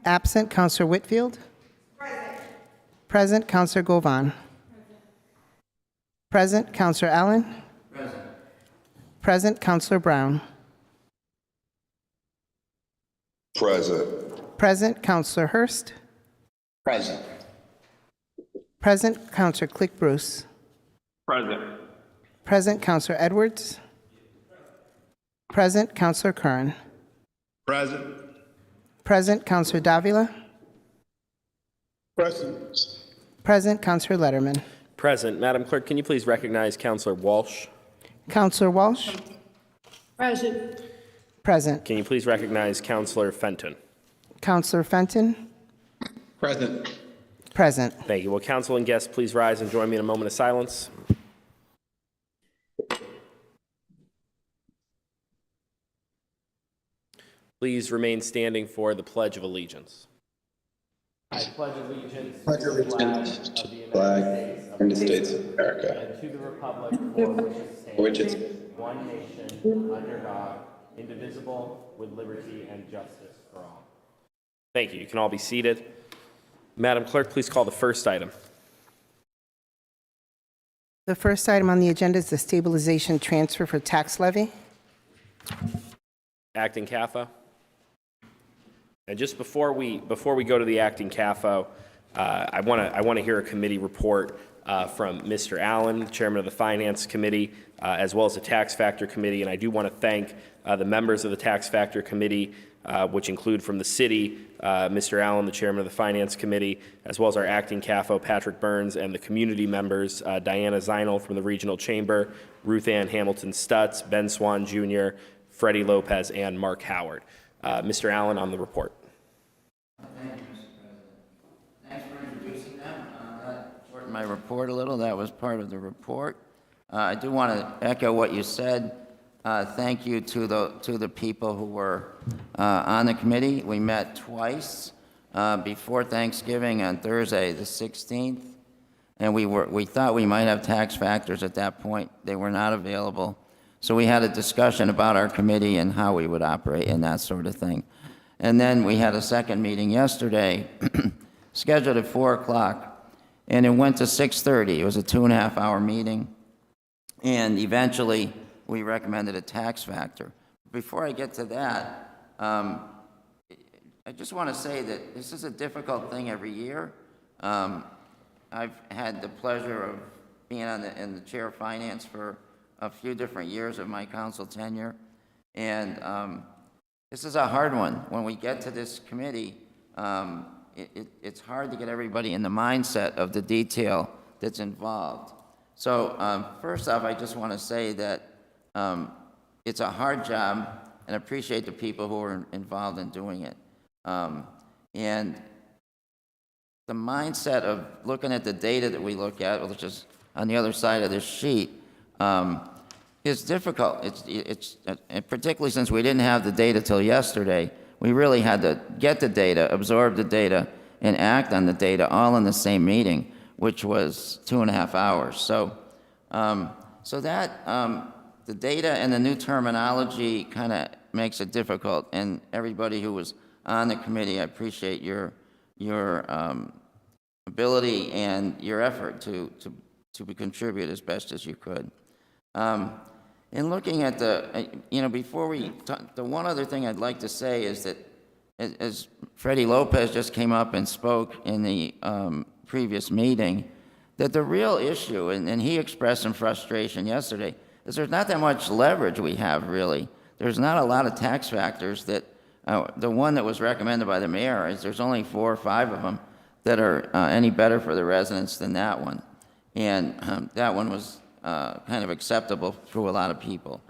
Absent Counselor Whitfield. Present Counselor Govan. Present Counselor Allen. Present Counselor Brown. Present. Present Counselor Hurst. Present. Present Counselor Click Bruce. Present. Present Counselor Edwards. Present Counselor Curran. Present. Present Counselor Davila. Present. Present Counselor Letterman. Present. Madam Clerk, can you please recognize Counselor Walsh? Counselor Walsh. Present. Present. Can you please recognize Counselor Fenton? Counselor Fenton. Present. Present. Thank you. Will council and guests please rise and join me in a moment of silence? Please remain standing for the Pledge of Allegiance. I pledge allegiance Pledge allegiance to the flag of the States of America, and to the republic for which it stands, one nation, under God, indivisible, with liberty and justice for all. Thank you. You can all be seated. Madam Clerk, please call the first item. The first item on the agenda is the stabilization transfer for tax levy. Acting CAFO. And just before we go to the acting CAFO, I want to hear a committee report from Mr. Allen, Chairman of the Finance Committee, as well as the Tax Factor Committee. And I do want to thank the members of the Tax Factor Committee, which include from the city, Mr. Allen, the Chairman of the Finance Committee, as well as our acting CAFO, Patrick Burns, and the community members, Diana Zinel from the Regional Chamber, Ruth Ann Hamilton Stutz, Ben Swan Jr., Freddie Lopez, and Mark Howard. Mr. Allen on the report. Thank you, Mr. President. Thanks for introducing them. That shortened my report a little. That was part of the report. I do want to echo what you said. Thank you to the people who were on the committee. We met twice before Thanksgiving on Thursday, the 16th, and we thought we might have tax factors at that point. They were not available. So we had a discussion about our committee and how we would operate and that sort of thing. And then we had a second meeting yesterday, scheduled at 4 o'clock, and it went to 6:30. It was a 2.5-hour meeting, and eventually we recommended a tax factor. Before I get to that, I just want to say that this is a difficult thing every year. I've had the pleasure of being in the chair of finance for a few different years of my council tenure, and this is a hard one. When we get to this committee, it's hard to get everybody in the mindset of the detail that's involved. So first off, I just want to say that it's a hard job, and appreciate the people who are involved in doing it. And the mindset of looking at the data that we look at, which is on the other side of this sheet, is difficult. It's particularly since we didn't have the data till yesterday. We really had to get the data, absorb the data, and act on the data all in the same meeting, which was 2.5 hours. So, the data and the new terminology kind of makes it difficult. And everybody who was on the committee, I appreciate your ability and your effort to contribute as best as you could. In looking at the, before we talk, the one other thing I'd like to say is that as Freddie Lopez just came up and spoke in the previous meeting, that the real issue, and he expressed some frustration yesterday, is there's not that much leverage we have, really. There's not a lot of tax factors that, the one that was recommended by the mayor is there's only 4 or 5 of them that are any better for the residents than that one. And that one was kind of acceptable through a lot of people.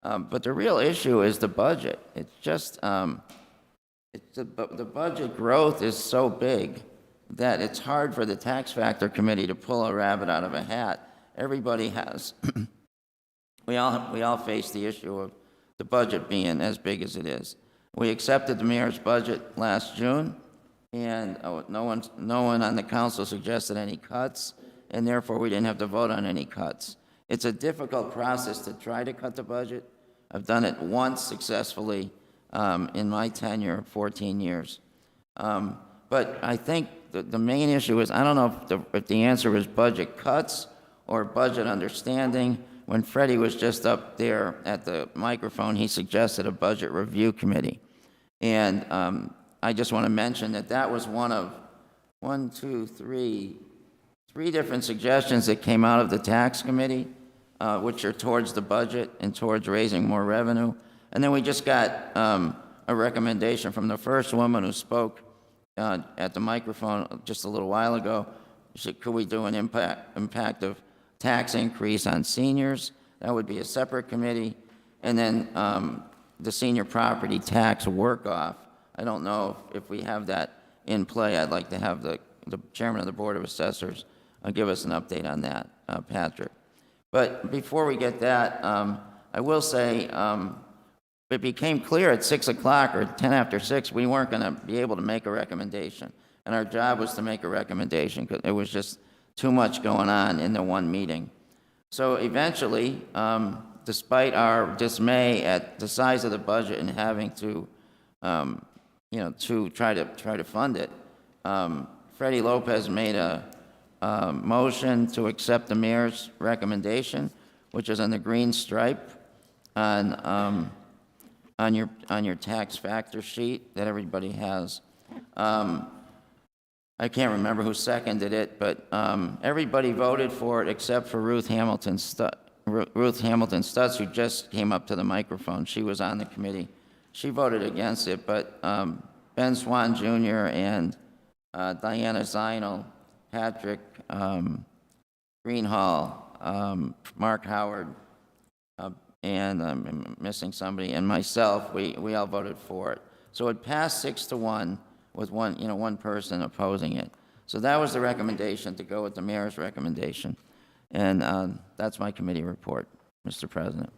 But the real issue is the budget. It's just, the budget growth is so big that it's hard for the tax factor committee to pull a rabbit out of a hat. Everybody has, we all face the issue of the budget being as big as it is. We accepted the mayor's budget last June, and no one on the council suggested any cuts, and therefore we didn't have to vote on any cuts. It's a difficult process to try to cut the budget. I've done it once successfully in my tenure of 14 years. But I think the main issue is, I don't know if the answer was budget cuts or budget understanding. When Freddie was just up there at the microphone, he suggested a budget review committee. And I just want to mention that was one of three different suggestions that came out of the tax committee, which are towards the budget and towards raising more revenue. And then we just got a recommendation from the first woman who spoke at the microphone just a little while ago. She said, could we do an impact of tax increase on seniors? That would be a separate committee. And then the senior property tax work-off. I don't know if we have that in play. I'd like to have the chairman of the Board of Assessors give us an update on that, Patrick. But before we get that, I will say it became clear at 6 o'clock or 10 after 6 we weren't going to be able to make a recommendation. And our job was to make a recommendation because it was just too much going on in the one meeting. So eventually, despite our dismay at the size of the budget and having to, to try to fund it, Freddie Lopez made a motion to accept the mayor's recommendation, which is on the green stripe on your tax factor sheet that everybody has. I can't remember who seconded it, but everybody voted for it except for Ruth Hamilton Stutz, who just came up to the microphone. She was on the committee. She voted against it, but Ben Swan Jr. and Diana Zinal, Patrick Greenhall, Mark Howard, and I'm missing somebody, and myself, we all voted for it. So it passed 6-1 with one person opposing it. So that was the recommendation, to go with the mayor's recommendation. And that's my committee report, Mr. President.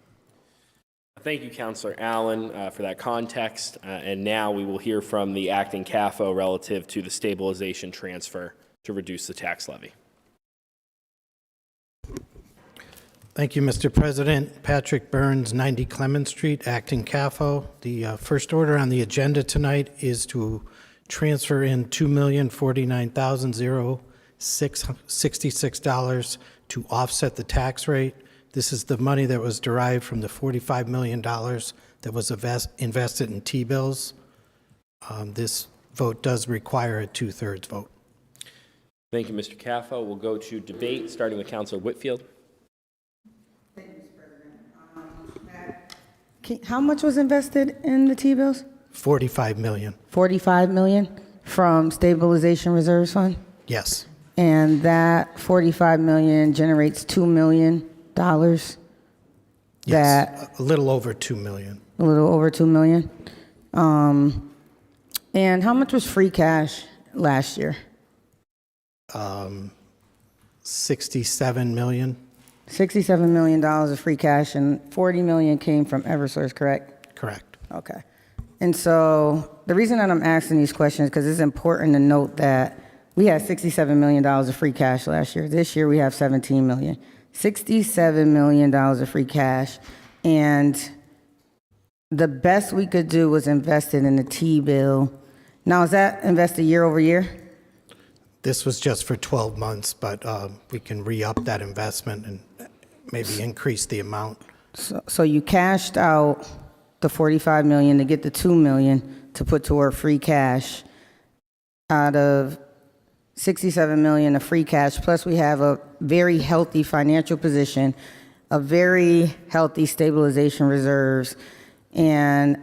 Thank you, Councilor Allen, for that context. And now we will hear from the acting CAFO relative to the stabilization transfer to reduce the tax levy. Thank you, Mr. President. Patrick Burns, 90 Clemens Street, acting CAFO. The first order on the agenda tonight is to transfer in $2,049,066 to offset the tax rate. This is the money that was derived from the $45 million that was invested in T-bills. This vote does require a 2/3 vote. Thank you, Mr. CAFO. We'll go to debate, starting with Councilor Whitfield. Thank you, Mr. President. How much was invested in the T-bills? $45 million. $45 million from stabilization reserves fund? Yes. And that $45 million generates $2 million? Yes. That a little over $2 million. a little over $2 million. And how much was free cash last year? 67 million. $67 million of free cash, and $40 million came from Eversource, correct? Correct. Okay. And so the reason that I'm asking these questions is because it's important to note that we had $67 million of free cash last year. This year we have $17 million. $67 million of free cash, and the best we could do was invest it in the T-bill. Now, is that invested year over year? This was just for 12 months, but we can re-up that investment and maybe increase the amount. So you cashed out the $45 million to get the $2 million to put toward free cash out of $67 million of free cash, plus we have a very healthy financial position, a very healthy stabilization reserves, and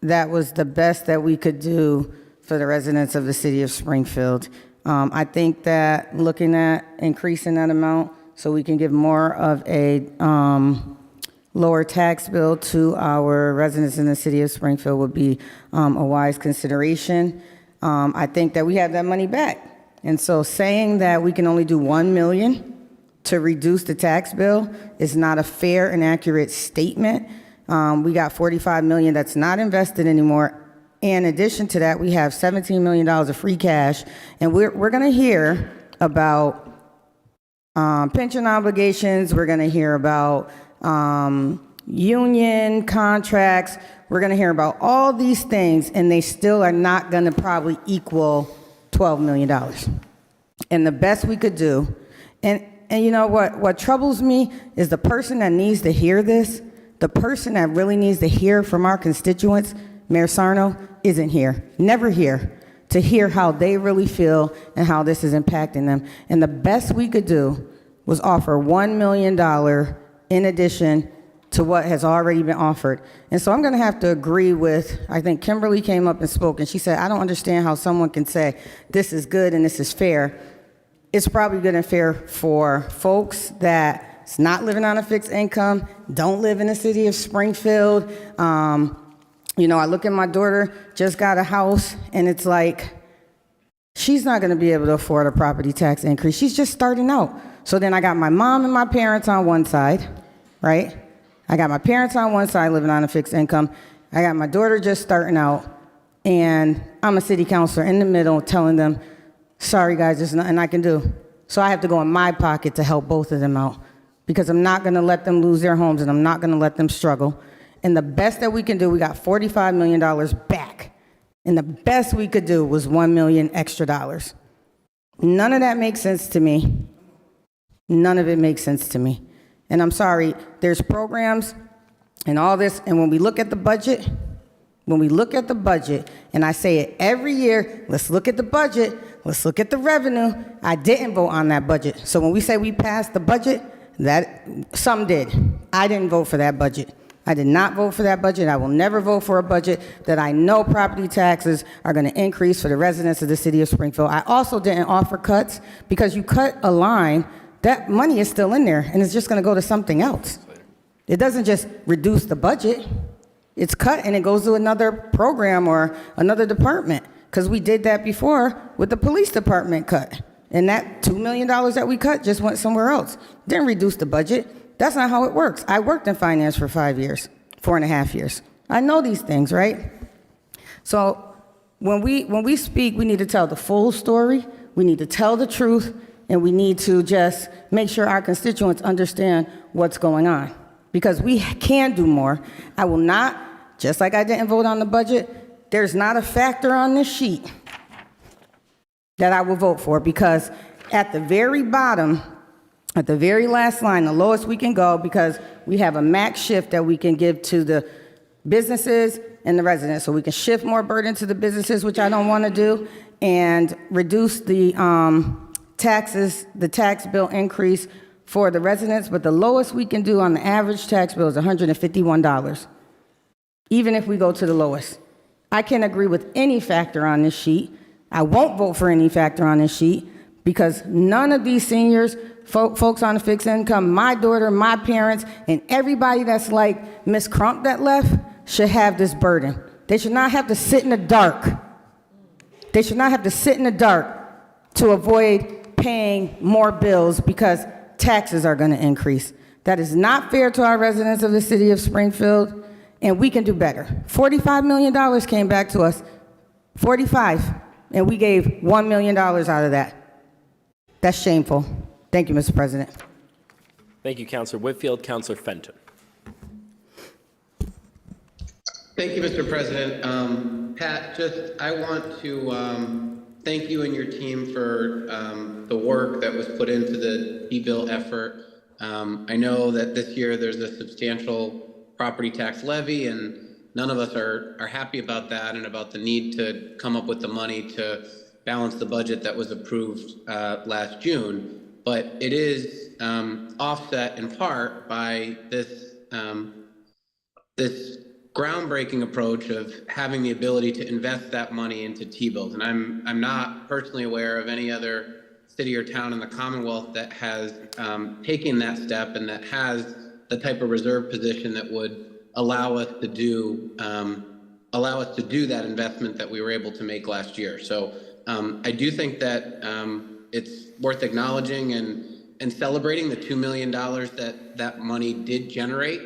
that was the best that we could do for the residents of the city of Springfield. I think that looking at increasing that amount so we can give more of a lower tax bill to our residents in the city of Springfield would be a wise consideration. I think that we have that money back. And so saying that we can only do $1 million to reduce the tax bill is not a fair and accurate statement. We got $45 million that's not invested anymore. In addition to that, we have $17 million of free cash, and we're going to hear about pension obligations. We're going to hear about union contracts. We're going to hear about all these things, and they still are not going to probably equal $12 million. And the best we could do, and you know what troubles me is the person that needs to hear this, the person that really needs to hear from our constituents, Mayor Sarno, isn't here, never here, to hear how they really feel and how this is impacting them. And the best we could do was offer $1 million in addition to what has already been offered. And so I'm going to have to agree with, I think Kimberly came up and spoke, and she said, I don't understand how someone can say this is good and this is fair. It's probably good and fair for folks that's not living on a fixed income, don't live in the city of Springfield. You know, I look at my daughter, just got a house, and it's like, she's not going to be able to afford a property tax increase. She's just starting out. So then I got my mom and my parents on one side, right? I got my parents on one side living on a fixed income. I got my daughter just starting out, and I'm a city councilor in the middle telling them, sorry guys, there's nothing I can do. So I have to go in my pocket to help both of them out because I'm not going to let them lose their homes and I'm not going to let them struggle. And the best that we can do, we got $45 million back. And the best we could do was $1 million extra dollars. None of that makes sense to me. None of it makes sense to me. And I'm sorry, there's programs and all this, and when we look at the budget, and I say it every year, let's look at the budget, let's look at the revenue. I didn't vote on that budget. So when we say we passed the budget, that some did. I didn't vote for that budget. I did not vote for that budget. I will never vote for a budget that I know property taxes are going to increase for the residents of the city of Springfield. I also didn't offer cuts because you cut a line, that money is still in there and it's just going to go to something else. It doesn't just reduce the budget. It's cut and it goes to another program or another department because we did that before with the police department cut. And that $2 million that we cut just went somewhere else. Didn't reduce the budget. That's not how it works. I worked in finance for 5 years, 4.5 years. I know these things, right? So when we speak, we need to tell the full story. We need to tell the truth. And we need to just make sure our constituents understand what's going on. Because we can do more. I will not, just like I didn't vote on the budget, there's not a factor on this sheet that I will vote for. Because at the very bottom, at the very last line, the lowest we can go, because we have a max shift that we can give to the businesses and the residents. So we can shift more burden to the businesses, which I don't want to do, and reduce the taxes, the tax bill increase for the residents, but the lowest we can do on the average tax bill is $151, even if we go to the lowest. I can't agree with any factor on this sheet. I won't vote for any factor on this sheet because none of these seniors, folks on a fixed income, my daughter, my parents, and everybody that's like Miss Crump that left should have this burden. They should not have to sit in the dark. They should not have to sit in the dark to avoid paying more bills because taxes are going to increase. That is not fair to our residents of the city of Springfield, and we can do better. $45 million came back to us, 45, and we gave $1 million out of that. That's shameful. Thank you, Mr. President. Thank you, Councilor Whitfield. Councilor Fenton. Thank you, Mr. President. Pat, I want to thank you and your team for the work that was put into the T-bill effort. I know that this year there's a substantial property tax levy, and none of us are happy about that and about the need to come up with the money to balance the budget that was approved last June. But it is offset in part by this groundbreaking approach of having the ability to invest that money into T-bills. And I'm not personally aware of any other city or town in the Commonwealth that has taken that step and that has the type of reserve position that would allow us to do that investment that we were able to make last year. So I do think that it's worth acknowledging and celebrating the $2 million that money did generate,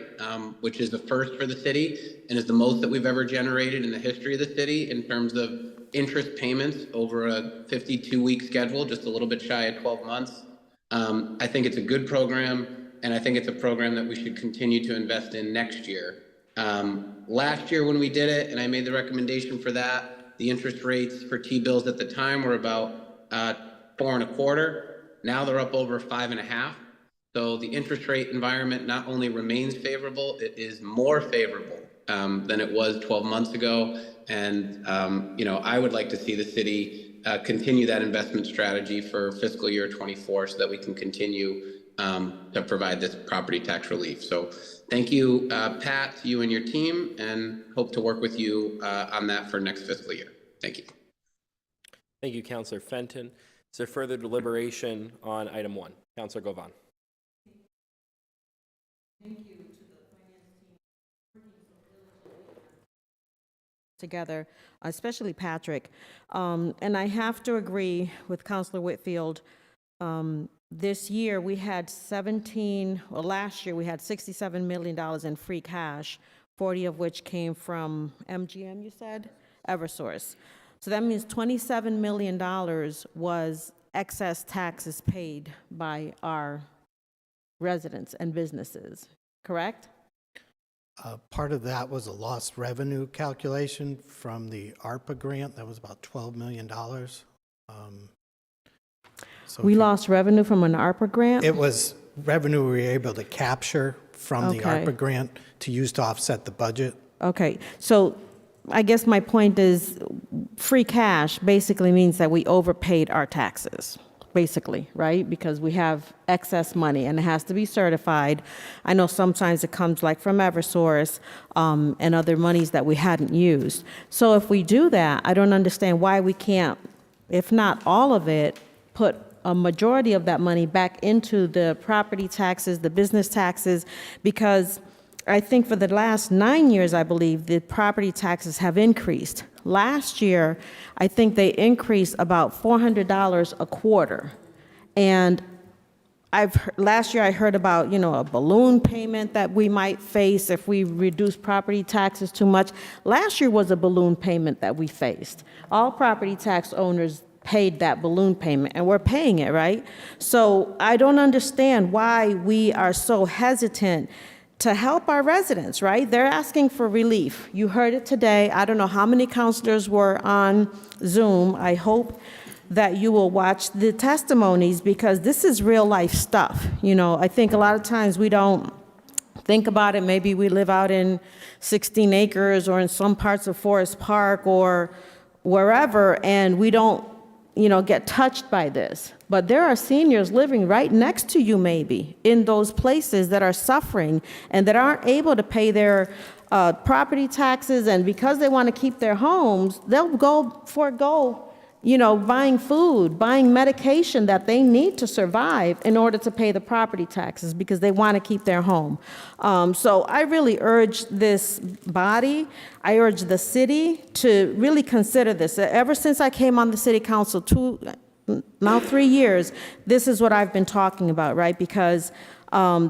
which is a first for the city and is the most that we've ever generated in the history of the city in terms of interest payments over a 52-week schedule, just a little bit shy of 12 months. I think it's a good program. and I think it's a program that we should continue to invest in next year. Last year when we did it, and I made the recommendation for that, the interest rates for T-bills at the time were about 4.25. Now they're up over 5.5. So the interest rate environment not only remains favorable, it is more favorable than it was 12 months ago. And, I would like to see the city continue that investment strategy for fiscal year 24 so that we can continue to provide this property tax relief. So thank you, Pat, you and your team, and hope to work with you on that for next fiscal year. Thank you. Thank you, Councilor Fenton. Is there further deliberation on item 1? Councilor Govan. Together, especially Patrick. And I have to agree with Councilor Whitfield. This year, we had last year, we had $67 million in free cash, 40 of which came from MGM, you said? Eversource. So that means $27 million was excess taxes paid by our residents and businesses, correct? Part of that was a lost revenue calculation from the ARPA grant. That was about $12 million. So We lost revenue from an ARPA grant? it was revenue we were able to capture from the Okay. ARPA grant to use to offset the budget. Okay, so I guess my point is, free cash basically means that we overpaid our taxes, basically, right? Because we have excess money and it has to be certified. I know sometimes it comes like from Eversource and other monies that we hadn't used. So if we do that, I don't understand why we can't, if not all of it, put a majority of that money back into the property taxes, the business taxes, because I think for the last 9 years, I believe, the property taxes have increased. Last year, I think they increased about $400 a quarter. And last year I heard about, a balloon payment that we might face if we reduce property taxes too much. Last year was a balloon payment that we faced. All property tax owners paid that balloon payment, and we're paying it, right? So I don't understand why we are so hesitant to help our residents, right? They're asking for relief. You heard it today. I don't know how many counselors were on Zoom. I hope that you will watch the testimonies because this is real life stuff. I think a lot of times we don't think about it. Maybe we live out in 16 acres or in some parts of Forest Park or wherever, and we don't get touched by this. But there are seniors living right next to you maybe in those places that are suffering and that aren't able to pay their property taxes, and because they want to keep their homes, they'll forego buying food, buying medication that they need to survive in order to pay the property taxes because they want to keep their home. So I really urge this body, I urge the city to really consider this. Ever since I came on the city council 3 years, this is what I've been talking about, right? Because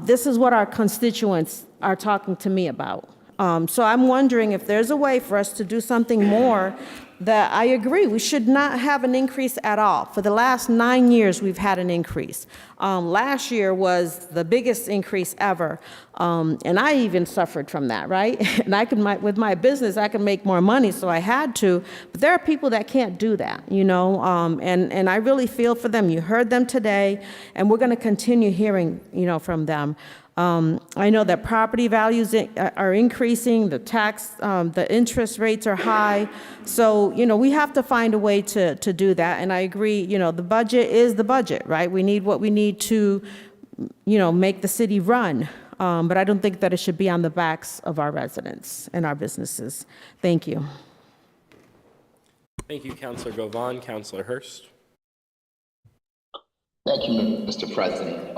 this is what our constituents are talking to me about. So I'm wondering if there's a way for us to do something more. That I agree, we should not have an increase at all. For the last 9 years, we've had an increase. Last year was the biggest increase ever, and I even suffered from that, right? And with my business, I can make more money, so I had to. But there are people that can't do that, and I really feel for them. You heard them today, and we're going to continue hearing, from them. I know that property values are increasing, the interest rates are high. So, we have to find a way to do that. And I agree, the budget is the budget, right? We need what we need to, make the city run. But I don't think that it should be on the backs of our residents and our businesses. Thank you. Thank you, Councilor Govan. Councilor Hurst. Thank you, Mr. President.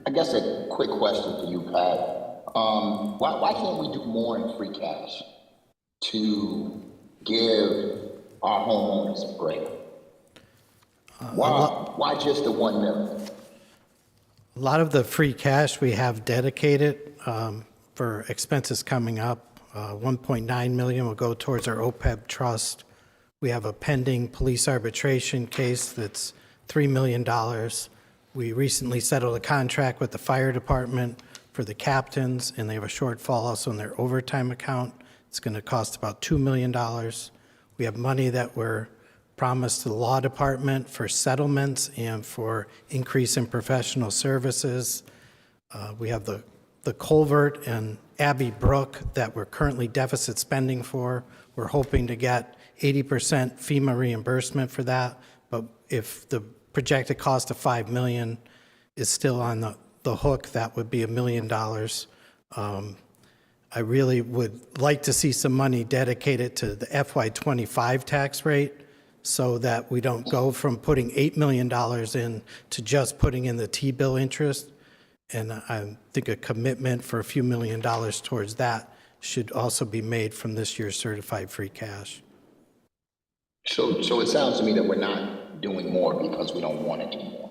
I guess a quick question for you, Pat. Why can't we do more in free cash to give our homeowners a break? Why just the $1 million? A lot of the free cash we have dedicated for expenses coming up. 1.9 million will go towards our OPEB trust. We have a pending police arbitration case that's $3 million. We recently settled a contract with the fire department for the captains, and they have a shortfall also in their overtime account. It's going to cost about $2 million. We have money that were promised to the law department for settlements and for increase in professional services. We have the culvert and Abbey Brook that we're currently deficit spending for. We're hoping to get 80% FEMA reimbursement for that, but if the projected cost of $5 million is still on the hook, that would be $1 million. I really would like to see some money dedicated to the FY25 tax rate so that we don't go from putting $8 million in to just putting in the T-bill interest. And I think a commitment for a few $1 million towards that should also be made from this year's certified free cash. So it sounds to me that we're not doing more because we don't want to do more.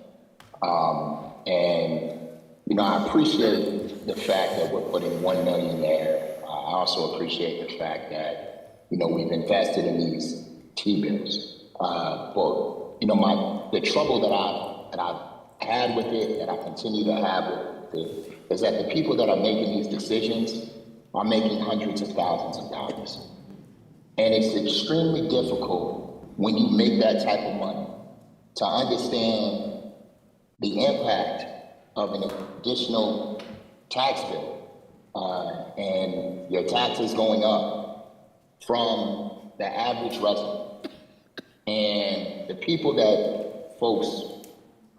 And, you know, I appreciate the fact that we're putting $1 million there. I also appreciate the fact that, you know, we've invested in these T-bills. But, you know, the trouble that I've had with it, that I continue to have with it, is that the people that are making these decisions are making hundreds of thousands of dollars. And it's extremely difficult when you make that type of money to understand the impact of an additional tax bill and your taxes going up from the average resident. And the people that folks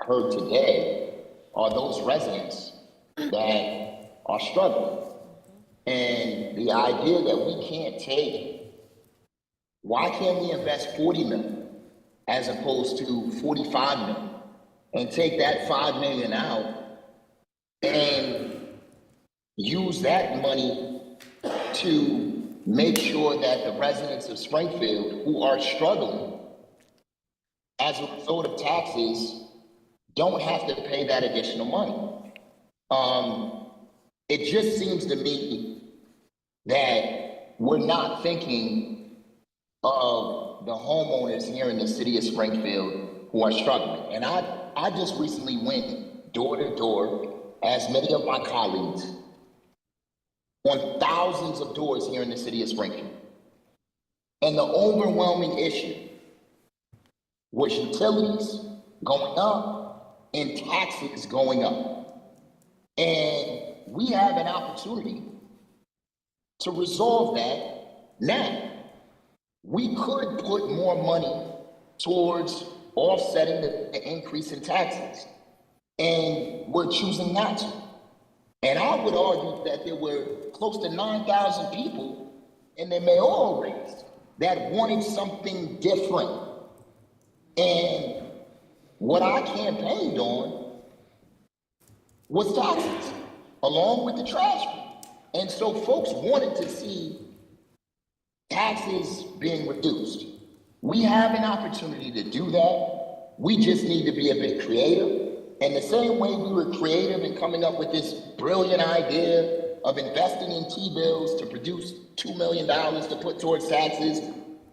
heard today are those residents that are struggling. And the idea that we can't take, why can't we invest 40 million as opposed to 45 million and take that 5 million out and use that money to make sure that the residents of Springfield who are struggling as a result of taxes don't have to pay that additional money. It just seems to me that we're not thinking of the homeowners here in the city of Springfield who are struggling. And I just recently went door to door, as many of my colleagues, on thousands of doors here in the city of Springfield. And the overwhelming issue was utilities going up and taxes going up. And we have an opportunity to resolve that now. We could put more money towards offsetting the increase in taxes, and we're choosing not to. And I would argue that there were close to 9,000 people in the mayoral race that wanted something different. And what I campaigned on was taxes, along with the trash fee. And so folks wanted to see taxes being reduced. We have an opportunity to do that. We just need to be a bit creative. And the same way we were creative in coming up with this brilliant idea of investing in T-bills to produce $2 million to put towards taxes,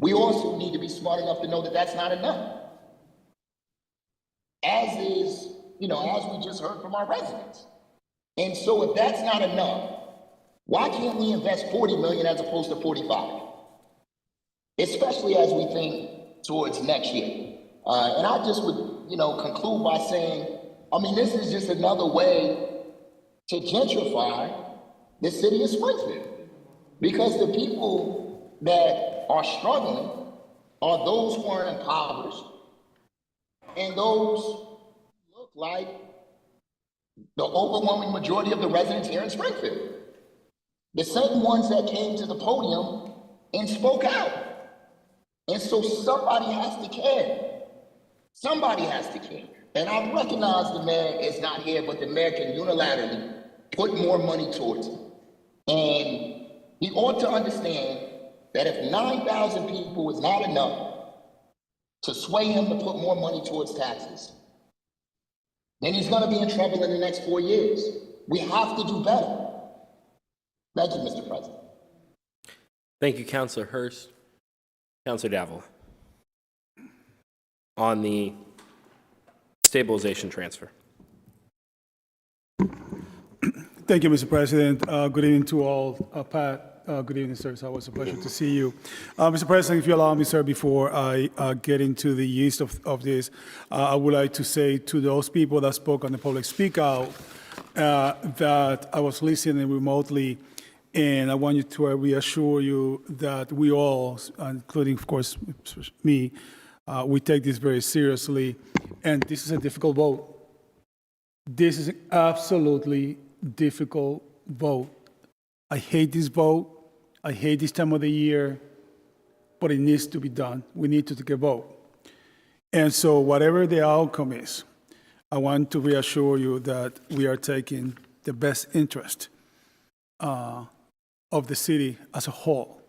we also need to be smart enough to know that that's not enough. As is, you know, as we just heard from our residents. And so if that's not enough, why can't we invest 40 million as opposed to 45? Especially as we think towards next year. And I just would, you know, conclude by saying, I mean, this is just another way to gentrify the city of Springfield. Because the people that are struggling are those who are impoverished and those who look like the overwhelming majority of the residents here in Springfield. The same ones that came to the podium and spoke out. And so somebody has to care. Somebody has to care. And I recognize the mayor is not here, but the mayor can unilaterally put more money towards it. And he ought to understand that if 9,000 people is not enough to sway him to put more money towards taxes, then he's going to be in trouble in the next 4 years. We have to do better. Thank you, Mr. President. Thank you, Councilor Hurst. Councilor Davila. On the stabilization transfer. Thank you, Mr. President. Good evening to all. Pat, good evening, sir. It's always a pleasure to see you. Mr. President, if you allow me, sir, before I get into the gist of this, I would like to say to those people that spoke on the public speak out that I was listening remotely, and I want you to reassure you that we all, including, of course, me, we take this very seriously, and this is a difficult vote. This is an absolutely difficult vote. I hate this vote. I hate this time of the year, but it needs to be done. We need to take a vote. And so whatever the outcome is, I want to reassure you that we are taking the best interest of the city as a whole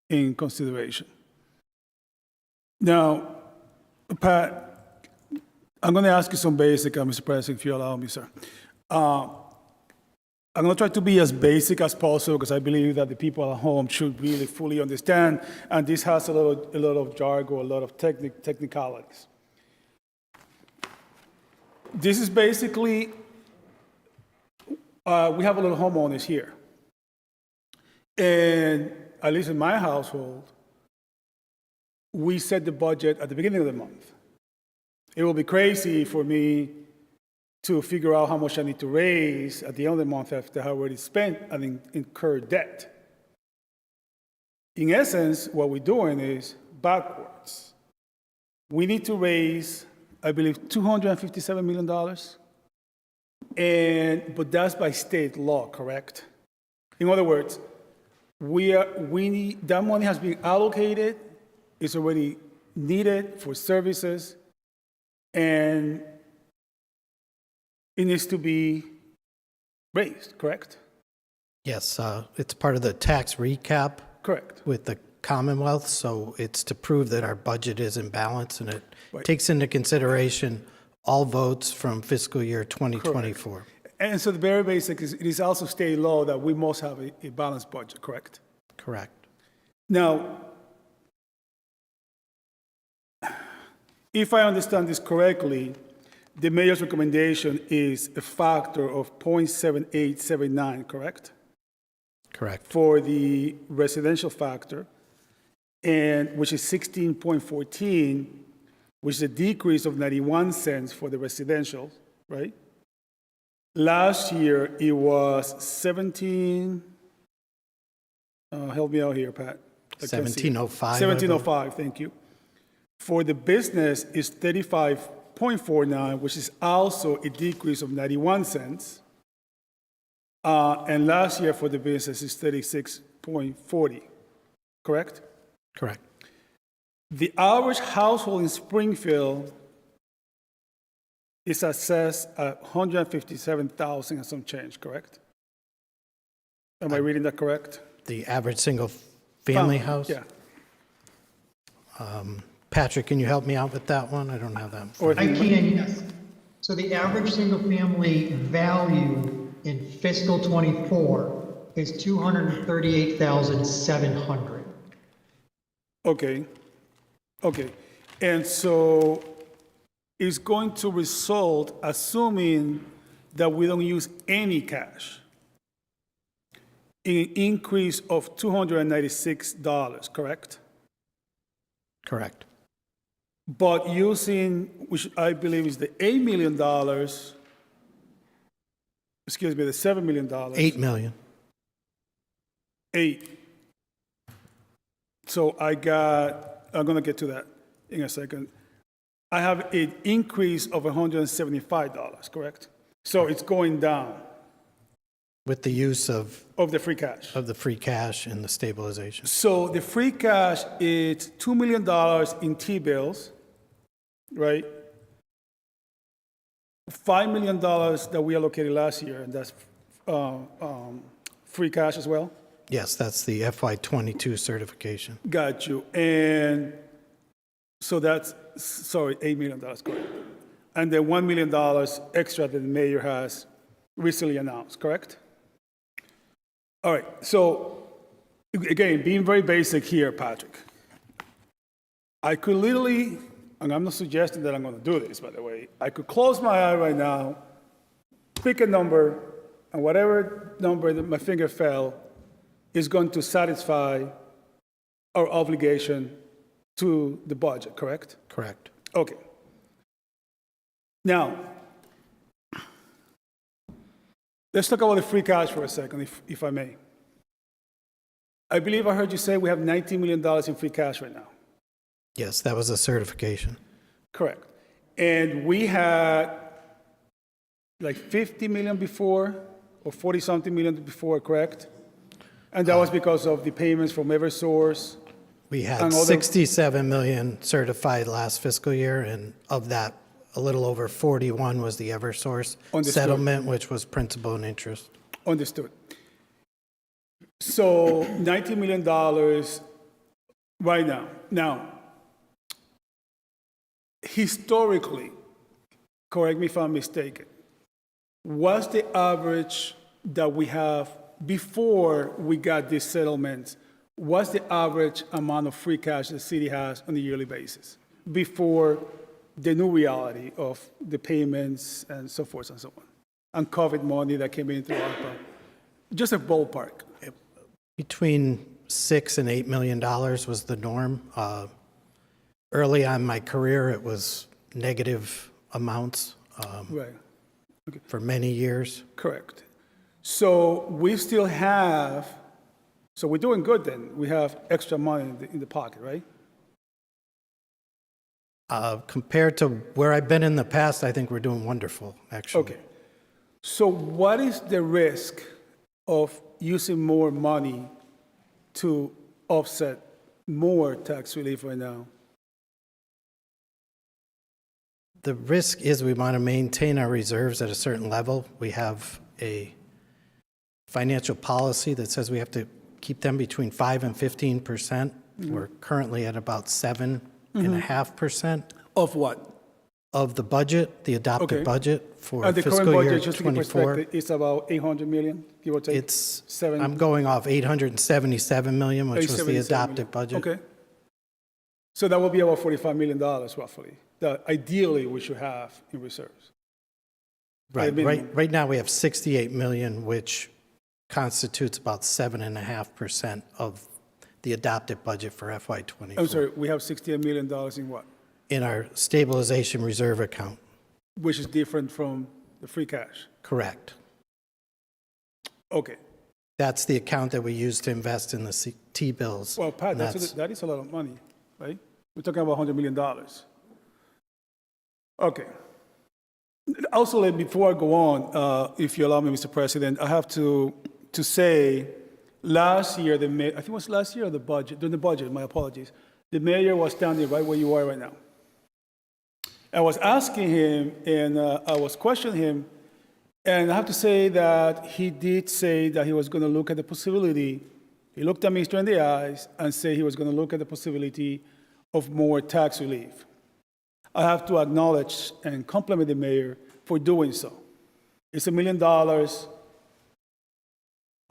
in consideration. Now, Pat, I'm going to ask you some basic, Mr. President, if you allow me, sir. I'm going to try to be as basic as possible because I believe that the people at home should really fully understand, and this has a lot of jargon, a lot of technicalities. This is basically, we have a little homeowners here. And at least in my household, we set the budget at the beginning of the month. It will be crazy for me to figure out how much I need to raise at the end of the month after I already spent and incurred debt. In essence, what we're doing is backwards. We need to raise, I believe, $257 million, but that's by state law, correct? In other words, that money has been allocated, it's already needed for services, and it needs to be raised, correct? Yes, it's part of the tax recap Correct. with the Commonwealth, so it's to prove that our budget is in balance, and it Right. takes into consideration all votes from fiscal year 2024. And so the very basic is, it is also state law that we must have a balanced budget, correct? Correct. Now, if I understand this correctly, the mayor's recommendation is a factor of 0.7879, correct? Correct. For the residential factor, and which is 16.14, which is a decrease of 91 cents for the residential, right? Last year, it was 17, help me out here, Pat. I can't see it. 1705. 1705, thank you. For the business, it's 35.49, which is also a decrease of 91 cents. And last year for the business is 36.40, correct? Correct. The average household in Springfield is assessed at 157,000 and some change, correct? Am I reading that correct? The average single-family house? Yeah. Patrick, can you help me out with that one? I don't have that. Or I can, yes. So the average single-family value in fiscal '24 is $238,700. Okay. And so it's going to result, assuming that we don't use any cash, in an increase of $296, correct? Correct. But using, which I believe is the $8 million, excuse me, the $7 million. 8 million. 8. So I'm going to get to that in a second. I have an increase of $175, correct? So it's going down With the use of of the free cash. the free cash and the stabilization. So the free cash is $2 million in T-bills, right? $5 million that we allocated last year, and that's free cash as well. Yes, that's the FY22 certification. Got you. And so that's, sorry, $8 million, correct. And then $1 million extra that the mayor has recently announced, correct? All right, so again, being very basic here, Patrick, I could literally, and I'm not suggesting that I'm going to do this, by the way, I could close my eye right now, pick a number, and whatever number that my finger fell is going to satisfy our obligation to the budget, correct? Correct. Okay. Now, let's talk about the free cash for a second, if I may. I believe I heard you say we have $19 million in free cash right now. Yes, that was a certification. Correct. And we had like 50 million before, or 40-something million before, correct? And that was because of the payments from Eversource. We had And all the- 67 million certified last fiscal year, and of that, a little over 41 was the Eversource Understood. settlement, which was principal and interest. Understood. So $19 million right now. Now, historically, correct me if I'm mistaken, what's the average that we have before we got this settlement? What's the average amount of free cash the city has on a yearly basis before the new reality of the payments and so forth and so on, and COVID money that came in through ARPA? Just a ballpark. Between $6 and $8 million was the norm. Early on in my career, it was negative amounts Right. for many years. Correct. So we still have, so we're doing good then. We have extra money in the pocket, right? Compared to where I've been in the past, I think we're doing wonderful, actually. Okay. So what is the risk of using more money to offset more tax relief right now? The risk is we want to maintain our reserves at a certain level. We have a financial policy that says we have to keep them between 5 and 15%. We're currently at about 7.5% Of what? of the budget, the adopted Okay. budget for And the current fiscal year budget, just to give 24. perspective, is about 800 million, give or take? It's, Seven- I'm going off 877 million, which was the 877 adopted budget. Okay. So that will be about $45 million roughly, that ideally we should have in reserves. Right, minimum. right now we have 68 million, which constitutes about 7.5% of the adopted budget for FY '24. I'm sorry, we have $68 million in what? In our stabilization reserve account, Which is different from the free cash. correct. Okay. That's the account that we use to invest in the T-bills. Well, Pat, and that is a lot of money, right? We're talking about $100 million. Okay. Also, before I go on, if you allow me, Mr. President, I have to say, last year, I think it was last year, during the budget, my apologies, the mayor was standing right where you are right now. I was asking him, and I was questioning him, and I have to say that he did say that he was going to look at the possibility. He looked at me straight in the eyes and said he was going to look at the possibility of more tax relief. I have to acknowledge and compliment the mayor for doing so. It's $1 million.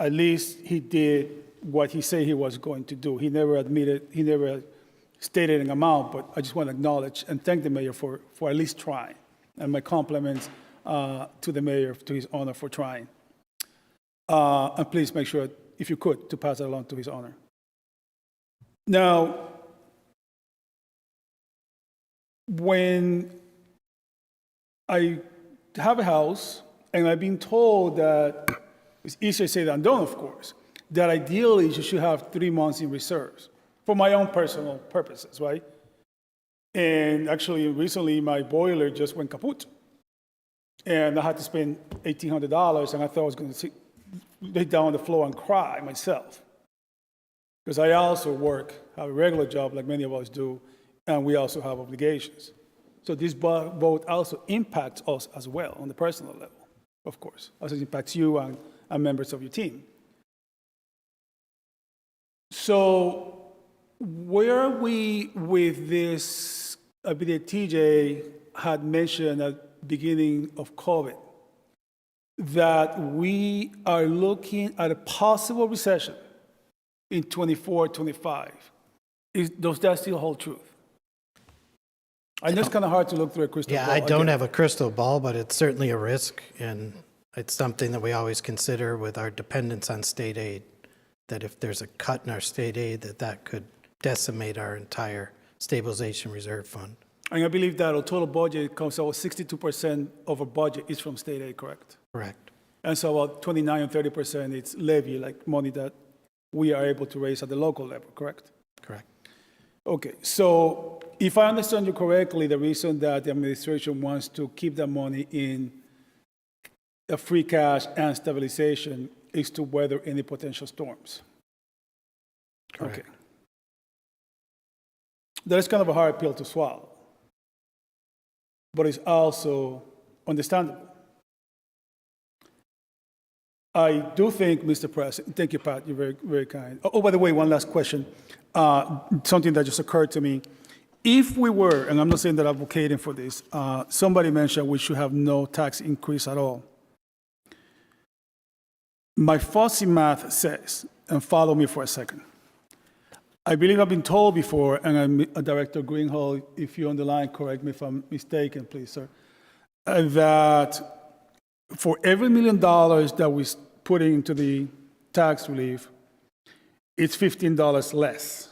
At least he did what he said he was going to do. He never stated an amount, but I just want to acknowledge and thank the mayor for at least trying. And my compliments to the mayor, to his honor, for trying. And please make sure, if you could, to pass it along to his honor. Now, when I have a house, and I've been told that, it's easier said than done, of course, that ideally you should have 3 months in reserves for my own personal purposes, right? And actually, recently, my boiler just went kaput. And I had to spend $1,800, and I thought I was going to lay down on the floor and cry myself. Because I also have a regular job like many of us do, and we also have obligations. So this vote also impacts us as well on the personal level, of course, as it impacts you and members of your team. So where are we with this? I believe TJ had mentioned at the beginning of COVID that we are looking at a possible recession in 24, 25. Does that still hold truth? I know it's kind of hard to look through a crystal ball. Yeah, I don't Again, have a crystal ball, but it's certainly a risk, and It's something that we always consider with our dependence on state aid, that if there's a cut in our state aid, that could decimate our entire stabilization reserve fund. And I believe that our total budget comes out 62% of our budget is from state aid, correct? Correct. And so about 29 or 30% it's levy, like money that we are able to raise at the local level, correct? Correct. Okay, so if I understand you correctly, the reason that the administration wants to keep that money in a free cash and stabilization is to weather any potential storms. Correct. Okay. That is kind of a hard pill to swallow, but it's also understandable. I do think, Mr. President, thank you, Pat, you're very, very kind. Oh, by the way, one last question. Something that just occurred to me. If we were, and I'm not saying that I'm advocating for this, somebody mentioned we should have no tax increase at all. My fuzzy math says, and follow me for a second. I believe I've been told before, and I'm Director Greenhall, if you're on the line, correct me if I'm mistaken, please, sir, that for every $1 million that we put into the tax relief, it's $15 less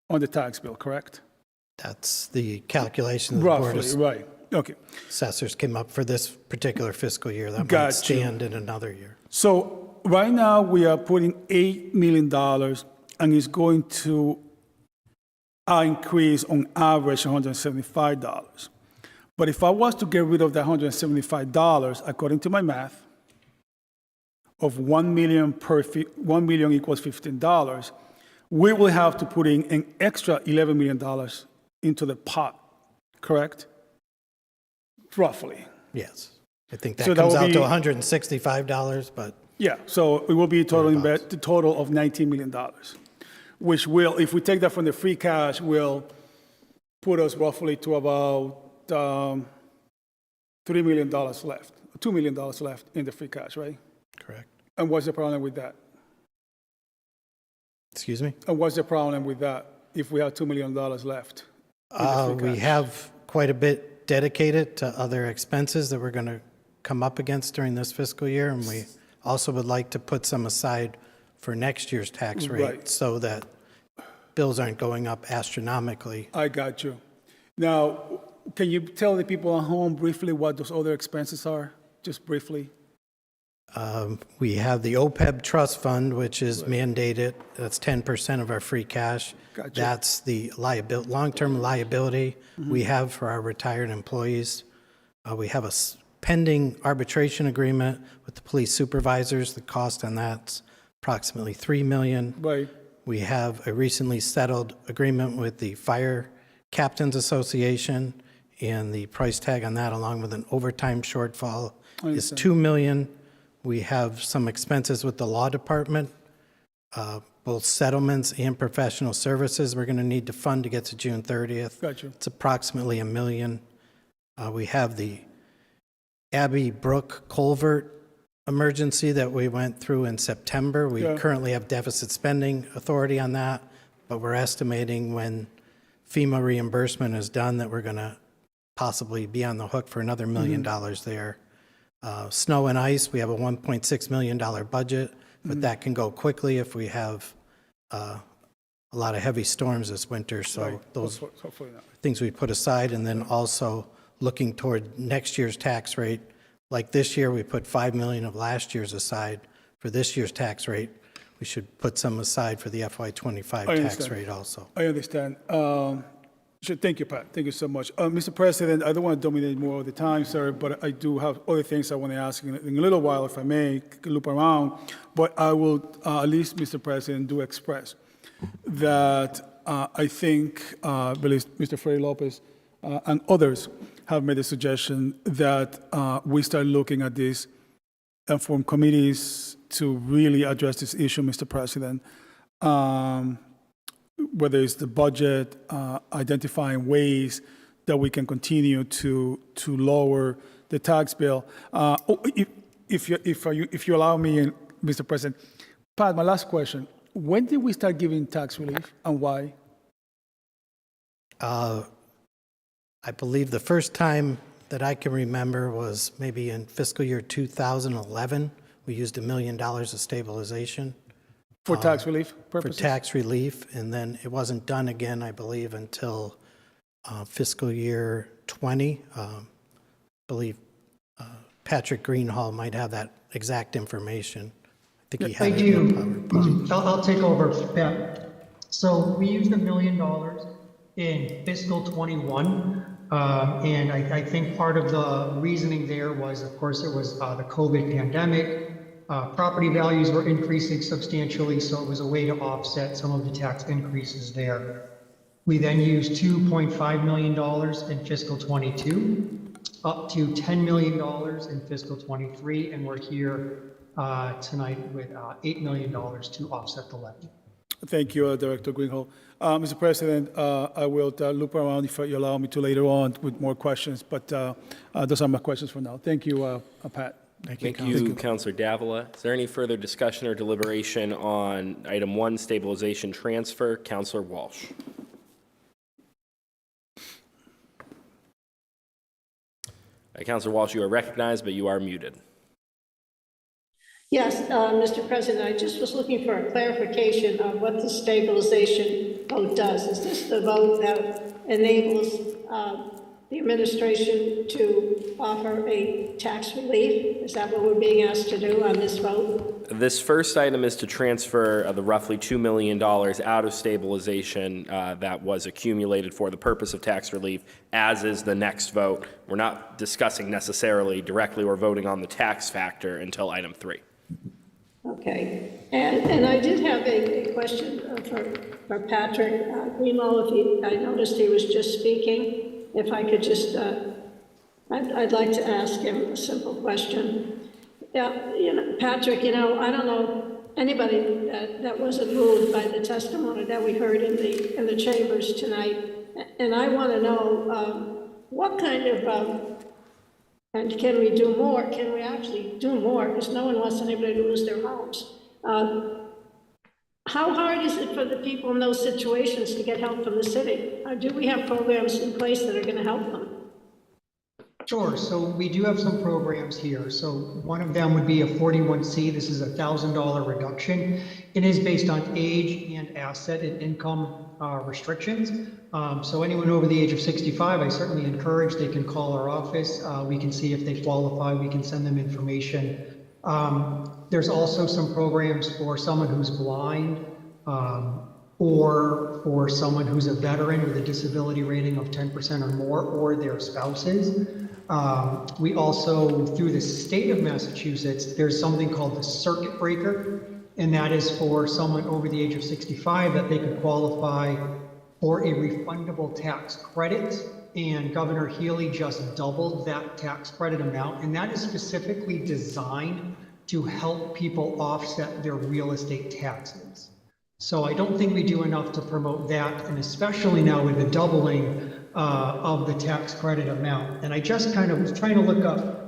on the tax bill, correct? That's the calculation that the Board Roughly, of right. Okay. Assessors came up for this particular fiscal year. That might Got you. stand in another year. So right now, we are putting $8 million, and it's going to increase on average $175. But if I was to get rid of that $175, according to my math, of 1 million $1 million equals $15, we will have to put in an extra $11 million into the pot, correct? Roughly. Yes. I think that So that comes will out be- to $165, but Yeah, so it will be a the total of $19 million, which will, if we take that from the free cash, will put us roughly to about $3 million left, $2 million left in the free cash, right? correct. And what's the problem with that? Excuse me? And what's the problem with that if we have $2 million left? in the free We cash? have quite a bit dedicated to other expenses that we're going to come up against during this fiscal year, and we also would like to put some aside for next year's tax rate Right. so that bills aren't going up astronomically. I got you. Now, can you tell the people at home briefly what those other expenses are? Just briefly. We have the OPEB trust fund, which is mandated. That's 10% of our free cash. Gotcha. That's the long-term liability we have for our retired employees. We have a pending arbitration agreement with the police supervisors. The cost on that's approximately $3 million. Right. We have a recently settled agreement with the Fire Captains Association, and the price tag on that, along with an overtime shortfall, is $2 million. We have some expenses with the law department, both settlements and professional services we're going to need to fund to get to June 30th. Got you. It's approximately $1 million. We have the Abbey Brook Culvert emergency that we went through in September. We Yeah. currently have deficit spending authority on that, but we're estimating when FEMA reimbursement is done that we're going to possibly be on the hook for another $1 million there. Snow and ice, we have a $1.6 million budget, but that can go quickly if we have a lot of heavy storms this winter. So Right. those Hopefully not. things we put aside, and then also looking toward next year's tax rate. Like this year, we put $5 million of last year's aside for this year's tax rate. We should put some aside for the FY25 I tax understand. rate also. I understand. Thank you, Pat. Thank you so much. Mr. President, I don't want to dominate more of the time, sir, but I do have other things I want to ask in a little while, if I may, loop around. But I will, at least, Mr. President, do express that I think, I believe Mr. Freddy Lopez and others have made a suggestion that we start looking at this and form committees to really address this issue, Mr. President. Whether it's the budget, identifying ways that we can continue to lower the tax bill. If you allow me, Mr. President, Pat, my last question: when did we start giving tax relief, and why? I believe the first time that I can remember was maybe in fiscal year 2011, we used $1 million of stabilization For tax relief for purposes? tax relief, and then it wasn't done again, I believe, until fiscal year 20. Believe Patrick Greenhall might have that exact information. I think he I had it in the do. PowerPoint. I'll take over, Pat. So we used $1 million in fiscal '21. And I think part of the reasoning there was, of course, it was the COVID pandemic. Property values were increasing substantially, so it was a way to offset some of the tax increases there. We then used $2.5 million in fiscal '22, up to $10 million in fiscal '23, and we're here tonight with $8 million to offset the levy. Thank you, Director Greenhall. Mr. President, I will loop around if you allow me to later on with more questions, but those are my questions for now. Thank you, Pat. Thank you, Councilor Davila. Is there any further discussion or deliberation on item 1, stabilization transfer? Councilor Walsh. Councilor Walsh, you are recognized, but you are muted. Yes, Mr. President, I just was looking for a clarification of what the stabilization vote does. Is this the vote that enables the administration to offer a tax relief? Is that what we're being asked to do on this vote? This first item is to transfer the roughly $2 million out of stabilization that was accumulated for the purpose of tax relief, as is the next vote. We're not discussing necessarily directly or voting on the tax factor until item 3. Okay, and I did have a question for Patrick Greenwald. I noticed he was just speaking. If I could just, I'd like to ask him a simple question. Yeah, Patrick, I don't know anybody that wasn't moved by the testimony that we heard in the chambers tonight, and I want to know what kind of and can we do more? Can we actually do more? Because no one wants anybody to lose their homes. How hard is it for the people in those situations to get help from the city? Or do we have programs in place that are going to help them? Sure, so we do have some programs here. So one of them would be a 41C. This is a $1,000 reduction. It is based on age and asset and income restrictions. So anyone over the age of 65, I certainly encourage, they can call our office. We can see if they qualify. We can send them information. There's also some programs for someone who's blind or for someone who's a veteran with a disability rating of 10% or more, or their spouses. We also, through the state of Massachusetts, there's something called the circuit breaker, and that is for someone over the age of 65 that they could qualify for a refundable tax credit. And Governor Healy just doubled that tax credit amount, and that is specifically designed to help people offset their real estate taxes. So I don't think we do enough to promote that, and especially now with the doubling of the tax credit amount. And I just kind of was trying to look up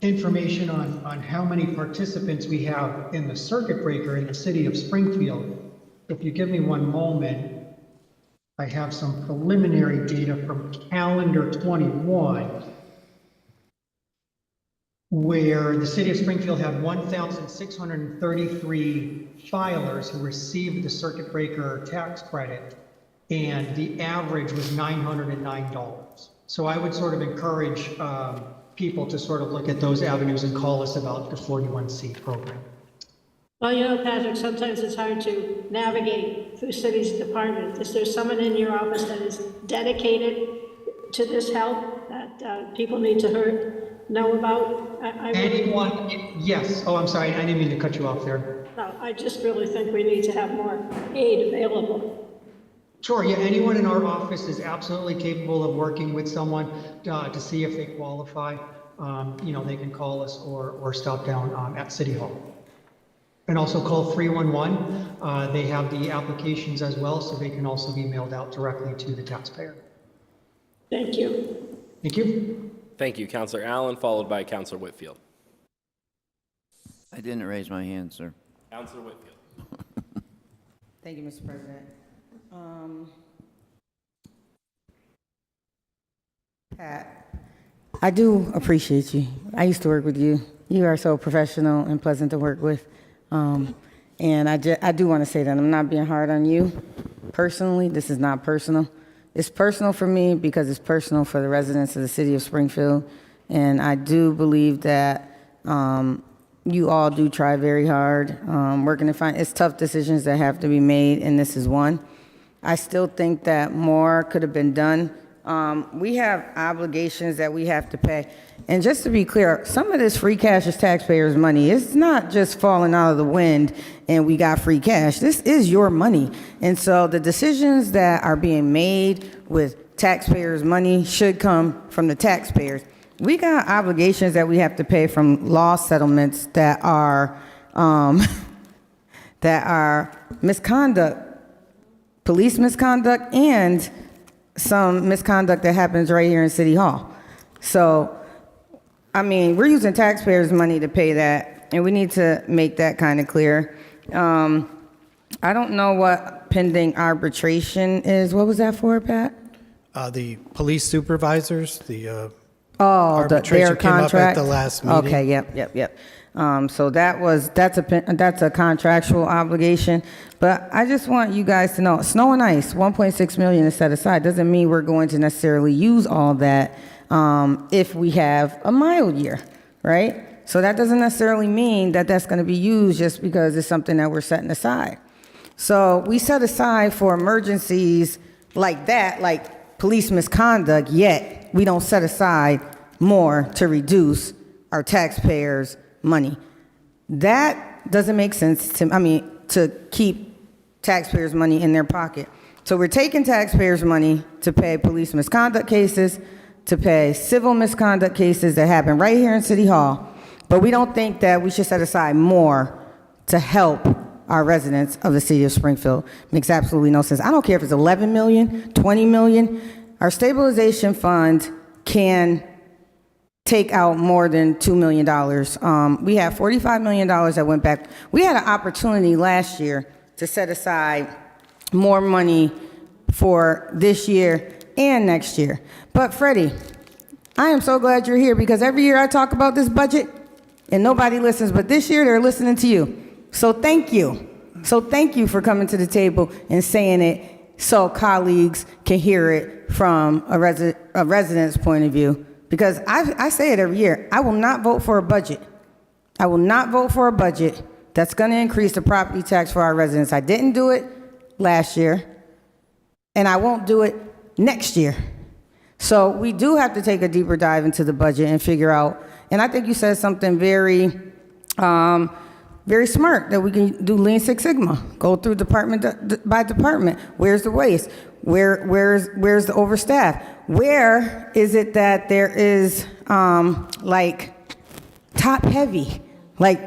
information on how many participants we have in the circuit breaker in the city of Springfield. If you give me one moment, I have some preliminary data from calendar 21, where the city of Springfield had 1,633 filers who received the circuit breaker tax credit, and the average was $909. So I would sort of encourage people to sort of look at those avenues and call us about the 41C program. Well, Patrick, sometimes it's hard to navigate through city's department. Is there someone in your office that is dedicated to this help that people need to know about? Anyone? Yes. Oh, I'm sorry. I didn't mean to cut you off there. No, I just really think we need to have more aid available. Sure. Yeah. Anyone in our office is absolutely capable of working with someone to see if they qualify. They can call us or stop down at City Hall. And also call 311. They have the applications as well, so they can also be mailed out directly to the taxpayer. Thank you. Thank you. Thank you, Councilor Allen, followed by Councilor Whitfield. I didn't raise my hand, sir. Councilor Whitfield. Thank you, Mr. President. Pat, I do appreciate you. I used to work with you. You are so professional and pleasant to work with. And I do want to say that I'm not being hard on you personally. This is not personal. It's personal for me because it's personal for the residents of the city of Springfield. And I do believe that you all do try very hard working to find, it's tough decisions that have to be made, and this is one. I still think that more could have been done. We have obligations that we have to pay. And just to be clear, some of this free cash is taxpayers' money. It's not just falling out of the wind and we got free cash. This is your money. And so the decisions that are being made with taxpayers' money should come from the taxpayers. We got obligations that we have to pay from law settlements that are misconduct, police misconduct, and some misconduct that happens right here in City Hall. So, I mean, we're using taxpayers' money to pay that, and we need to make that kind of clear. I don't know what pending arbitration is. What was that for, Pat? The police supervisors, the Their arbitration came up at contract? the last meeting. Okay, yep. So that's a contractual obligation. But I just want you guys to know, snow and ice, 1.6 million is set aside. Doesn't mean we're going to necessarily use all that if we have a mild year, right? So that doesn't necessarily mean that that's going to be used just because it's something that we're setting aside. So we set aside for emergencies like that, like police misconduct, yet we don't set aside more to reduce our taxpayers' money. That doesn't make sense to keep taxpayers' money in their pocket. So we're taking taxpayers' money to pay police misconduct cases, to pay civil misconduct cases that happen right here in City Hall, but we don't think that we should set aside more to help our residents of the city of Springfield. Makes absolutely no sense. I don't care if it's 11 million, 20 million. Our stabilization fund can take out more than $2 million. We have $45 million that went back. We had an opportunity last year to set aside more money for this year and next year. But Freddie, I am so glad you're here because every year I talk about this budget and nobody listens, but this year they're listening to you. So thank you. So thank you for coming to the table and saying it so colleagues can hear it from a resident's point of view. Because I say it every year, I will not vote for a budget. I will not vote for a budget that's going to increase the property tax for our residents. I didn't do it last year, and I won't do it next year. So we do have to take a deeper dive into the budget and figure out, and I think you said something very, very smart, that we can do Lean Six Sigma, go through department by department. Where's the waste? Where's the overstaff? Where is it that there is like top heavy? Like,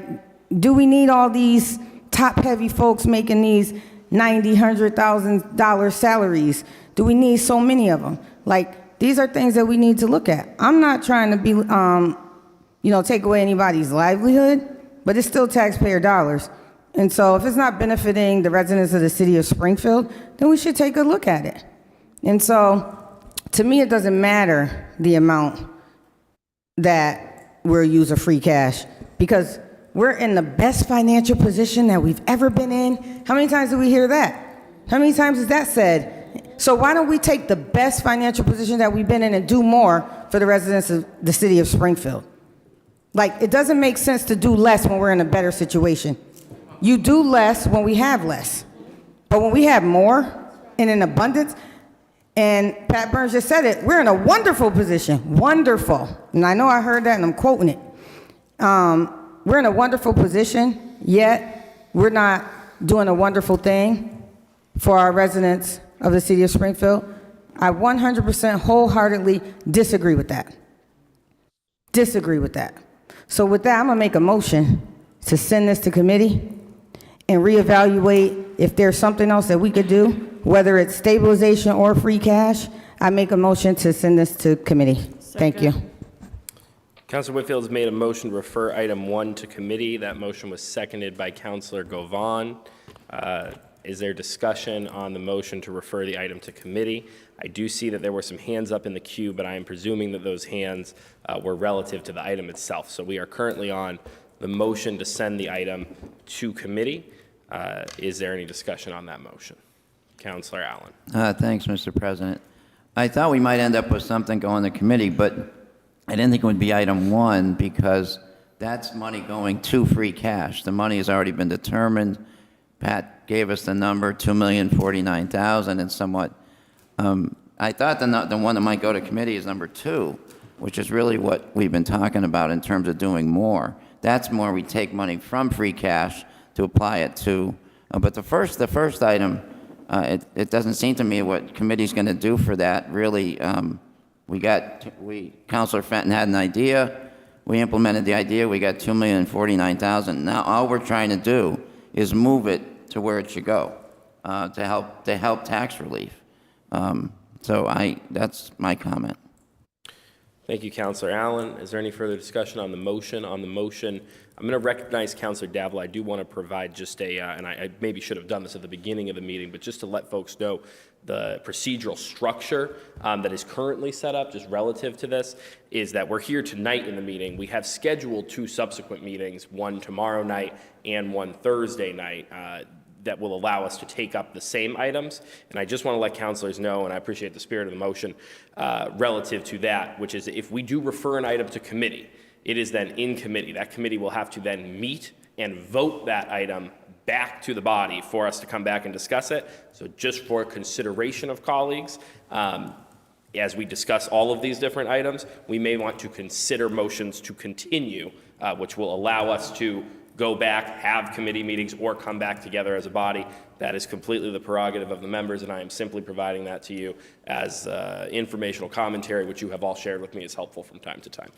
do we need all these top heavy folks making these $90,000, $100,000 salaries? Do we need so many of them? Like, these are things that we need to look at. I'm not trying to be, take away anybody's livelihood, but it's still taxpayer dollars. And so if it's not benefiting the residents of the city of Springfield, then we should take a look at it. And so to me, it doesn't matter the amount that we'll use of free cash because we're in the best financial position that we've ever been in. How many times do we hear that? How many times is that said? So why don't we take the best financial position that we've been in and do more for the residents of the city of Springfield? Like, it doesn't make sense to do less when we're in a better situation. You do less when we have less. But when we have more and in abundance, and Pat Burns just said it, we're in a wonderful position. Wonderful. And I know I heard that and I'm quoting it. We're in a wonderful position, yet we're not doing a wonderful thing for our residents of the city of Springfield. I 100% wholeheartedly disagree with that. Disagree with that. So with that, I'm gonna make a motion to send this to committee and reevaluate if there's something else that we could do, whether it's stabilization or free cash. I make a motion to send this to committee. Thank you. Councilor Whitfield has made a motion to refer item 1 to committee. That motion was seconded by Councilor Govan. Is there discussion on the motion to refer the item to committee? I do see that there were some hands up in the queue, but I am presuming that those hands were relative to the item itself. So we are currently on the motion to send the item to committee. Is there any discussion on that motion? Councilor Allen. Thanks, Mr. President. I thought we might end up with something going to committee, but I didn't think it would be item 1 because that's money going to free cash. The money has already been determined. Pat gave us the number, $2,049,000, and somewhat. I thought the one that might go to committee is number 2, which is really what we've been talking about in terms of doing more. That's more we take money from free cash to apply it to. But the first item, it doesn't seem to me what committee's going to do for that. Really, Councilor Fenton had an idea. We implemented the idea. We got $2,049,000. Now all we're trying to do is move it to where it should go to help tax relief. That's my comment. Thank you, Councilor Allen. Is there any further discussion on the motion? On the motion, I'm going to recognize Councilor Davila. I do want to provide just and I maybe should have done this at the beginning of the meeting, but just to let folks know the procedural structure that is currently set up, just relative to this, is that we're here tonight in the meeting. We have scheduled 2 subsequent meetings, one tomorrow night and one Thursday night, that will allow us to take up the same items. And I just want to let councilors know, and I appreciate the spirit of the motion relative to that, which is if we do refer an item to committee, it is then in committee. That committee will have to then meet and vote that item back to the body for us to come back and discuss it. So just for consideration of colleagues, as we discuss all of these different items, we may want to consider motions to continue, which will allow us to go back, have committee meetings, or come back together as a body. That is completely the prerogative of the members, and I am simply providing that to you as informational commentary, which you have all shared with me is helpful from time to time.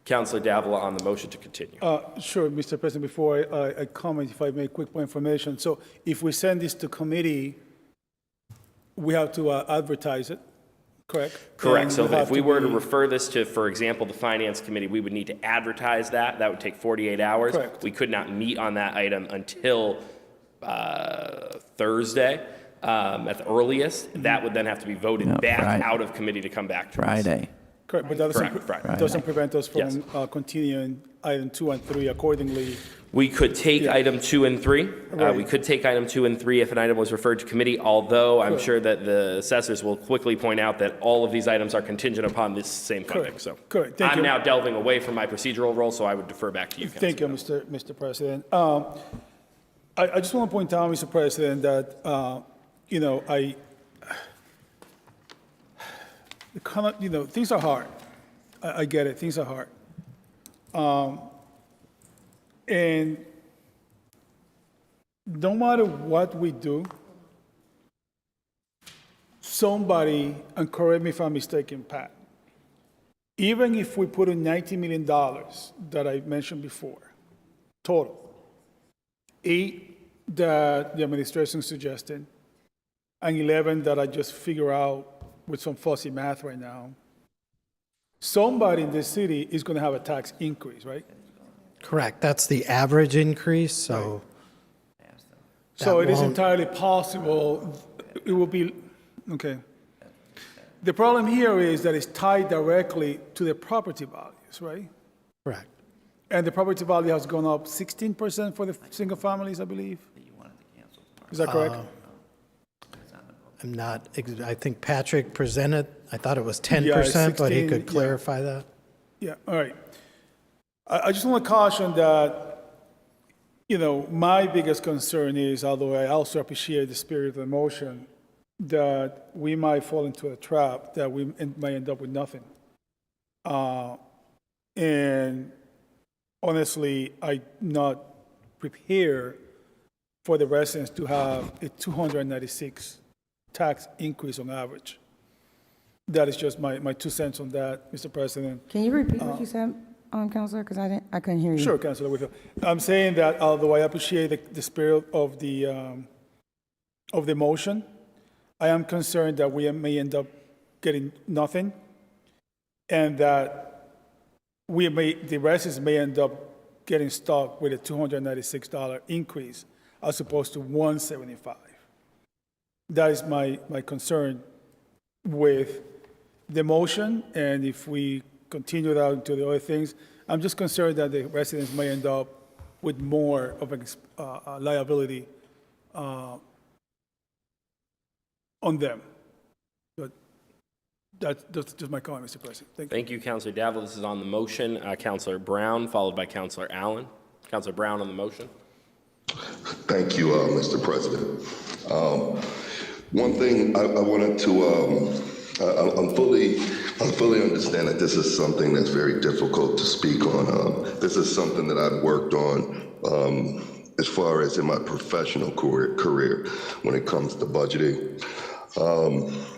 Councilor Davila on the motion to continue. Sure, Mr. President, before I comment, if I may, quick point of information. So if we send this to committee, we have to advertise it, correct? Correct. And So we have if we were to be- refer this to, for example, the Finance Committee, we would need to advertise that. That would take 48 hours. Correct. We could not meet on that item until Thursday at the earliest. That would then have to be voted back Friday. out of committee to come back to us. Friday. Correct, but that Correct, right. doesn't prevent us Yes. from continuing item 2 and 3 accordingly. We could take Yeah. item 2 and 3. Right. We could take item 2 and 3 if an item was referred to committee, although I'm sure that the assessors will quickly point out that all of these items are contingent upon this same funding. Correct. So Correct. Thank I'm you. now delving away from my procedural role, so I would defer back to you, Thank you, Councilor. Mr. President. I just want to point out, Mr. President, that, things are hard. I get it, things are hard. And no matter what we do, somebody, and correct me if I'm mistaken, Pat, even if we put in $90 million that I mentioned before, total, 8 that the administration suggested, and 11 that I just figure out with some fuzzy math right now, somebody in this city is going to have a tax increase, right? Correct. That's the average increase, so. So That it is won't- entirely possible, it will be, okay. The problem here is that it's tied directly to the property values, right? Correct. And the property value has gone up 16% for the single families, I believe. Is that correct? I'm not, I think Patrick presented, I thought it was Yeah, 10%, but he 16, could yeah. clarify that. Yeah, all right. I just want to caution that, my biggest concern is, although I also appreciate the spirit of the motion, that we might fall into a trap that we might end up with nothing. And honestly, I'm not prepared for the residents to have a 296 tax increase on average. That is just my 2 cents on that, Mr. President. Can you repeat what you said, Counselor? Because I couldn't hear you. Sure, Councilor Whitfield. I'm saying that although I appreciate the spirit of the motion, I am concerned that we may end up getting nothing, and that the residents may end up getting stuck with a $296 increase as opposed to $175. That is my concern with the motion, and if we continue that into the other things, I'm just concerned that the residents may end up with more of a liability on them. But that's just my comment, Mr. President. Thank you. Thank you, Councilor Davila. This is on the motion. Councilor Brown, followed by Councilor Allen. Councilor Brown on the motion. Thank you, Mr. President. One thing I wanted to, I'm fully understand that this is something that's very difficult to speak on. This is something that I've worked on as far as in my professional career when it comes to budgeting.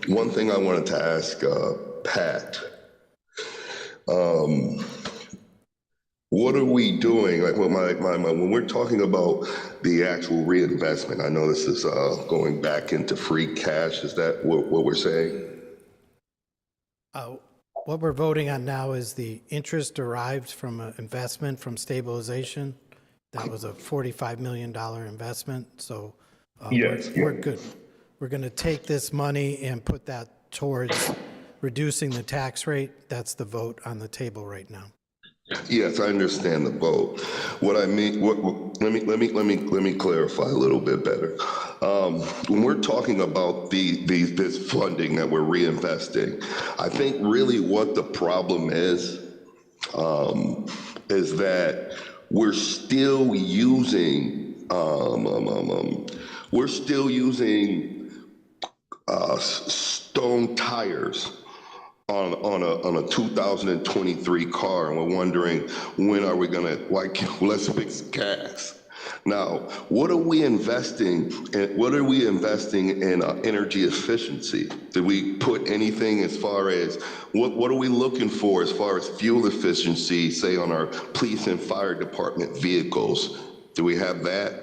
One thing I wanted to ask Pat, what are we doing? Like, well, when we're talking about the actual reinvestment, I know this is going back into free cash. Is that what we're saying? What we're voting on now is the interest derived from an investment from stabilization. That was a $45 million investment. So Yes. we're good. We're going to take this money and put that towards reducing the tax rate. That's the vote on the table right now. Yes, I understand the vote. What I mean, let me clarify a little bit better. When we're talking about this funding that we're reinvesting, I think really what the problem is that we're still using stone tires on a 2023 car, and we're wondering when are we gonna, let's fix gas. Now, what are we investing in? What are we investing in energy efficiency? Did we put anything as far as what are we looking for as far as fuel efficiency, say on our police and fire department vehicles? Do we have that?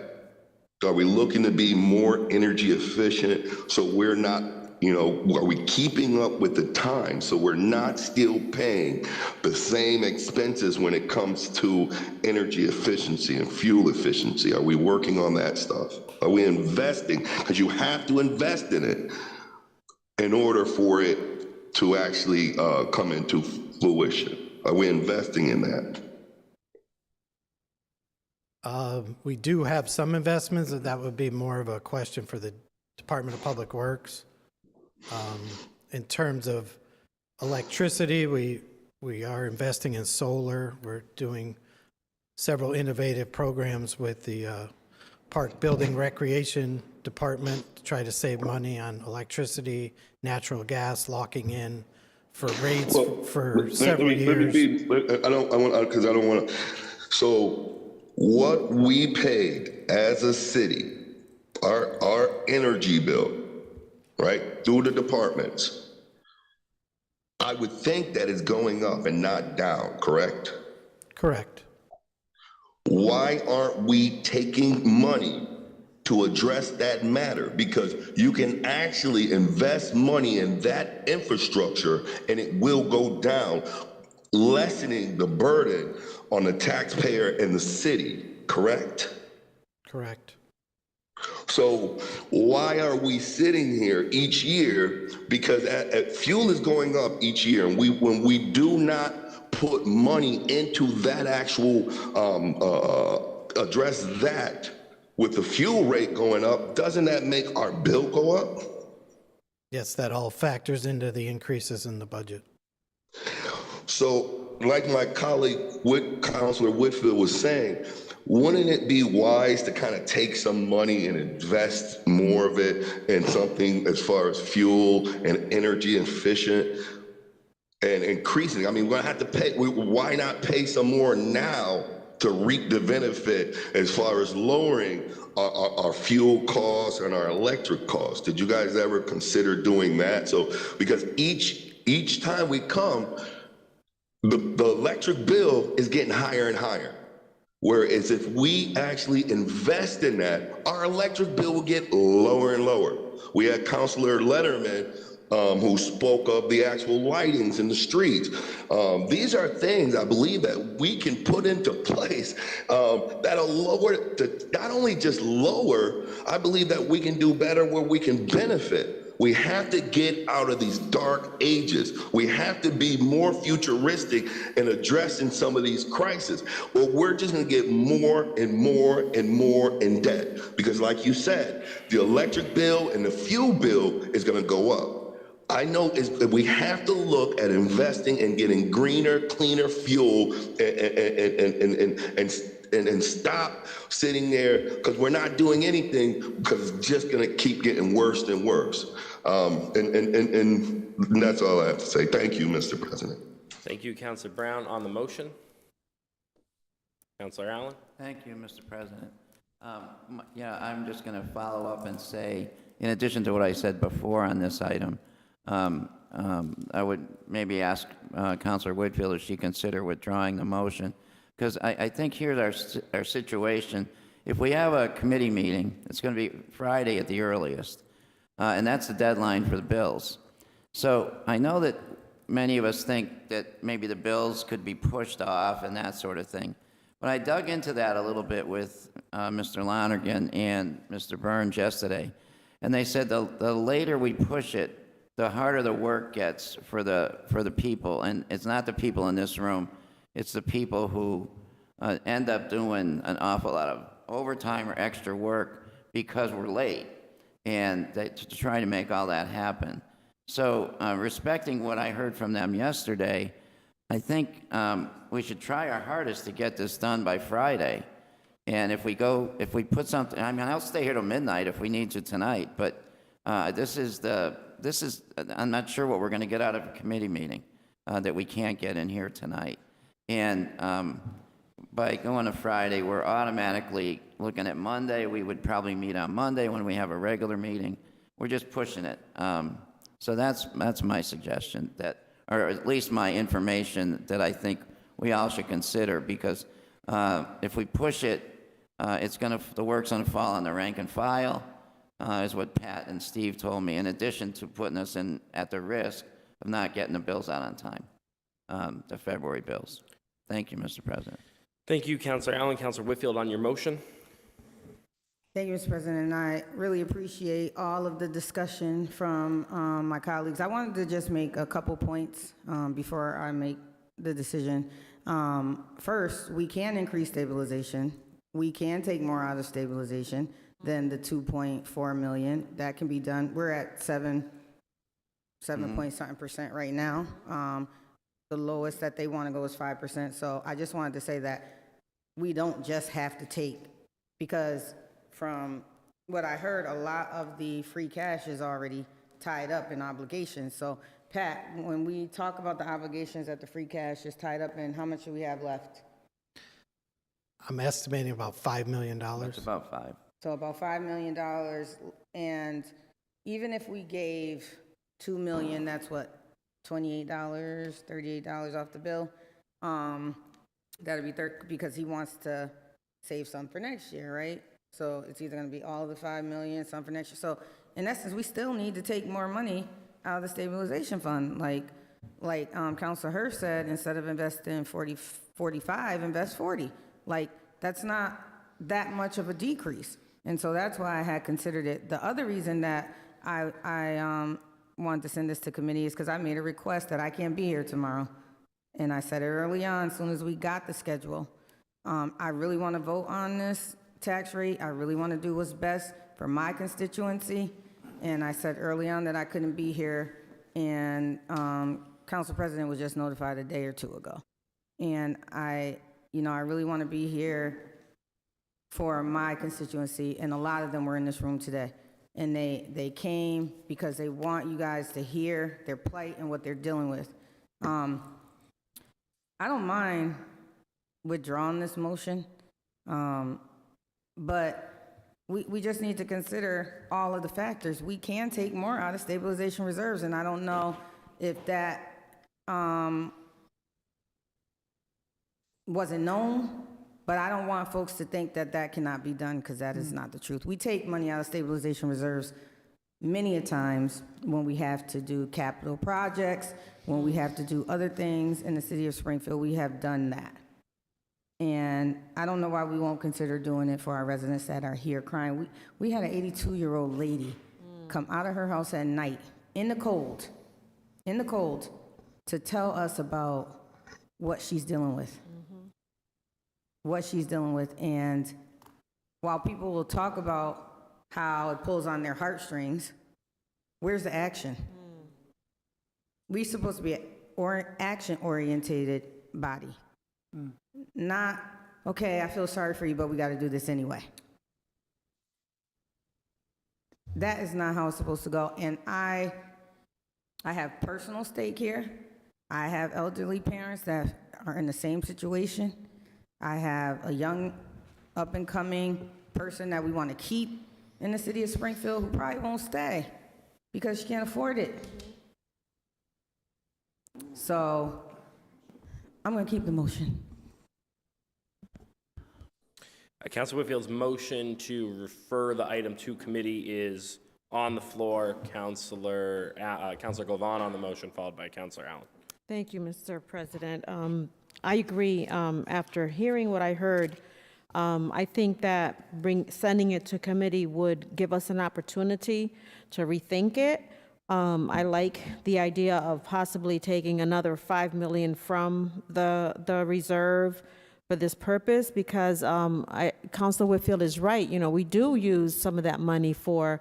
Are we looking to be more energy efficient so we're not, are we keeping up with the time so we're not still paying the same expenses when it comes to energy efficiency and fuel efficiency? Are we working on that stuff? Are we investing? Because you have to invest in it in order for it to actually come into fruition. Are we investing in that? We do have some investments, and that would be more of a question for the Department of Public Works. In terms of electricity, we are investing in solar. We're doing several innovative programs with the Park Building Recreation Department to try to save money on electricity, natural gas, locking in for rates for several years. Because I don't want to. So what we paid as a city, our energy bill, right, through the departments, I would think that is going up and not down, correct? Correct. Why aren't we taking money to address that matter? Because you can actually invest money in that infrastructure and it will go down, lessening the burden on the taxpayer and the city, correct? Correct. So why are we sitting here each year? Because fuel is going up each year, and when we do not put money into that actual address that with the fuel rate going up, doesn't that make our bill go up? Yes, that all factors into the increases in the budget. So, like my colleague, Councilor Whitfield was saying, wouldn't it be wise to kind of take some money and invest more of it in something as far as fuel and energy efficient and increasing? I mean, we're gonna have to pay. Why not pay some more now to reap the benefit as far as lowering our fuel costs and our electric costs? Did you guys ever consider doing that? So, because each time we come, the electric bill is getting higher and higher. Whereas if we actually invest in that, our electric bill will get lower and lower. We had Councilor Letterman who spoke of the actual lightings in the streets. These are things I believe that we can put into place that'll lower, not only just lower, I believe that we can do better where we can benefit. We have to get out of these dark ages. We have to be more futuristic in addressing some of these crises, or we're just going to get more and more and more in debt. Because like you said, the electric bill and the fuel bill is going to go up. I know we have to look at investing and getting greener, cleaner fuel and stop sitting there, because we're not doing anything, because it's just going to keep getting worse and worse. And that's all I have to say. Thank you, Mr. President. Thank you, Councilor Brown. On the motion, Councilor Allen. Thank you, Mr. President. Yeah, I'm just going to follow up and say, in addition to what I said before on this item, I would maybe ask Councilor Whitfield if she consider withdrawing the motion, because I think here's our situation. If we have a committee meeting, it's going to be Friday at the earliest, and that's the deadline for the bills. So I know that many of us think that maybe the bills could be pushed off and that sort of thing. But I dug into that a little bit with Mr. Lonergan and Mr. Burns yesterday, and they said the later we push it, the harder the work gets for the people. And it's not the people in this room, it's the people who end up doing an awful lot of overtime or extra work because we're late, and to try to make all that happen. So respecting what I heard from them yesterday, I think we should try our hardest to get this done by Friday. And if we put something, I mean, I'll stay here till midnight if we need to tonight, but I'm not sure what we're going to get out of a committee meeting that we can't get in here tonight. And by going to Friday, we're automatically looking at Monday. We would probably meet on Monday when we have a regular meeting. We're just pushing it. So that's my suggestion, or at least my information that I think we all should consider, because if we push it, the work's going to fall on the rank and file, is what Pat and Steve told me, in addition to putting us at the risk of not getting the bills out on time, the February bills. Thank you, Mr. President. Thank you, Councilor Allen. Councilor Whitfield, on your motion. Thank you, Mr. President, and I really appreciate all of the discussion from my colleagues. I wanted to just make a couple points before I make the decision. First, we can increase stabilization. We can take more out of stabilization than the 2.4 million. That can be done. We're at 7 point something percent right now. The lowest that they want to go is 5%. So I just wanted to say that we don't just have to take, because from what I heard, a lot of the free cash is already tied up in obligations. So Pat, when we talk about the obligations that the free cash is tied up in, how much do we have left? I'm estimating about $5 million. It's about 5. So about $5 million, and even if we gave $2 million, that's what, $28, $38 off the bill. That'd be because he wants to save some for next year, right? So it's either going to be all of the $5 million, some for next year. So in essence, we still need to take more money out of the stabilization fund, like Councilor Hurst said. Instead of investing 45, invest 40. Like, that's not that much of a decrease. And so that's why I had considered it. The other reason that I wanted to send this to committee is because I made a request that I can't be here tomorrow. And I said it early on, as soon as we got the schedule. I really want to vote on this tax rate. I really want to do what's best for my constituency. And I said early on that I couldn't be here. And Council President was just notified a day or two ago. And I really want to be here for my constituency, and a lot of them were in this room today. And they came because they want you guys to hear their plight and what they're dealing with. I don't mind withdrawing this motion, but we just need to consider all of the factors. We can take more out of stabilization reserves, and I don't know if that wasn't known, but I don't want folks to think that that cannot be done, because that is not the truth. We take money out of stabilization reserves many a times when we have to do capital projects, when we have to do other things in the city of Springfield, we have done that. And I don't know why we won't consider doing it for our residents that are here crying. We had an 82-year-old lady come out of her house at night in the cold, to tell us about what she's dealing with. What she's dealing with. And while people will talk about how it pulls on their heartstrings, where's the action? We're supposed to be an action-orientated body. Not, okay, I feel sorry for you, but we got to do this anyway. That is not how it's supposed to go. And I have personal stake here. I have elderly parents that are in the same situation. I have a young, up-and-coming person that we want to keep in the city of Springfield who probably won't stay because she can't afford it. So I'm going to keep the motion. Councilor Whitfield's motion to refer the item to committee is on the floor. Councilor Govan on the motion, followed by Councilor Allen. Thank you, Mr. President. I agree. After hearing what I heard, I think that sending it to committee would give us an opportunity to rethink it. I like the idea of possibly taking another $5 million from the reserve for this purpose, because Councilor Whitfield is right. You know, we do use some of that money for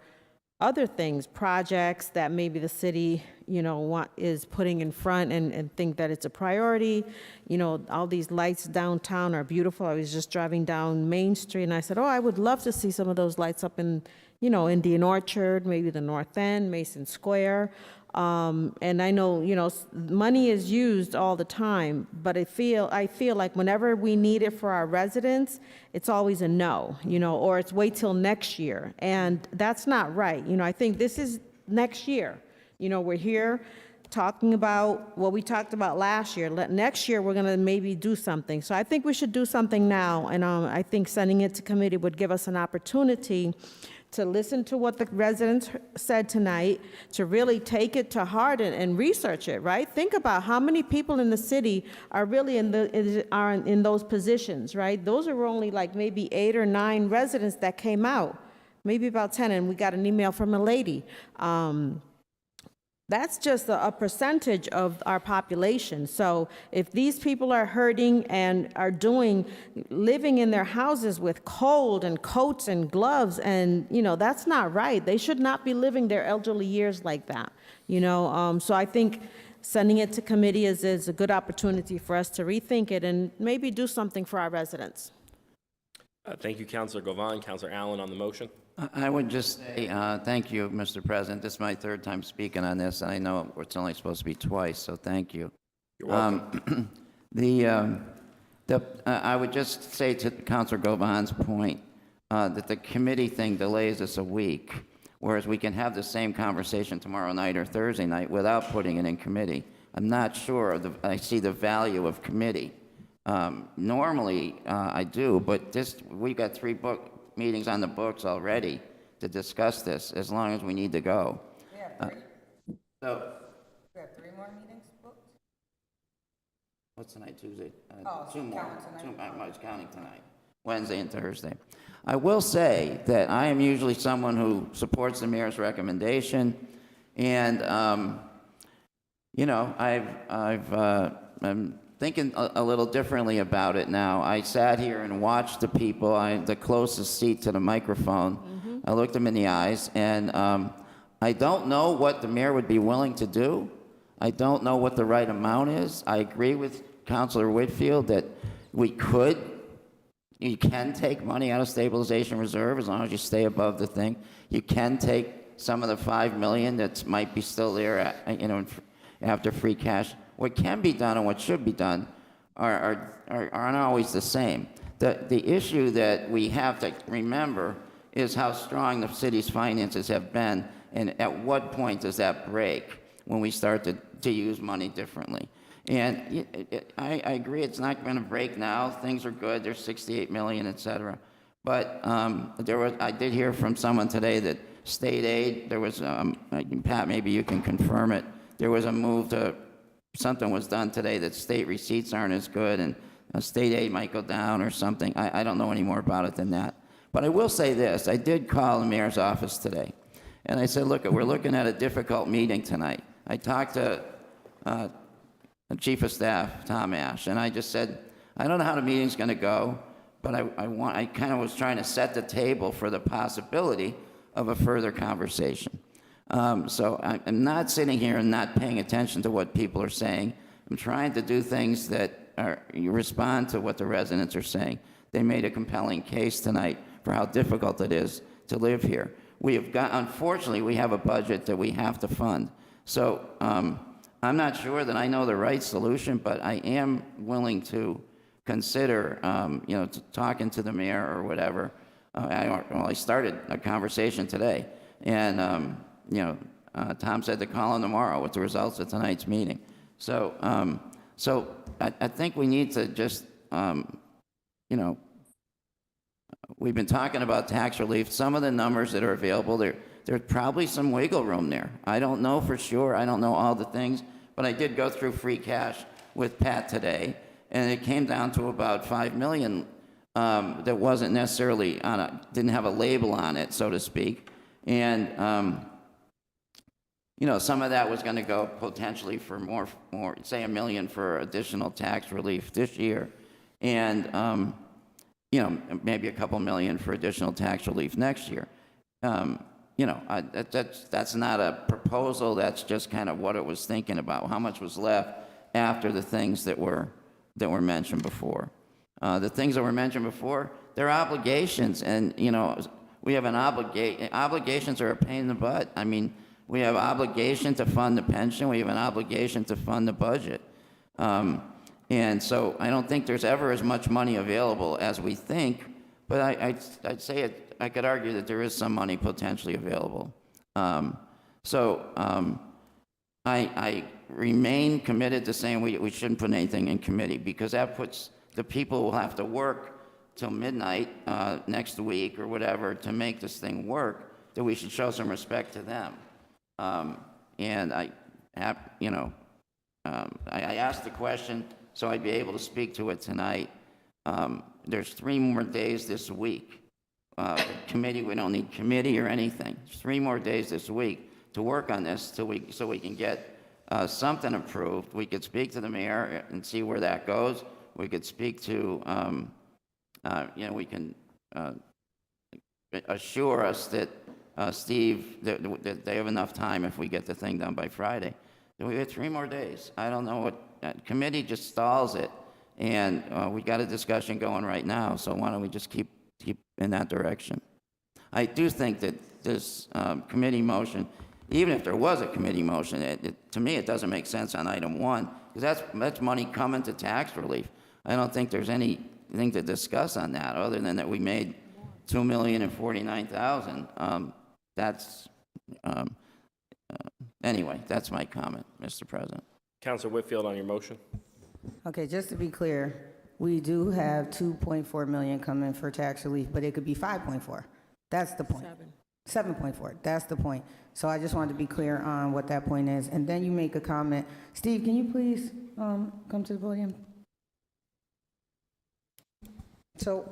other things, projects that maybe the city, you know, is putting in front and think that it's a priority. You know, all these lights downtown are beautiful. I was just driving down Main Street and I said, oh, I would love to see some of those lights up in, you know, Indian Orchard, maybe the North End, Mason Square. And I know, you know, money is used all the time, but I feel like whenever we need it for our residents, it's always a no, you know, or it's wait till next year. And that's not right. You know, I think this is next year. You know, we're here talking about what we talked about last year. Next year, we're going to maybe do something. So I think we should do something now. And I think sending it to committee would give us an opportunity to listen to what the residents said tonight, to really take it to heart and research it, right? Think about how many people in the city are really in those positions, right? Those are only like maybe 8 or 9 residents that came out, maybe about 10, and we got an email from a lady. That's just a percentage of our population. So if these people are hurting and are living in their houses with cold and coats and gloves, and, you know, that's not right. They should not be living their elderly years like that, you know. So I think sending it to committee is a good opportunity for us to rethink it and maybe do something for our residents. Thank you, Councilor Govan. Councilor Allen on the motion. I would just say, thank you, Mr. President. This is my 3rd time speaking on this, and I know it's only supposed to be twice, so thank you. You're welcome. I would just say to Councilor Govan's point that the committee thing delays us a week, whereas we can have the same conversation tomorrow night or Thursday night without putting it in committee. I'm not sure I see the value of committee. Normally, I do, but we've got 3 meetings on the books already to discuss this, as long as we need to go. Yeah, 3. We have 3 more meetings booked? What's tonight, Tuesday? Oh, 2 more. counting tonight. I was counting tonight, Wednesday and Thursday. I will say that I am usually someone who supports the mayor's recommendation, and, you know, I'm thinking a little differently about it now. I sat here and watched the people, the closest seat to the microphone. Mm-hmm. I looked them in the eyes, and I don't know what the mayor would be willing to do. I don't know what the right amount is. I agree with Councilor Whitfield that you can take money out of stabilization reserve as long as you stay above the thing. You can take some of the $5 million that might be still there, you know, after free cash. What can be done and what should be done aren't always the same. The issue that we have to remember is how strong the city's finances have been, and at what point does that break when we start to use money differently. And I agree it's not going to break now. Things are good. There's $68 million, et cetera. But I did hear from someone today that state aid, there was, Pat, maybe you can confirm it, there was a move to, something was done today that state receipts aren't as good, and state aid might go down or something. I don't know any more about it than that. But I will say this, I did call the mayor's office today, and I said, look, we're looking at a difficult meeting tonight. I talked to the Chief of Staff, Tom Ash, and I just said, I don't know how the meeting's going to go, but I kind of was trying to set the table for the possibility of a further conversation. So I'm not sitting here and not paying attention to what people are saying. I'm trying to do things that you respond to what the residents are saying. They made a compelling case tonight for how difficult it is to live here. Unfortunately, we have a budget that we have to fund. So I'm not sure that I know the right solution, but I am willing to consider, talking to the mayor or whatever. I started a conversation today, and Tom said to call him tomorrow with the results of tonight's meeting. So, I think we need to just, we've been talking about tax relief. Some of the numbers that are available, there's probably some wiggle room there. I don't know for sure. I don't know all the things, but I did go through free cash with Pat today, and it came down to about $5 million that wasn't necessarily didn't have a label on it, so to speak. And, some of that was going to go potentially for more, say $1 million for additional tax relief this year. And, maybe a couple million for additional tax relief next year. That's not a proposal. That's just kind of what it was thinking about. How much was left after the things that were mentioned before. The things that were mentioned before, they're obligations, and we have an obligations are a pain in the butt. I mean, we have obligation to fund the pension. We have an obligation to fund the budget. And so I don't think there's ever as much money available as we think, but I'd say I could argue that there is some money potentially available. I remain committed to saying we shouldn't put anything in committee, because that puts the people who will have to work till midnight next week or whatever to make this thing work, that we should show some respect to them. And I asked the question so I'd be able to speak to it tonight. There's 3 more days this week. Committee, we don't need committee or anything. There's 3 more days this week to work on this so we can get something approved. We could speak to the mayor and see where that goes. We could speak to, we can assure us that Steve, that they have enough time if we get the thing done by Friday. Then we have 3 more days. I don't know what, committee just stalls it, and we got a discussion going right now, so why don't we just keep in that direction? I do think that this committee motion, even if there was a committee motion, to me it doesn't make sense on item 1, because that's money coming to tax relief. I don't think there's anything to discuss on that other than that we made $2,049,000. Anyway, that's my comment, Mr. President. Councilor Whitfield on your motion. Okay, just to be clear, we do have 2.4 million coming for tax relief, but it could be 5.4. That's the point. 7.4, that's the point. So I just wanted to be clear on what that point is. And then you make a comment. Steve, can you please come to the podium? So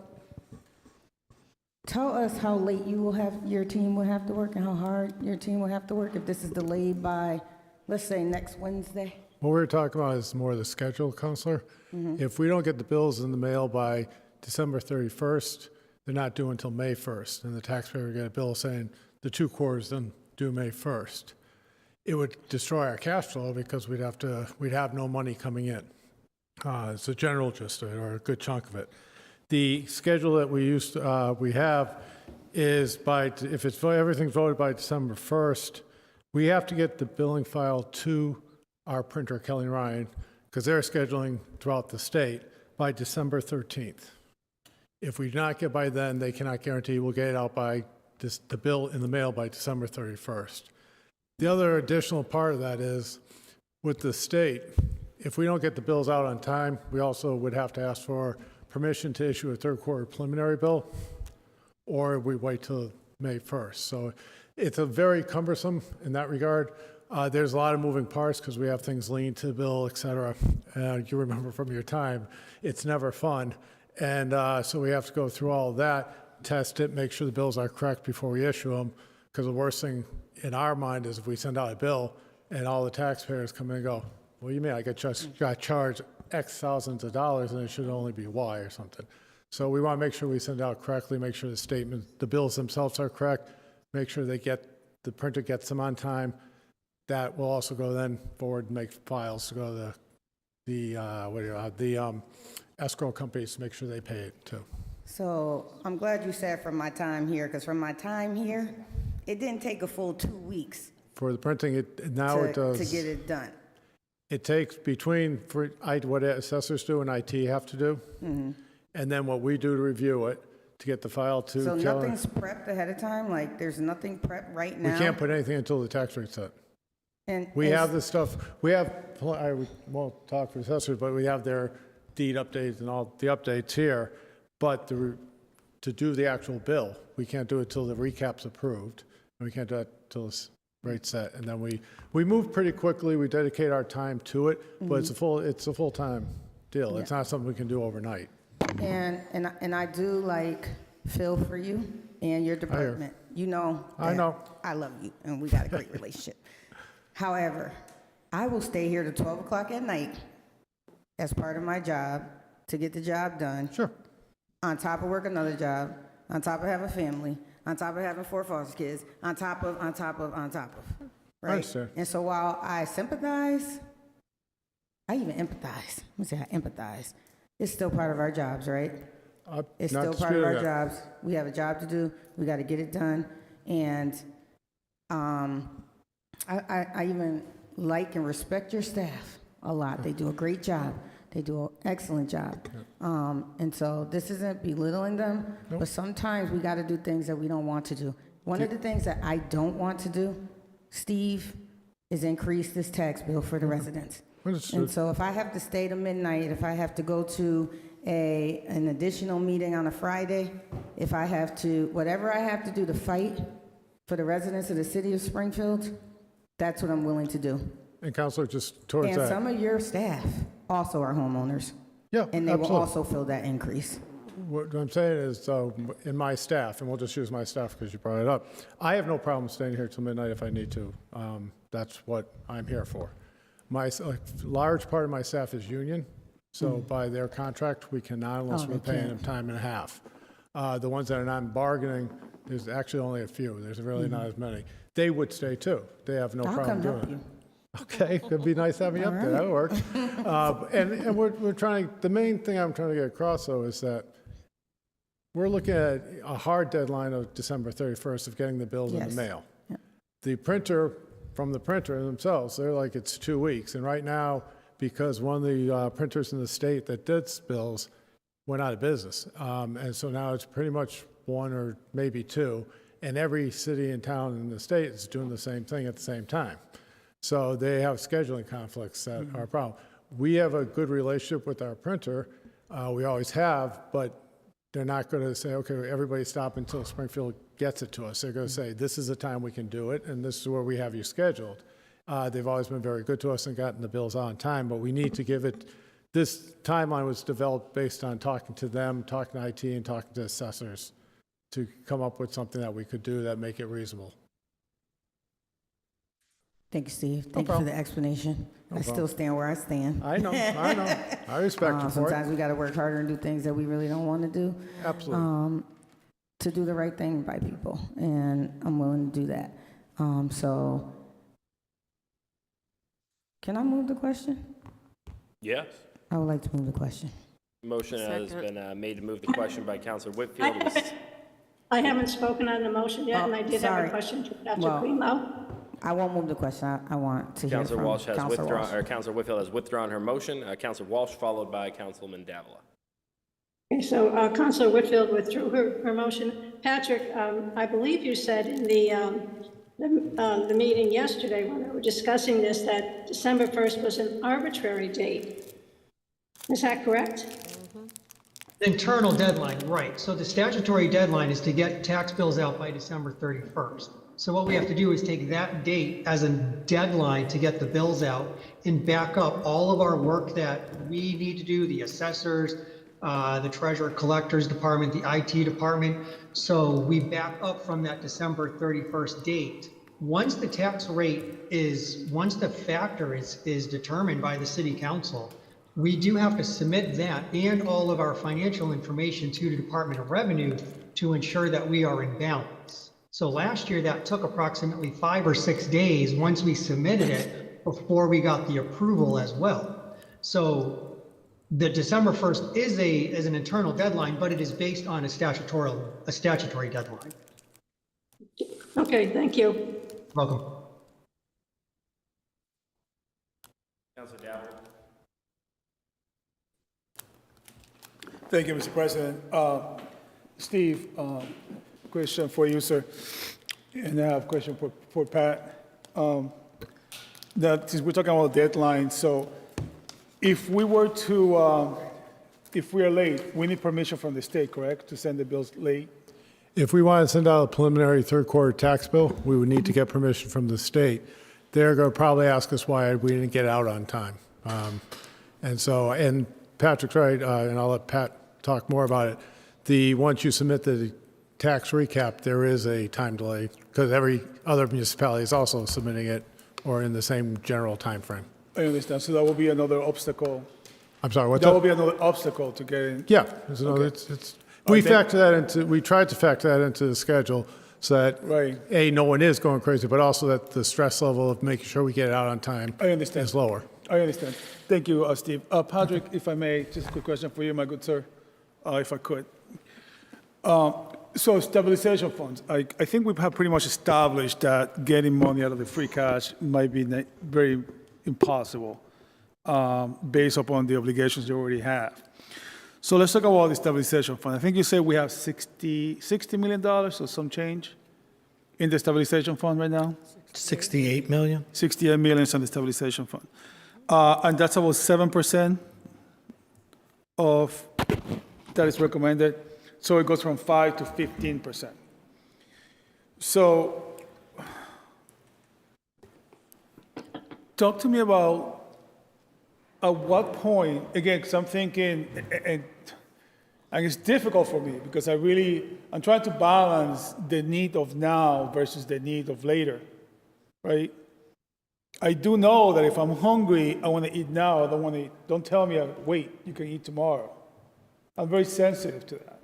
tell us how late your team will have to work and how hard your team will have to work if this is delayed by, let's say, next Wednesday. What we're talking about is more the schedule, Counselor. If we don't get the bills in the mail by December 31st, they're not due until May 1st, and the taxpayer will get a bill saying the 2 quarters then due May 1st. It would destroy our cash flow because we'd have no money coming in. It's a general gist of it, or a good chunk of it. The schedule that we have is if everything's voted by December 1st, we have to get the billing file to our printer, Kelly Ryan, because they're scheduling throughout the state by December 13th. If we do not get by then, they cannot guarantee we'll get it out by the bill in the mail by December 31st. The other additional part of that is with the state, if we don't get the bills out on time, we also would have to ask for permission to issue a 3rd quarter preliminary bill, or we wait till May 1st. So It's a very cumbersome in that regard. There's a lot of moving parts because we have things linked to the bill, et cetera. You remember from your time, it's never fun. And so we have to go through all of that, test it, make sure the bills are correct before we issue them. Because the worst thing in our mind is if we send out a bill and all the taxpayers come in and go, what do you mean? I got charged X thousands of dollars and it should only be Y or something. So we want to make sure we send out correctly, make sure the bills themselves are correct, make sure the printer gets them on time. That will also go then forward and make files to go to the escrow companies to make sure they pay it too. So I'm glad you said from my time here, because from my time here, it didn't take a full 2 weeks For the printing, it does. to get it done. It takes between what assessors do and IT have to do, and then what we do to review it, to get the file to So Kelly. nothing's prepped ahead of time? Like, there's nothing prepped right now? We can't put anything until the tax rate's set. And We have this stuff, I won't talk for assessors, but we have their deed updates and all the updates here, but to do the actual bill, we can't do it till the recap's approved, and we can't do it till the rate's set. And then we move pretty quickly, we dedicate our time to it, but it's a full-time deal. It's not something we can do overnight. And I do feel for you and your department. You know. I know. I love you, and we got a great relationship. However, I will stay here to 12 o'clock at night as part of my job to get the job done. Sure. On top of work another job, on top of having a family, on top of having 4 foster kids, on top of. Right? I understand. And so while I sympathize, I even empathize. Let me say I empathize. It's still part of our jobs, right? It's not still part of our disputing that. jobs. We have a job to do. We got to get it done. And I even like and respect your staff a lot. They do a great job. They do an excellent job. And so this isn't belittling them, but sometimes we got to do things that we don't want to do. One of the things that I don't want to do, Steve, is increase this tax bill for the residents. And so if I have to stay to midnight, if I have to go to an additional meeting on a Friday, if I have to, whatever I have to do to fight for the residents of the city of Springfield, that's what I'm willing to do. And Counselor, just towards And that. some of your staff also are homeowners, Yeah, and they will absolutely. also feel that increase. What I'm saying is, in my staff, and we'll just use my staff because you brought it up, I have no problem staying here till midnight if I need to. That's what I'm here for. A large part of my staff is union, so by their contract, we cannot unless we're paying them time and a half. The ones that are not bargaining, there's actually only a few. There's really not as many. They would stay too. They have no I'll problem come doing help it. you. Okay, it'd be nice having you up there, that'll work. And we're trying, the main thing I'm trying to get across though is that we're looking at a hard deadline of December 31st of getting the bills in the Yes. mail. Yep. The printer, from the printer themselves, they're like, it's 2 weeks. And right now, because one of the printers in the state that did bills went out of business. And so now it's pretty much 1 or maybe 2. And every city and town in the state is doing the same thing at the same time. So they have scheduling conflicts that are a problem. We have a good relationship with our printer. We always have, but they're not going to say, okay, everybody stop until Springfield gets it to us. They're going to say, this is the time we can do it, and this is where we have you scheduled. They've always been very good to us and gotten the bills on time, but we need to give it, this timeline was developed based on talking to them, talking to IT, and talking to assessors to come up with something that we could do that make it reasonable. Thank you, Steve. Thank you for the explanation. I still stand where I stand. I know. I respect you for it. Sometimes we got to work harder and do things that we really don't want to do. Absolutely. To do the right thing by people, and I'm willing to do that. So, can I move the question? Yes. I would like to move the question. Motion has been made to move the question by Counselor Whitfield. I haven't spoken on the motion yet, and I did have sorry. a question to Patrick Well, Greenlaw. I won't move the question. I want to hear Counselor from Walsh has Counselor withdrawn, Walsh. or Counselor Whitfield has withdrawn her motion. Counselor Walsh followed by Councilman Davila. Okay, so Councilor Whitfield withdrew her motion. Patrick, I believe you said in the meeting yesterday when we were discussing this that December 1st was an arbitrary date. Is that correct? Internal deadline, right. So the statutory deadline is to get tax bills out by December 31st. So what we have to do is take that date as a deadline to get the bills out and back up all of our work that we need to do, the assessors, the treasurer collectors department, the IT department. So we back up from that December 31st date. Once the factor is determined by the city council, we do have to submit that and all of our financial information to the Department of Revenue to ensure that we are in balance. So last year, that took approximately 5 or 6 days once we submitted it before we got the approval as well. So the December 1st is an internal deadline, but it is based on a statutory deadline. Okay, thank you. Welcome. Councilor Dabble. Thank you, Mr. President. Steve, question for you, sir. And I have a question for Pat. That since we're talking about deadlines, so if we were to, if we are late, we need permission from the state, correct, to send the bills late? If we want to send out a preliminary third quarter tax bill, we would need to get permission from the state. They're going to probably ask us why we didn't get out on time. And Patrick's right, and I'll let Pat talk more about it. Once you submit the tax recap, there is a time delay because every other municipality is also submitting it or in the same general time frame. I understand. So that will be another obstacle. I'm sorry, what's That that? will be another obstacle to getting. Yeah, there's another, we factor that into, we tried to factor that into the schedule so that, Right. A, no one is going crazy, but also that the stress level of making sure we get it out on time I understand. is lower. I understand. Thank you, Steve. Patrick, if I may, just a quick question for you, my good sir, if I could. So stabilization funds, I think we have pretty much established that getting money out of the free cash might be very impossible based upon the obligations you already have. So let's talk about the stabilization fund. I think you said we have $60 million or some change in the stabilization fund right now? 68 million? 68 million is on the stabilization fund. And that's about 7% of that is recommended. So it goes from 5 to 15%. So talk to me about at what point, again, because I'm thinking, and it's difficult for me because I'm trying to balance the need of now versus the need of later, right? I do know that if I'm hungry, I want to eat now. I don't want to. Don't tell me, wait, you can eat tomorrow. I'm very sensitive to that.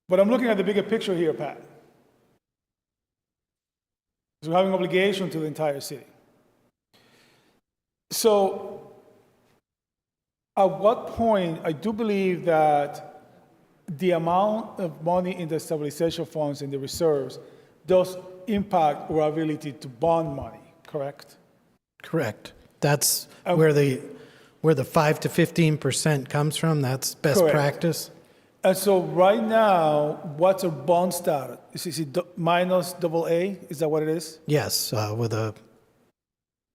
But I'm looking at the bigger picture here, Pat. So we have an obligation to the entire city. So at what point, I do believe that the amount of money in the stabilization funds and the reserves does impact our ability to bond money, correct? Correct. That's where the 5 to 15% comes from. That's best Correct. practice. And so right now, what's our bond status? Is it minus AA? Is that what it is? Yes, with a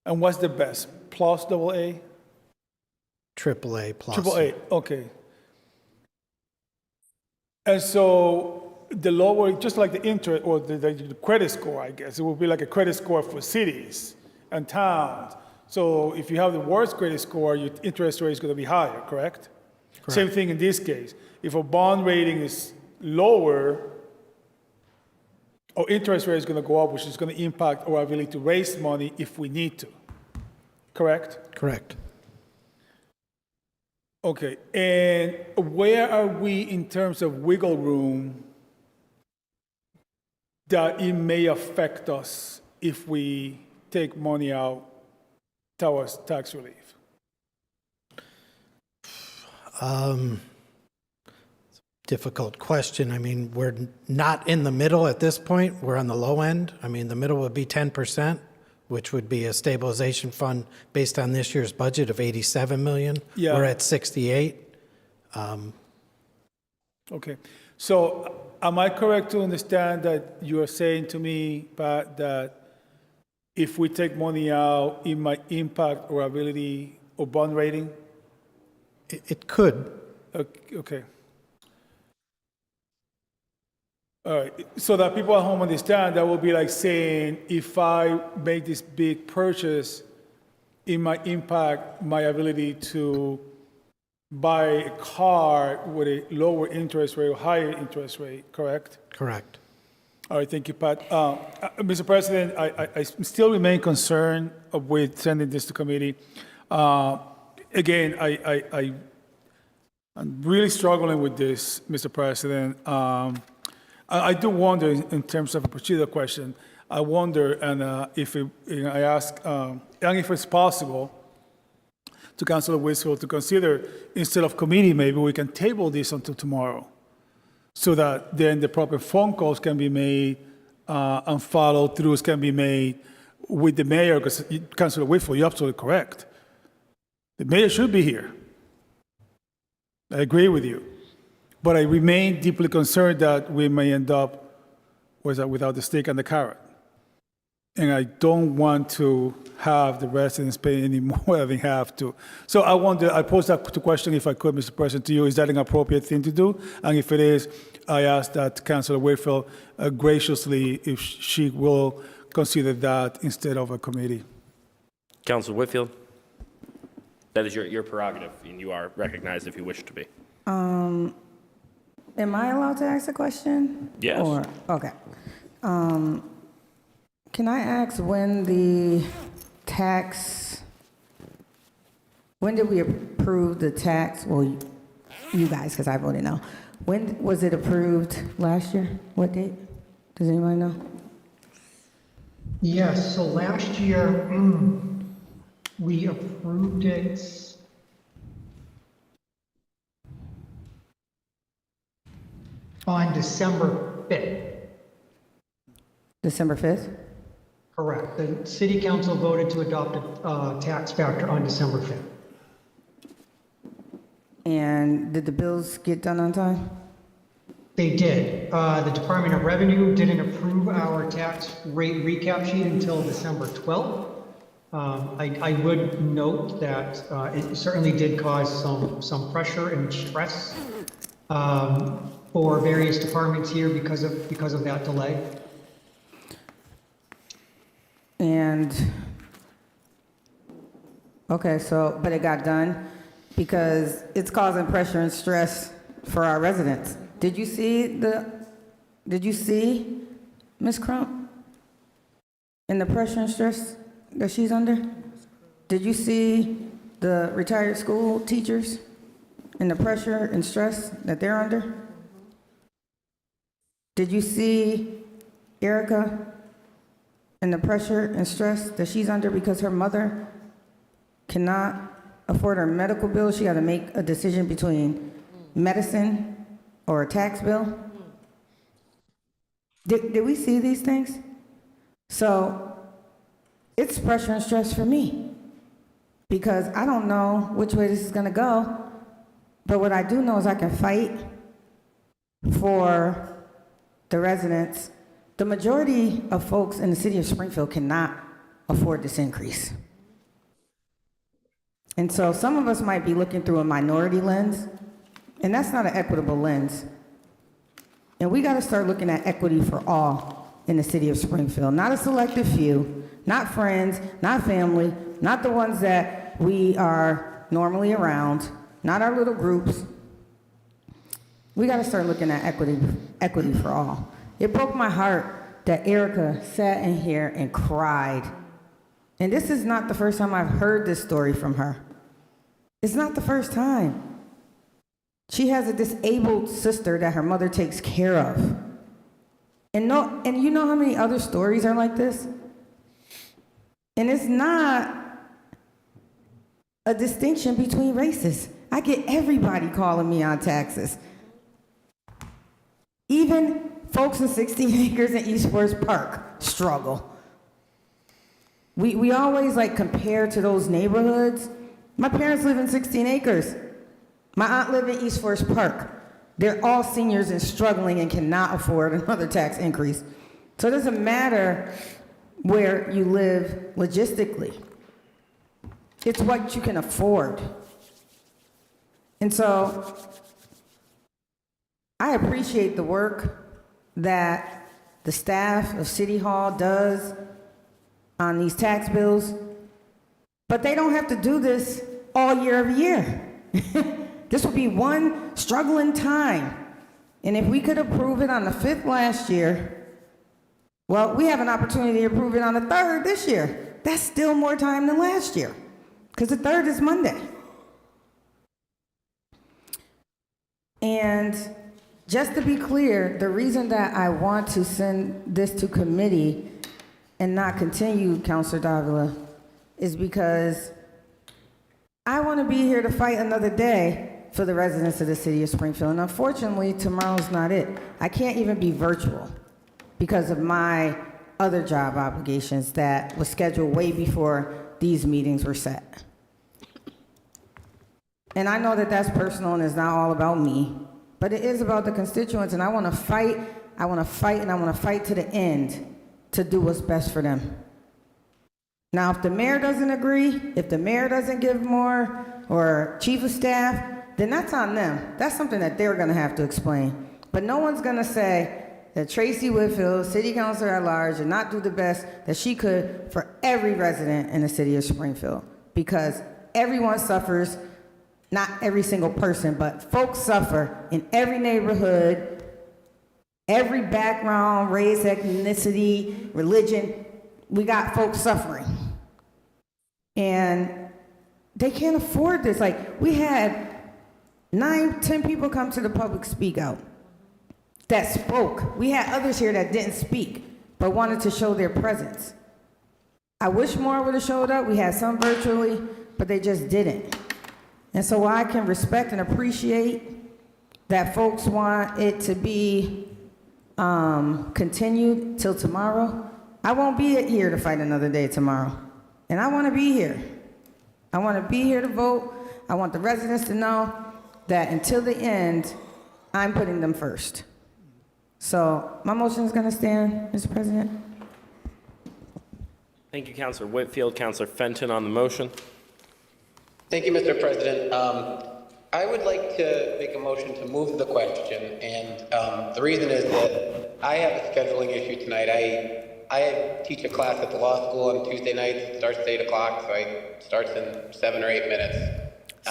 And what's the best? Plus AA? AAA plus. AAA, okay. And so the lower, just like the interest or the credit score, I guess, it would be like a credit score for cities and towns. So if you have the worst credit score, your interest rate is going to be higher, correct? Same thing in this case. If a bond rating is lower, our interest rate is going to go up, which is going to impact our ability to raise money if we need to. Correct? Correct. Okay. And where are we in terms of wiggle room that it may affect us if we take money out towards tax relief? Difficult question. I mean, we're not in the middle at this point. We're on the low end. I mean, the middle would be 10%, which would be a stabilization fund based on this year's budget of 87 million. Yeah. We're at 68. Okay. So am I correct to understand that you are saying to me, Pat, that if we take money out, it might impact our ability or bond rating? It could. Okay. All right, so that people at home understand, that will be like saying, if I make this big purchase, it might impact my ability to buy a car with a lower interest rate or higher interest rate, correct? Correct. All right, thank you, Pat. Mr. President, I still remain concerned with sending this to committee. Again, I'm really struggling with this, Mr. President. I do wonder, in terms of a procedural question, I wonder, and I ask, and if it's possible, to Councilor Whitfield to consider, instead of committee, maybe we can table this until tomorrow, so that then the proper phone calls can be made and follow-throughs can be made with the mayor, because Councilor Whitfield, you're absolutely correct. The mayor should be here. I agree with you. But I remain deeply concerned that we may end up without the stick and the carrot. And I don't want to have the residents pay any more than they have to. So I pose that question, if I could, Mr. President, to you. Is that an appropriate thing to do? And if it is, I ask that Councilor Whitfield graciously, if she will consider that instead of a committee. Councilor Whitfield? That is your prerogative, and you are recognized if you wish to be. Am I allowed to ask a question? Yes. Okay. Can I ask when did we approve the tax? Well, you guys, because I voted no. When was it approved last year? What date? Does anybody know? Yes, so last year, we approved it on December 5th. December 5th? Correct. The city council voted to adopt a tax factor on December 5th. And did the bills get done on time? They did. The Department of Revenue didn't approve our tax rate recap sheet until December 12th. I would note that it certainly did cause some pressure and stress for various departments here because of that delay. And, okay, but it got done because it's causing pressure and stress for our residents. Did you see Ms. Crump and the pressure and stress that she's under? Did you see the retired school teachers and the pressure and stress that they're under? Did you see Erica and the pressure and stress that she's under because her mother cannot afford her medical bill? She got to make a decision between medicine or a tax bill. Did we see these things? So it's pressure and stress for me because I don't know which way this is going to go. But what I do know is I can fight for the residents. The majority of folks in the city of Springfield cannot afford this increase. And so some of us might be looking through a minority lens, and that's not an equitable lens. And we got to start looking at equity for all in the city of Springfield, not a selective few, not friends, not family, not the ones that we are normally around, not our little groups. We got to start looking at equity for all. It broke my heart that Erica sat in here and cried. And this is not the first time I've heard this story from her. It's not the first time. She has a disabled sister that her mother takes care of. And you know how many other stories are like this? And it's not a distinction between races. I get everybody calling me on taxes. Even folks in 16 acres in East Forest Park struggle. We always compare to those neighborhoods. My parents live in 16 acres. My aunt lived in East Forest Park. They're all seniors and struggling and cannot afford another tax increase. So it doesn't matter where you live logistically. It's what you can afford. And so I appreciate the work that the staff of City Hall does on these tax bills, but they don't have to do this all year every year. This would be one struggling time. And if we could approve it on the 5th last year, well, we have an opportunity to approve it on the 3rd this year. That's still more time than last year, because the 3rd is Monday. And just to be clear, the reason that I want to send this to committee and not continue, Councilor Davila, is because I want to be here to fight another day for the residents of the city of Springfield. And unfortunately, tomorrow's not it. I can't even be virtual because of my other job obligations that was scheduled way before these meetings were set. And I know that that's personal and it's not all about me, but it is about the constituents, and I want to fight, and I want to fight to the end to do what's best for them. Now, if the mayor doesn't agree, if the mayor doesn't give more, or chief of staff, then that's on them. That's something that they're going to have to explain. But no one's going to say that Tracy Whitfield, city councilor at large, did not do the best that she could for every resident in the city of Springfield, because everyone suffers. Not every single person, but folks suffer in every neighborhood, every background, race, ethnicity, religion. We got folks suffering. And they can't afford this. Like, we had 9, 10 people come to the public speak out that spoke. We had others here that didn't speak, but wanted to show their presence. I wish more would have showed up. We had some virtually, but they just didn't. And so I can respect and appreciate that folks want it to be continued till tomorrow. I won't be here to fight another day tomorrow. And I want to be here. I want to be here to vote. I want the residents to know that until the end, I'm putting them first. So my motion is going to stand, Mr. President. Thank you, Councilor Whitfield. Councilor Fenton on the motion. Thank you, Mr. President. I would like to make a motion to move the question, and the reason is that I have a scheduling issue tonight. I teach a class at the law school on Tuesday nights. It starts at 8 o'clock, so it starts in 7 or 8 minutes.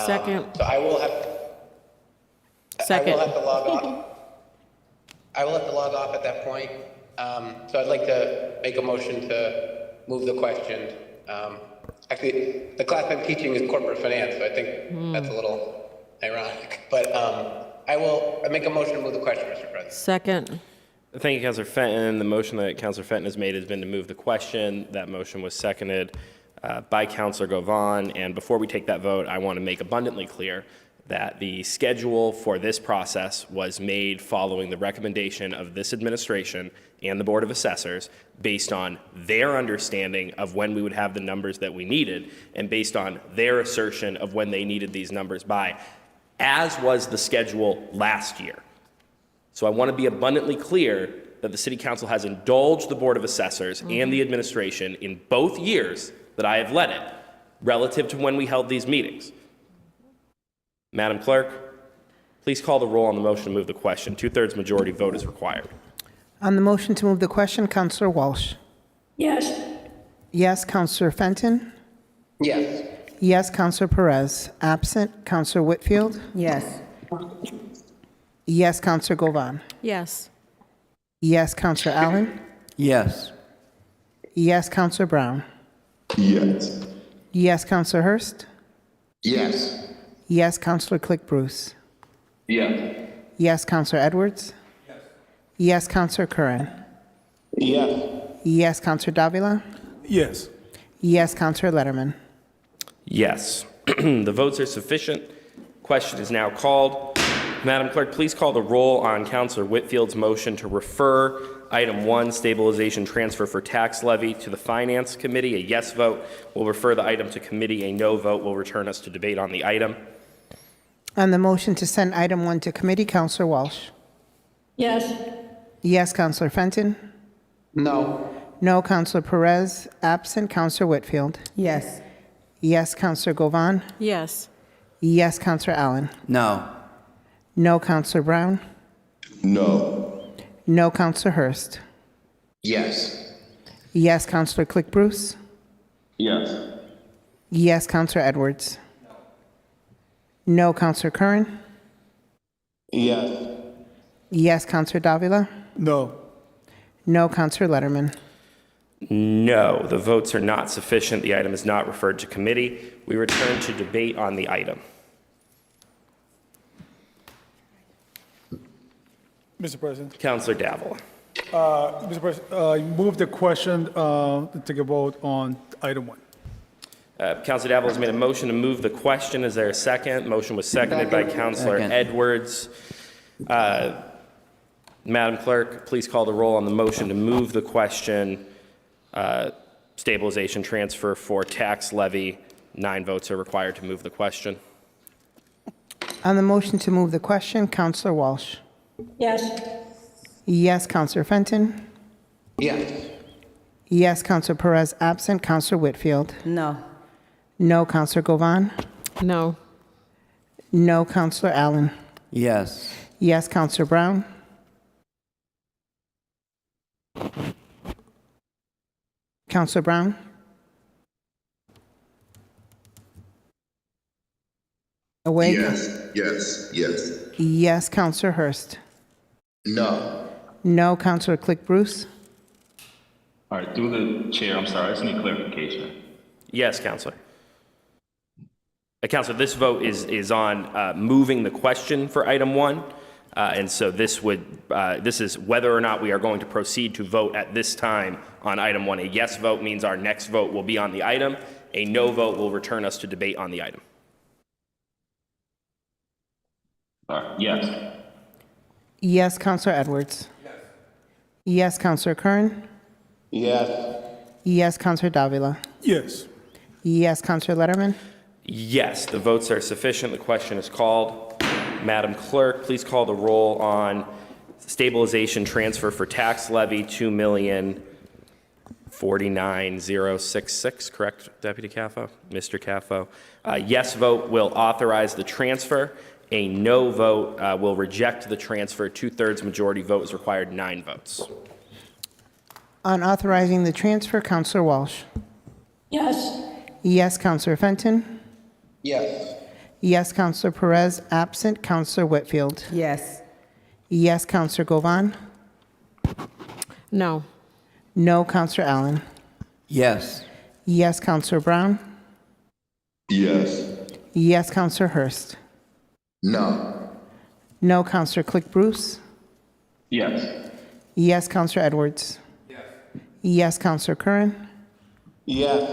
Second. So I will have Second. I will have to log off. I will have to log off at that point. So I'd like to make a motion to move the question. Actually, the class I'm teaching is corporate finance, so I think that's a little ironic. But I will make a motion to move the question, Mr. President. Second. Thank you, Councilor Fenton. The motion that Councilor Fenton has made has been to move the question. That motion was seconded by Councilor Govan. And before we take that vote, I want to make abundantly clear that the schedule for this process was made following the recommendation of this administration and the Board of Assessors based on their understanding of when we would have the numbers that we needed and based on their assertion of when they needed these numbers by, as was the schedule last year. So I want to be abundantly clear that the City Council has indulged the Board of Assessors and the administration in both years that I have led it relative to when we held these meetings. Madam Clerk, please call the roll on the motion to move the question. 2/3 majority vote is required. On the motion to move the question, Councilor Walsh. Yes. Yes, Councilor Fenton. Yes. Yes, Councilor Perez. Absent, Councilor Whitfield. Yes. Yes, Councilor Govan. Yes. Yes, Councilor Allen. Yes. Yes, Councilor Brown. Yes. Yes, Councilor Hurst. Yes. Yes, Councilor Click Bruce. Yes. Yes, Councilor Edwards. Yes, Councilor Curran. Yes. Yes, Councilor Davila. Yes. Yes, Councilor Letterman. Yes. The votes are sufficient. Question is now called. Madam Clerk, please call the roll on Councilor Whitfield's motion to refer item 1, stabilization transfer for tax levy, to the Finance Committee. A yes vote will refer the item to committee. A no vote will return us to debate on the item. On the motion to send item 1 to committee, Councilor Walsh. Yes. Yes, Councilor Fenton. No. No, Councilor Perez. Absent, Councilor Whitfield. Yes. Yes, Councilor Govan. Yes. Yes, Councilor Allen. No. No, Councilor Brown. No. No, Counselor Hurst. Yes. Yes, Counselor Click Bruce. Yes. Yes, Counselor Edwards. No, Counselor Curran. Yes. Yes, Counselor Davila. No. No, Counselor Letterman. No, the votes are not sufficient. The item is not referred to committee. We return to debate on the item. Mr. President. Councilor Davila. Mr. President, I move the question to take a vote on item 1. Councilor Davila has made a motion to move the question. Is there a second? Motion was seconded by Councilor Second. Edwards. Madam Clerk, please call the roll on the motion to move the question, stabilization transfer for tax levy. 9 votes are required to move the question. On the motion to move the question, Counselor Walsh. Yes. Yes, Counselor Fenton. Yes. Yes, Counselor Perez absent. Counselor Whitfield. No. No, Counselor Govan. No. No, Counselor Allen. Yes. Yes, Counselor Brown. Counselor Brown. Awake? Yes. Yes, Counselor Hurst. No. No, Counselor Click Bruce. All right, through the chair, I'm sorry, I just need clarification. Yes, Councilor. Councilor, this vote is on moving the question for item 1. And so this is whether or not we are going to proceed to vote at this time on item 1. A yes vote means our next vote will be on the item. A no vote will return us to debate on the item. All right, yes. Yes, Counselor Edwards. Yes, Counselor Curran. Yes. Yes, Counselor Davila. Yes. Yes, Counselor Letterman. Yes, the votes are sufficient. The question is called. Madam Clerk, please call the roll on stabilization transfer for tax levy, $2,049,066, correct, Deputy Caffo? Mr. Caffo. Yes vote will authorize the transfer. A no vote will reject the transfer. 2/3 majority vote is required, 9 votes. On authorizing the transfer, Counselor Walsh. Yes. Yes, Counselor Fenton. Yes. Yes, Counselor Perez absent. Counselor Whitfield. Yes. Yes, Counselor Govan. No. No, Counselor Allen. Yes. Yes, Counselor Brown. Yes. Yes, Counselor Hurst. No. No, Counselor Click Bruce. Yes. Yes, Counselor Edwards. Yes, Counselor Curran. Yes.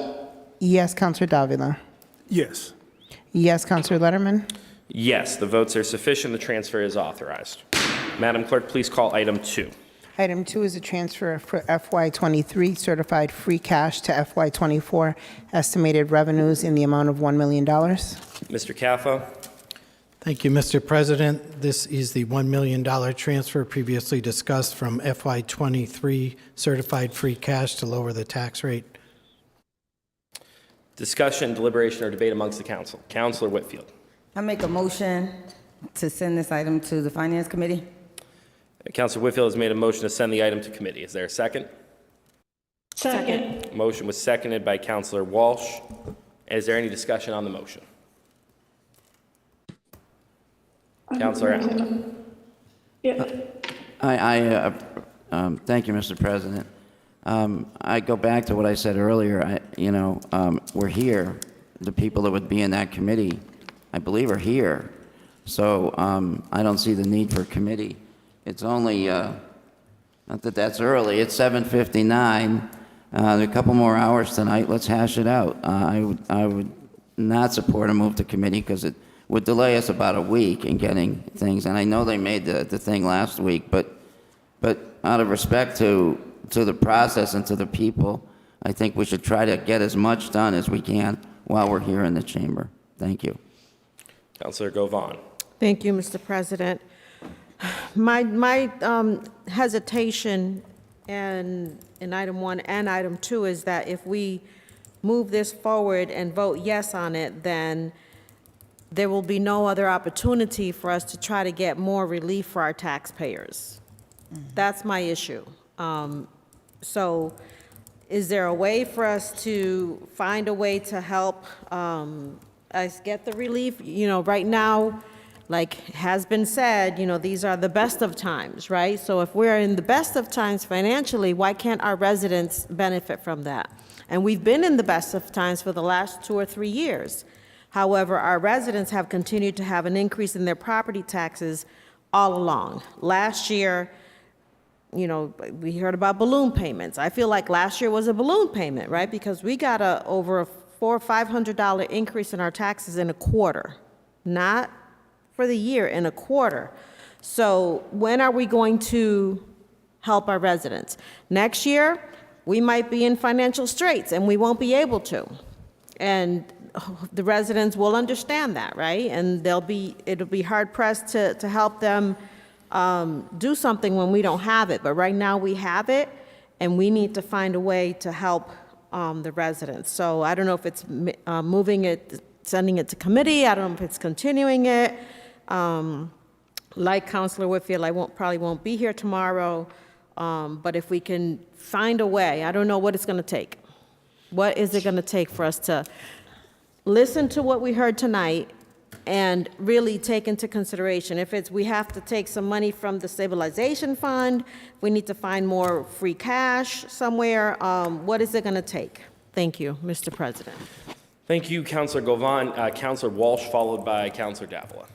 Yes, Counselor Davila. Yes. Yes, Counselor Letterman. Yes, the votes are sufficient. The transfer is authorized. Madam Clerk, please call item 2. Item 2 is a transfer for FY23 certified free cash to FY24 estimated revenues in the amount of $1 million. Mr. Caffo. Thank you, Mr. President. This is the $1 million transfer previously discussed from FY23 certified free cash to lower the tax rate. Discussion, deliberation, or debate amongst the council. Councilor Whitfield. I make a motion to send this item to the Finance Committee. Councilor Whitfield has made a motion to send the item to committee. Is there a second? Second. Motion was seconded by Councilor Walsh. Is there any discussion on the motion? Councilor Allen. Yeah. Thank you, Mr. President. I go back to what I said earlier. We're here. The people that would be in that committee, I believe, are here. So I don't see the need for a committee. It's only, not that that's early, it's 7:59. A couple more hours tonight. Let's hash it out. I would not support a move to committee because it would delay us about a week in getting things. And I know they made the thing last week, but out of respect to the process and to the people, I think we should try to get as much done as we can while we're here in the chamber. Thank you. Councilor Govan. Thank you, Mr. President. My hesitation in item 1 and item 2 is that if we move this forward and vote yes on it, then there will be no other opportunity for us to try to get more relief for our taxpayers. That's my issue. So is there a way for us to find a way to help us get the relief? You know, right now, like has been said, you know, these are the best of times, right? So if we're in the best of times financially, why can't our residents benefit from that? And we've been in the best of times for the last 2 or 3 years. However, our residents have continued to have an increase in their property taxes all along. Last year, you know, we heard about balloon payments. I feel like last year was a balloon payment, right? Because we got over a $400 or $500 increase in our taxes in a quarter, not for the year, in a quarter. So when are we going to help our residents? Next year, we might be in financial straits and we won't be able to. And the residents will understand that, right? And it'll be hard pressed to help them do something when we don't have it. But right now we have it, and we need to find a way to help the residents. So I don't know if it's moving it, sending it to committee. I don't know if it's continuing it. Like Councilor Whitfield, I probably won't be here tomorrow. But if we can find a way, I don't know what it's going to take. What is it going to take for us to listen to what we heard tonight and really take into consideration? If it's we have to take some money from the stabilization fund, we need to find more free cash somewhere, what is it going to take? Thank you, Mr. President. Thank you, Councilor Govan. Councilor Walsh, followed by Councilor Davila.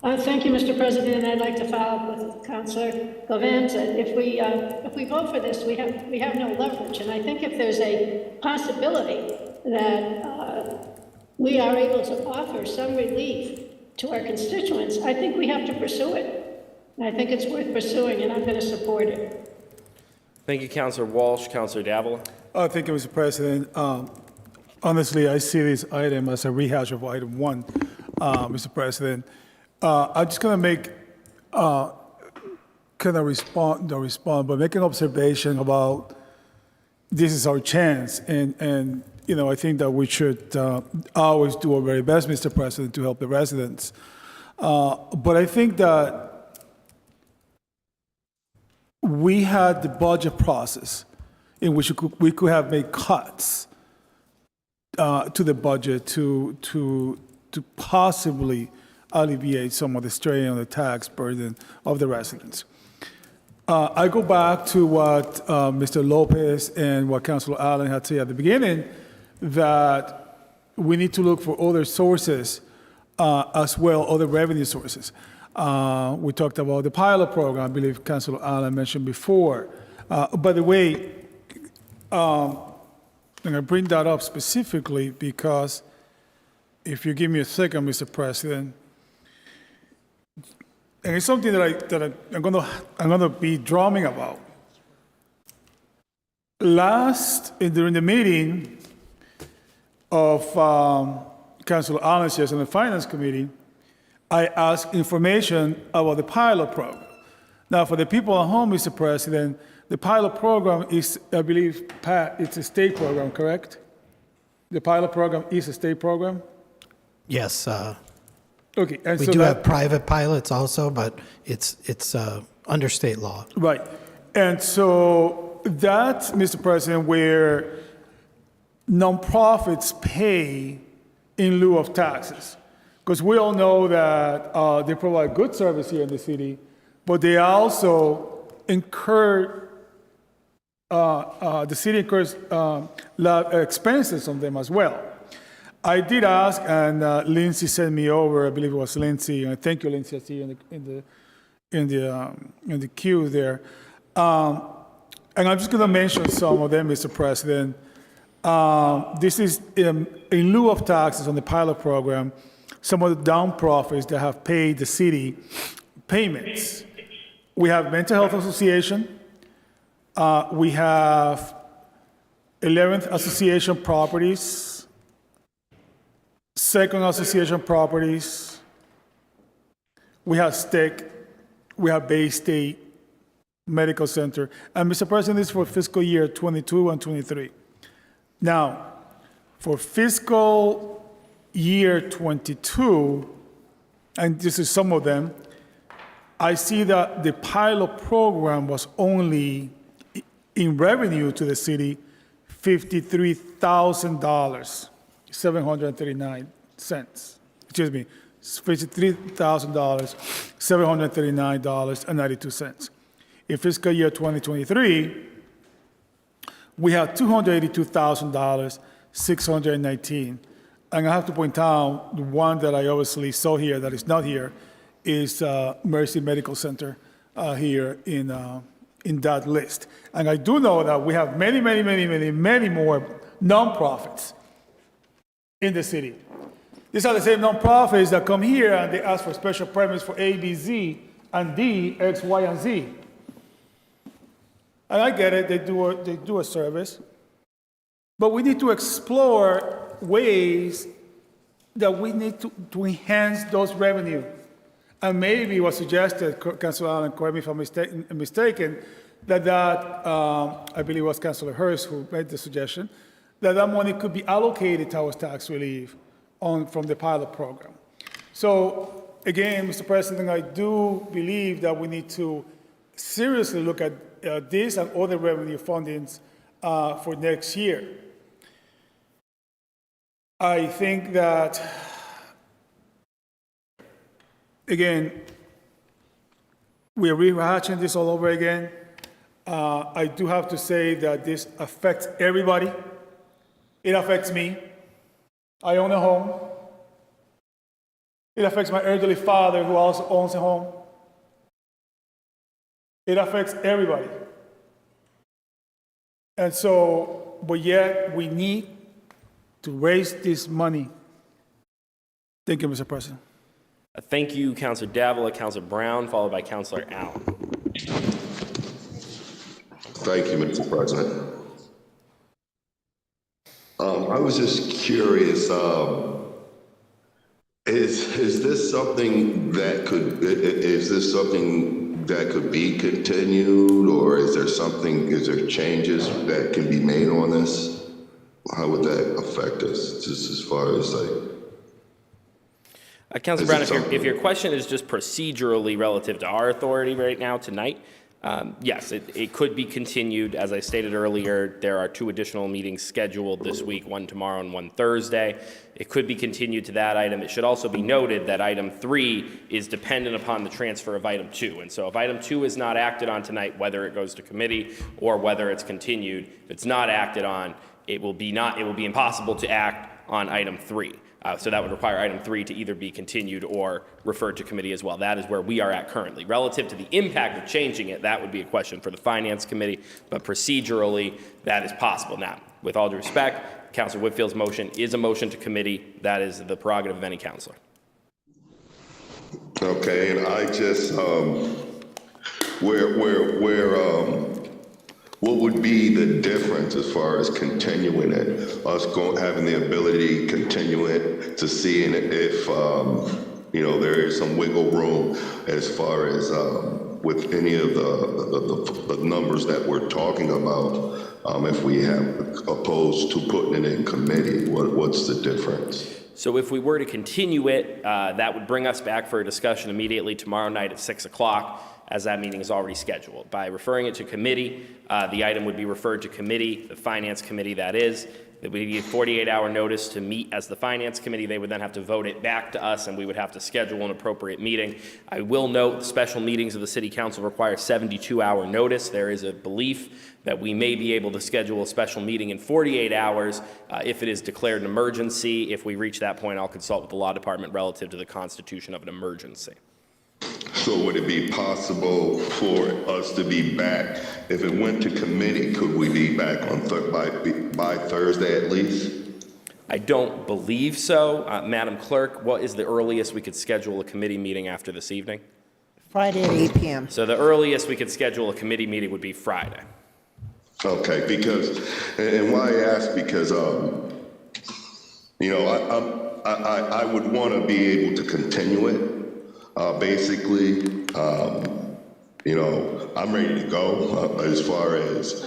Thank you, Mr. President. I'd like to follow up with Councilor Govan. If we vote for this, we have no leverage. And I think if there's a possibility that we are able to offer some relief to our constituents, I think we have to pursue it. And I think it's worth pursuing, and I'm going to support it. Thank you, Councilor Walsh. Councilor Davila. Thank you, Mr. President. Honestly, I see this item as a rehash of item 1, Mr. President. I'm just going to make kind of respond, but make an observation about this is our chance. And you know, I think that we should always do our very best, Mr. President, to help the residents. But I think that we had the budget process in which we could have made cuts to the budget to possibly alleviate some of the strain on the tax burden of the residents. I go back to what Mr. Lopez and what Councilor Allen had said at the beginning, that we need to look for other sources as well, other revenue sources. We talked about the pilot program, I believe Councilor Allen mentioned before. By the way, and I bring that up specifically because if you give me a second, Mr. President, and it's something that I'm gonna be drumming about. During the meeting of Councilor Allen's yes on the Finance Committee, I asked information about the pilot program. Now, for the people at home, Mr. President, the pilot program is, I believe, Pat, it's a state program, correct? The pilot program is a state program? Yes, Okay, and we so do that- have private pilots also, but it's under state law. Right. And so that's, Mr. President, where nonprofits pay in lieu of taxes. Because we all know that they provide good service here in the city, but they also incur, the city incurs expenses on them as well. I did ask, and Lindsay sent me over. I believe it was Lindsay. And thank you, Lindsay. I see you in the queue there. And I'm just going to mention some of them, Mr. President. This is in lieu of taxes on the pilot program. Some of the nonprofits that have paid the city payments. We have Mental Health Association. We have 11th Association Properties. Second Association Properties, we have STIC, we have Bay State Medical Center, and Mr. President, this is for fiscal year 22 and 23. Now, for fiscal year 22, and this is some of them, I see that the pilot program was only in revenue to the city, $53,000, 739 cents. Excuse me, $53,000, $739.92. In fiscal year 2023, we have $282,000, 619. And I have to point out, the one that I obviously saw here that is not here is Mercy Medical Center here in that list. And I do know that we have many more nonprofits in the city. These are the same nonprofits that come here and they ask for special permits for A, B, Z, and D, X, Y, and Z. And I get it, they do a service. But we need to explore ways that we need to enhance those revenue. And maybe was suggested, Councilor Allen, correct me if I'm mistaken, that I believe it was Councilor Hurst who made the suggestion, that money could be allocated towards tax relief from the pilot program. So again, Mr. President, I do believe that we need to seriously look at this and other revenue fundings for next year. I think that, again, we're rehashing this all over again. I do have to say that this affects everybody. It affects me. I own a home. It affects my elderly father who also owns a home. It affects everybody. And so, but yet we need to raise this money. Thank you, Mr. President. Thank you, Councilor Davila, Councilor Brown, followed by Councilor Allen. Thank you, Mr. President. I was just curious, is this something that could be continued, or is there changes that can be made on this? How would that affect us, just as far as Councilor Brown, if your question is just procedurally relative to our authority right now tonight, yes, it could be continued. As I stated earlier, there are 2 additional meetings scheduled this week, one tomorrow and one Thursday. It could be continued to that item. It should also be noted that item 3 is dependent upon the transfer of item 2. And so if item 2 is not acted on tonight, whether it goes to committee or whether it's continued, if it's not acted on, it will be impossible to act on item 3. So that would require item 3 to either be continued or referred to committee as well. That is where we are at currently. Relative to the impact of changing it, that would be a question for the Finance Committee, but procedurally, that is possible. Now, with all due respect, Councilor Whitfield's motion is a motion to committee. That is the prerogative of any councilor. okay, and I just, what would be the difference as far as continuing it? Having the ability to continue it, to seeing if, there is some wiggle room as far as with any of the numbers that we're talking about, if we have opposed to putting it in committee, what's the difference? So if we were to continue it, that would bring us back for a discussion immediately tomorrow night at 6 o'clock, as that meeting is already scheduled. By referring it to committee, the item would be referred to committee, the Finance Committee that is. That we need a 48-hour notice to meet as the Finance Committee. They would then have to vote it back to us, and we would have to schedule an appropriate meeting. I will note special meetings of the City Council require 72-hour notice. There is a belief that we may be able to schedule a special meeting in 48 hours if it is declared an emergency. If we reach that point, I'll consult with the Law Department relative to the constitution of an emergency. So would it be possible for us to be back, if it went to committee, could we be back on by Thursday at least? I don't believe so. Madam Clerk, what is the earliest we could schedule a committee meeting after this evening? Friday at 8 p.m. So the earliest we could schedule a committee meeting would be Friday. Okay, because, and why I ask, because, I would want to be able to continue it. Basically, I'm ready to go as far as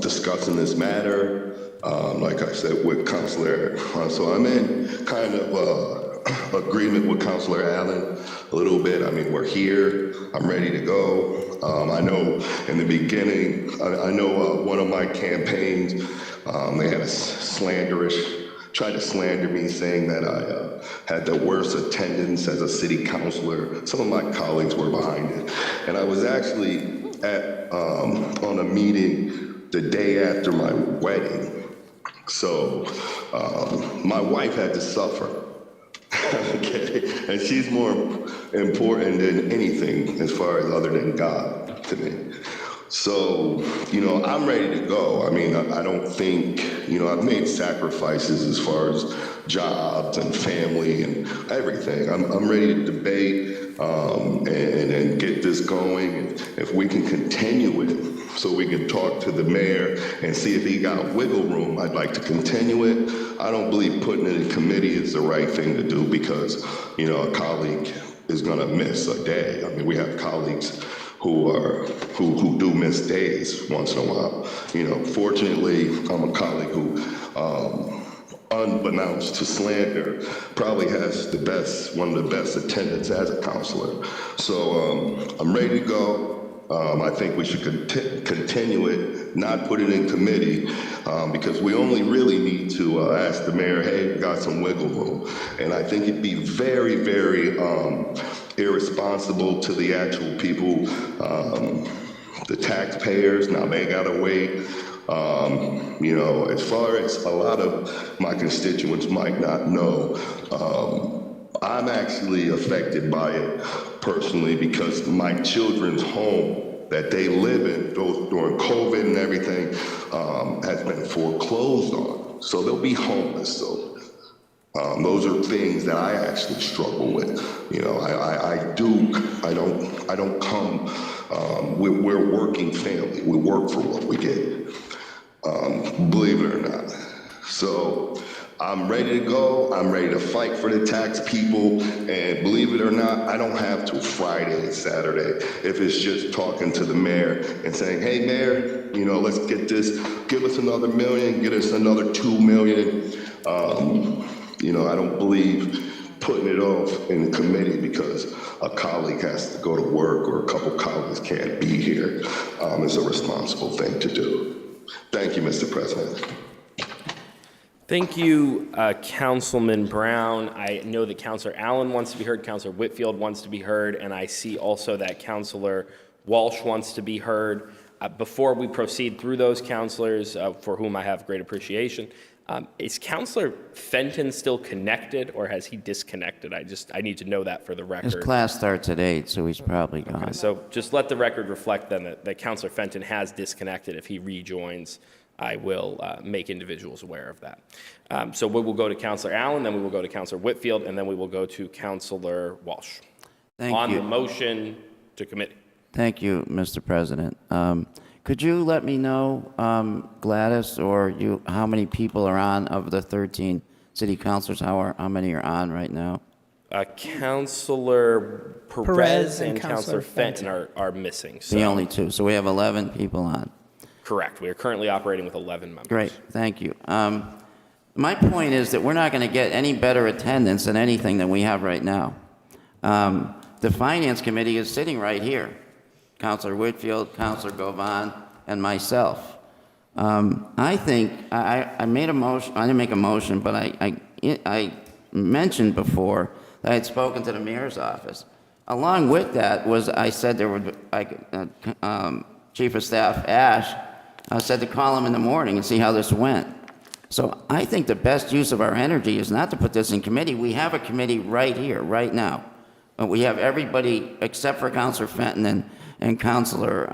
discussing this matter. Like I said, with Councilor, so I'm in kind of agreement with Councilor Allen a little bit. I mean, we're here. I'm ready to go. I know in the beginning, I know one of my campaigns, they had tried to slander me, saying that I had the worst attendance as a city councilor. Some of my colleagues were behind it. And I was actually on a meeting the day after my wedding. So my wife had to suffer. Okay, and she's more important than anything as far as other than God to me. So, I'm ready to go. I mean, I don't think, I've made sacrifices as far as jobs and family and everything. I'm ready to debate and get this going. And if we can continue it, so we can talk to the mayor and see if he got wiggle room, I'd like to continue it. I don't believe putting it in committee is the right thing to do because, a colleague is gonna miss a day. I mean, we have colleagues who do miss days once in a while. Fortunately, I'm a colleague who, unbeknownst to slander, probably has one of the best attendance as a counselor. So I'm ready to go. I think we should continue it, not put it in committee, because we only really need to ask the mayor, hey, we got some wiggle room. And I think it'd be very, very irresponsible to the actual people, the taxpayers. Now they gotta wait. As far as a lot of my constituents might not know, I'm actually affected by it personally because my children's home that they live in during COVID and everything has been foreclosed on. So they'll be homeless. So those are things that I actually struggle with. I don't come, we're a working family. We work for what we get, believe it or not. So I'm ready to go. I'm ready to fight for the tax people. And believe it or not, I don't have till Friday and Saturday. If it's just talking to the mayor and saying, hey, mayor, let's get this, give us another $1 million, get us another $2 million. I don't believe putting it off in the committee because a colleague has to go to work or a couple colleagues can't be here. It's a responsible thing to do. Thank you, Mr. President. Thank you, Councilman Brown. I know that Councilor Allen wants to be heard, Councilor Whitfield wants to be heard, and I see also that Councilor Walsh wants to be heard. Before we proceed through those councilors, for whom I have great appreciation, is Councilor Fenton still connected, or has he disconnected? I need to know that for the record. His class starts at 8, so he's probably gone. Okay, so just let the record reflect then that Councilor Fenton has disconnected. If he rejoins, I will make individuals aware of that. So we will go to Councilor Allen, then we will go to Councilor Whitfield, and then we will go to Councilor Walsh. Thank on you. the motion to committee. Thank you, Mr. President. Could you let me know, Gladys, or you, how many people are on of the 13 city councilors? How many are on right now? Councilor Perez and Councilor Fenton are missing. So. The only two. So we have 11 people on. Correct. We are currently operating with 11 members. Great. Thank you. My point is that we're not going to get any better attendance than anything that we have right now. The Finance Committee is sitting right here. Councilor Whitfield, Councilor Govan, and myself. I think I made a motion. I didn't make a motion, but I mentioned before that I had spoken to the mayor's office. Along with that was I said there would Chief of Staff Ash said to call him in the morning and see how this went. So I think the best use of our energy is not to put this in committee. We have a committee right here, right now. We have everybody except for Councilor Fenton and Councilor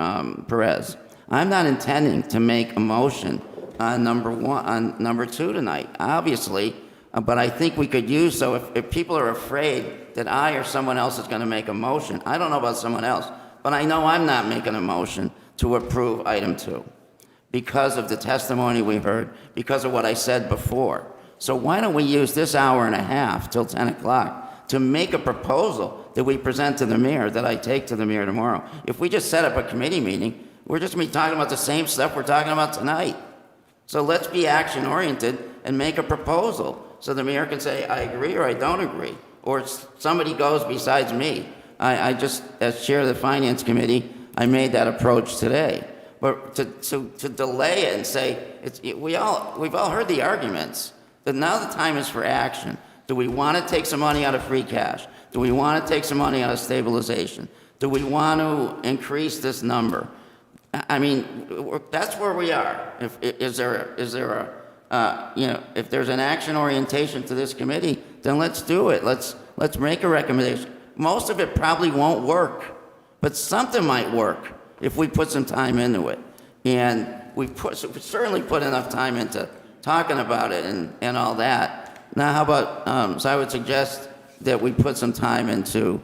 Perez. I'm not intending to make a motion on number 2 tonight, obviously, but I think we could use, so if people are afraid that I or someone else is going to make a motion, I don't know about someone else, but I know I'm not making a motion to approve item 2 because of the testimony we heard, because of what I said before. So why don't we use this hour and a half till 10 o'clock to make a proposal that we present to the mayor, that I take to the mayor tomorrow? If we just set up a committee meeting, we're just going to be talking about the same stuff we're talking about tonight. So let's be action-oriented and make a proposal so the mayor can say, I agree or I don't agree, or somebody goes besides me. I just, as chair of the finance committee, I made that approach today. But to delay it and say, we've all heard the arguments, that now the time is for action. Do we want to take some money out of free cash? Do we want to take some money out of stabilization? Do we want to increase this number? I mean, that's where we are. Is there if there's an action orientation to this committee, then let's do it. Let's make a recommendation. Most of it probably won't work, but something might work if we put some time into it. And we've certainly put enough time into talking about it and all that. Now, how about, so I would suggest that we put some time into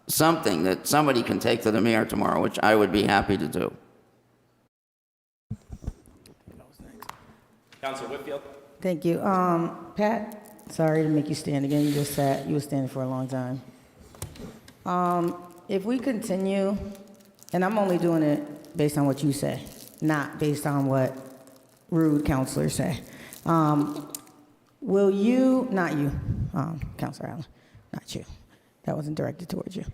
something that somebody can take to the mayor tomorrow, which I would be happy to do. Councilor Whitfield? Thank you. Pat, sorry to make you stand again. You were standing for a long time. If we continue, and I'm only doing it based on what you say, not based on what rude counselors say. Will you, not you, Counselor Allen, not you. That wasn't directed towards you.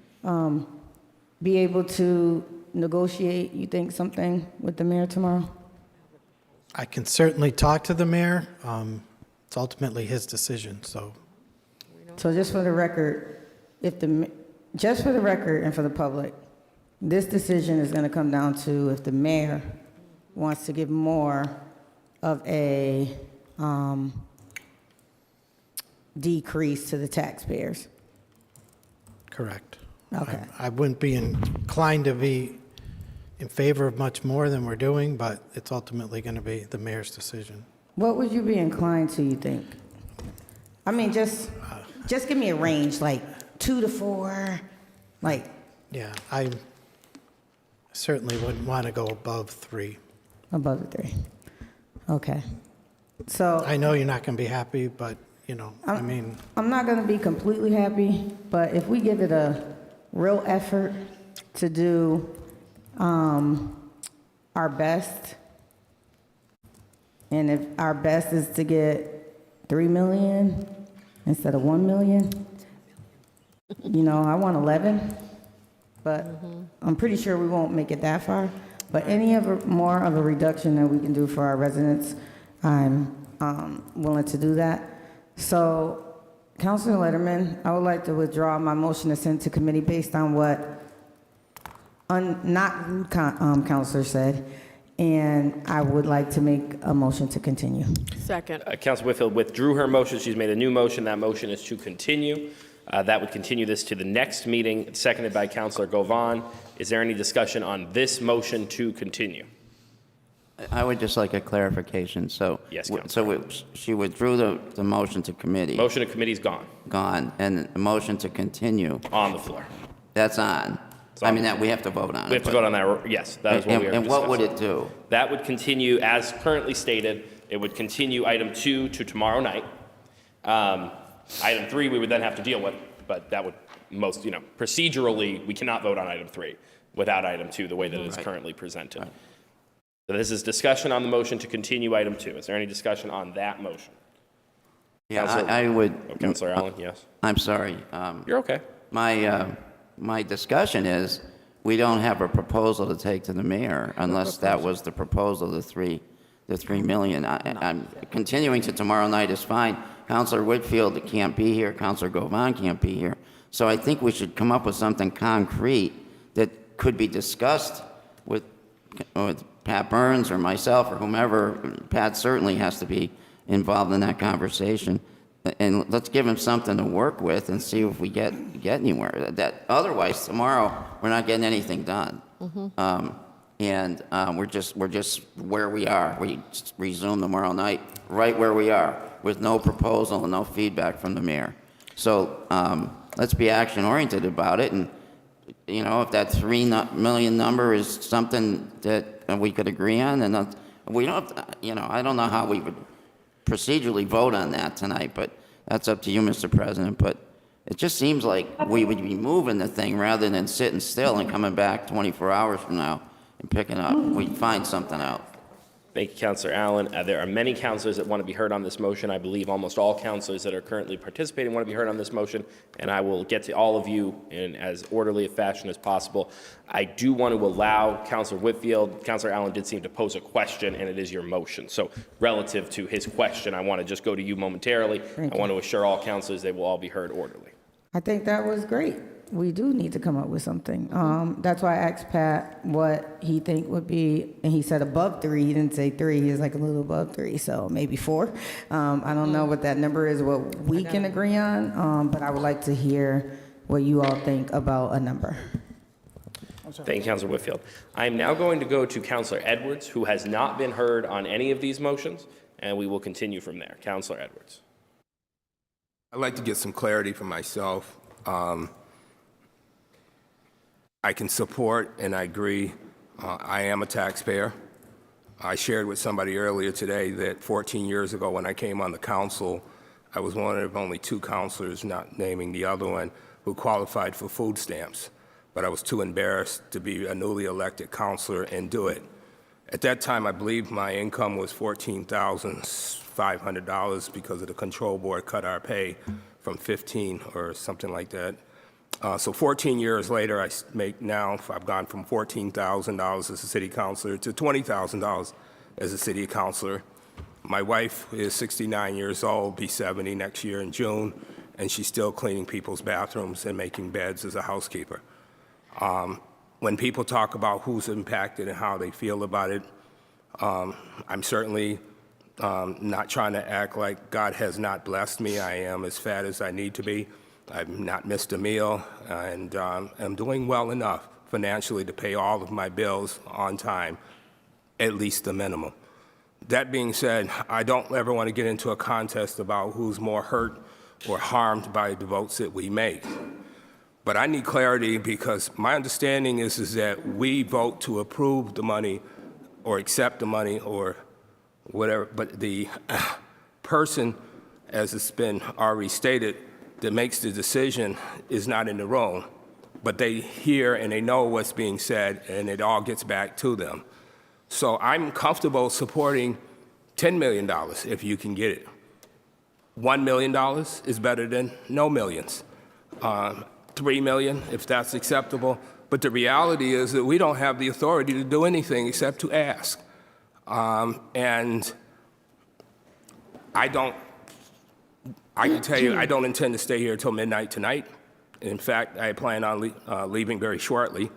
Be able to negotiate, you think, something with the mayor tomorrow? I can certainly talk to the mayor. It's ultimately his decision, so. So just for the record, just for the record and for the public, this decision is going to come down to if the mayor wants to give more of a decrease to the taxpayers. Correct. Okay. I wouldn't be inclined to be in favor of much more than we're doing, but it's ultimately going to be the mayor's decision. What would you be inclined to, you think? I mean, just give me a range, like 2 to 4, like. Yeah, I certainly wouldn't want to go above 3. Above the 3. Okay. So. I know you're not going to be happy, but, I mean. I'm not going to be completely happy, but if we give it a real effort to do our best, and if our best is to get 3 million instead of 1 million, I want 11, but I'm pretty sure we won't make it that far. But any more of a reduction that we can do for our residents, I'm willing to do that. So, Councilor Letterman, I would like to withdraw my motion to send to committee based on what not rude counselor said, and I would like to make a motion to continue. Second. Councilor Whitfield withdrew her motion. She's made a new motion. That motion is to continue. That would continue this to the next meeting. It's seconded by Councilor Govan. Is there any discussion on this motion to continue? I would just like a clarification. So, Yes, Councilor. she withdrew the motion to committee. Motion to committee is gone. Gone, and the motion to continue. On the floor. That's on. I mean, that we have to vote on it. We have to vote on that. Yes, that is what we are And what would discussing. it do? That would continue, as currently stated, it would continue item 2 to tomorrow night. Item 3, we would then have to deal with, but that would procedurally, we cannot vote on item 3 without item 2, the way that it is currently presented. Right. So this is discussion on the motion to continue item 2. Is there any discussion on that motion? Yeah, Counselor- I would. Councilor Allen, yes. I'm sorry. You're okay. My discussion is, we don't have a proposal to take to the mayor unless that was the proposal, the 3 million. I'm continuing to tomorrow night is fine. Councilor Whitfield can't be here. Councilor Govan can't be here. So I think we should come up with something concrete that could be discussed with Pat Burns or myself or whomever. Pat certainly has to be involved in that conversation. And let's give him something to work with and see if we get anywhere. That otherwise, tomorrow we're not getting anything done. We're just where we are. We resume tomorrow night right where we are with no proposal and no feedback from the mayor. So let's be action oriented about it. And if that 3 million number is something that we could agree on, and we don't. I don't know how we would procedurally vote on that tonight, but that's up to you, Mr. President. But it just seems like we would be moving the thing rather than sitting still and coming back 24 hours from now and picking up. We'd find something out. Thank you, Councilor Allen. There are many councilors that want to be heard on this motion. I believe almost all councilors that are currently participating want to be heard on this motion, and I will get to all of you in as orderly a fashion as possible. I do want to allow Councilor Whitfield. Councilor Allen did seem to pose a question, and it is your motion. So relative to his question, I want to just go to you momentarily. I want to assure all councilors they will all be heard orderly. I think that was great. We do need to come up with something. That's why I asked Pat what he think would be, and he said above 3. He didn't say 3. He was like a little above 3, so maybe 4. I don't know what that number is, what we can agree on, but I would like to hear what you all think about a number. Thank you, Councilor Whitfield. I am now going to go to Councilor Edwards, who has not been heard on any of these motions, and we will continue from there. Councilor Edwards. I'd like to get some clarity for myself. I can support and I agree. I am a taxpayer. I shared with somebody earlier today that 14 years ago when I came on the council, I was one of only 2 councilors, not naming the other one, who qualified for food stamps. But I was too embarrassed to be a newly elected councilor and do it. At that time, I believe my income was $14,500 because of the control board cut our pay from 15 or something like that. So 14 years later, I've gone from $14,000 as a city councilor to $20,000 as a city councilor. My wife is 69 years old, be 70 next year in June, and she's still cleaning people's bathrooms and making beds as a housekeeper. When people talk about who's impacted and how they feel about it, I'm certainly not trying to act like God has not blessed me. I am as fat as I need to be. I've not missed a meal, and I'm doing well enough financially to pay all of my bills on time, at least the minimum. That being said, I don't ever want to get into a contest about who's more hurt or harmed by the votes that we make. But I need clarity because my understanding is that we vote to approve the money or accept the money or whatever, but the person, as it's been already stated, that makes the decision is not in the room, but they hear and they know what's being said and it all gets back to them. So I'm comfortable supporting $10 million if you can get it. $1 million is better than no millions. 3 million, if that's acceptable. But the reality is that we don't have the authority to do anything except to ask. And I can tell you, I don't intend to stay here until midnight tonight. In fact, I plan on leaving very shortly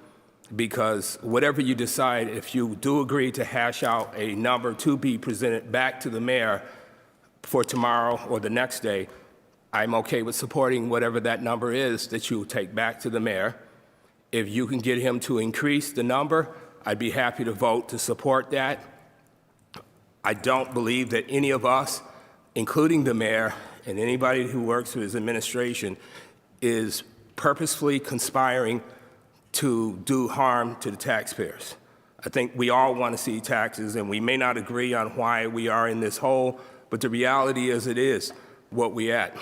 because whatever you decide, if you do agree to hash out a number to be presented back to the mayor for tomorrow or the next day, I'm okay with supporting whatever that number is that you take back to the mayor. If you can get him to increase the number, I'd be happy to vote to support that. I don't believe that any of us, including the mayor and anybody who works with his administration, is purposefully conspiring to do harm to the taxpayers. I think we all want to see taxes, and we may not agree on why we are in this hole, but the reality is it is what we at.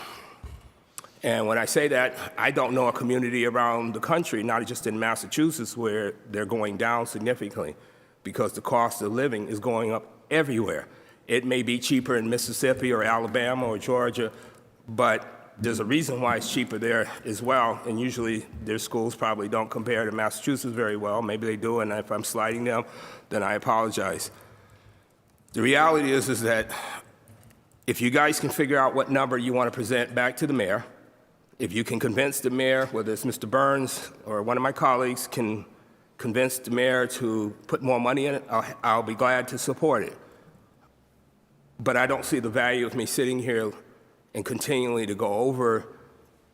And when I say that, I don't know a community around the country, not just in Massachusetts, where they're going down significantly because the cost of living is going up everywhere. It may be cheaper in Mississippi or Alabama or Georgia, but there's a reason why it's cheaper there as well, and usually their schools probably don't compare to Massachusetts very well. Maybe they do, and if I'm slighting them, then I apologize. The reality is that if you guys can figure out what number you want to present back to the mayor, if you can convince the mayor, whether it's Mr. Burns or one of my colleagues can convince the mayor to put more money in it, I'll be glad to support it. But I don't see the value of me sitting here and continually to go over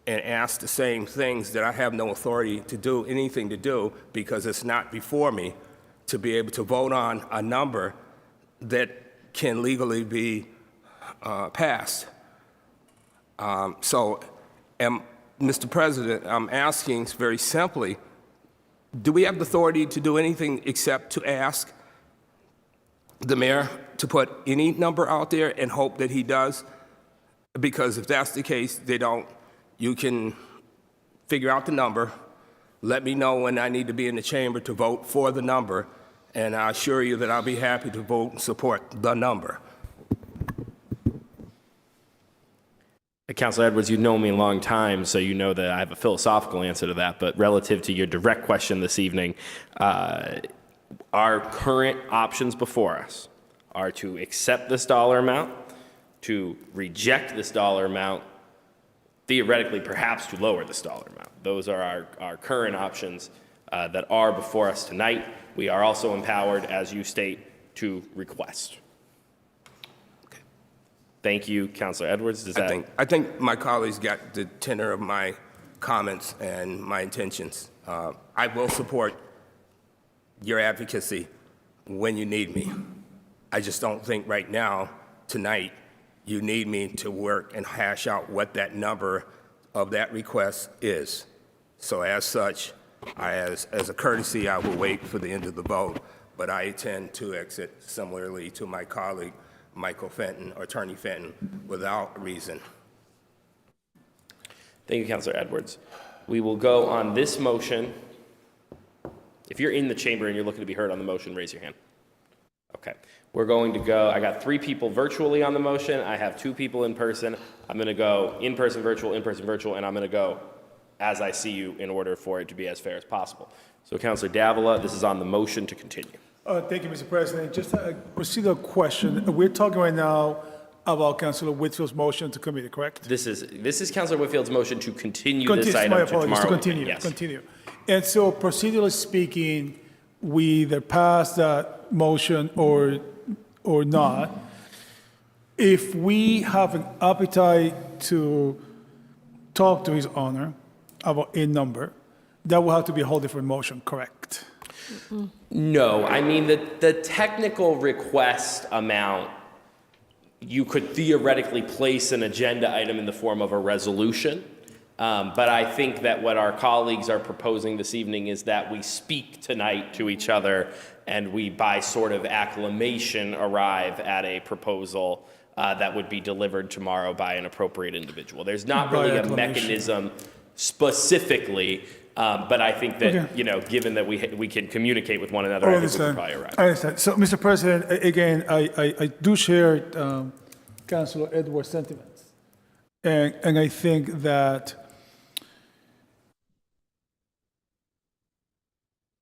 and ask the same things that I have no authority to do anything to do because it's not before me to be able to vote on a number that can legally be passed. Mr. President, I'm asking very simply, do we have the authority to do anything except to ask the mayor to put any number out there and hope that he does? Because if that's the case, you can figure out the number, let me know when I need to be in the chamber to vote for the number, and I assure you that I'll be happy to vote and support the number. Councilor Edwards, you've known me a long time, so you know that I have a philosophical answer to that. But relative to your direct question this evening, our current options before us are to accept this dollar amount, to reject this dollar amount, theoretically perhaps to lower this dollar amount. Those are our current options that are before us tonight. We are also empowered, as you state, to request. Okay. Thank you, Councilor Edwards. I think my colleagues got the tenor of my comments and my intentions. I will support your advocacy when you need me. I just don't think right now, tonight, you need me to work and hash out what that number of that request is. So as such, as a courtesy, I will wait for the end of the vote, but I intend to exit similarly to my colleague, Michael Fenton, or Attorney Fenton, without reason. Thank you, Councilor Edwards. We will go on this motion. If you're in the chamber and you're looking to be heard on the motion, raise your hand. Okay. We're going to go, I got 3 people virtually on the motion. I have 2 people in person. I'm going to go in-person, virtual, and I'm going to go as I see you in order for it to be as fair as possible. So, Councilor Davila, this is on the motion to continue. Thank you, Mr. President. Just a procedural question. We're talking right now about Councilor Whitfield's motion to committee, correct? This is Councilor Whitfield's motion to continue this My item to apologies, tomorrow. to continue, Yes. continue. And so procedurally speaking, we either pass that motion or not. If we have an appetite to talk to his honor about a number, that will have to be a whole different motion, correct? No, I mean, the technical request amount, you could theoretically place an agenda item in the form of a resolution. But I think that what our colleagues are proposing this evening is that we speak tonight to each other and we, by sort of acclamation, arrive at a proposal that would be delivered tomorrow by an appropriate individual. There's not really a mechanism specifically, but I think that, given that we can communicate with one another, I think we can probably arrive. I understand. So, Mr. President, again, I do share Councilor Edwards' sentiments. And I think that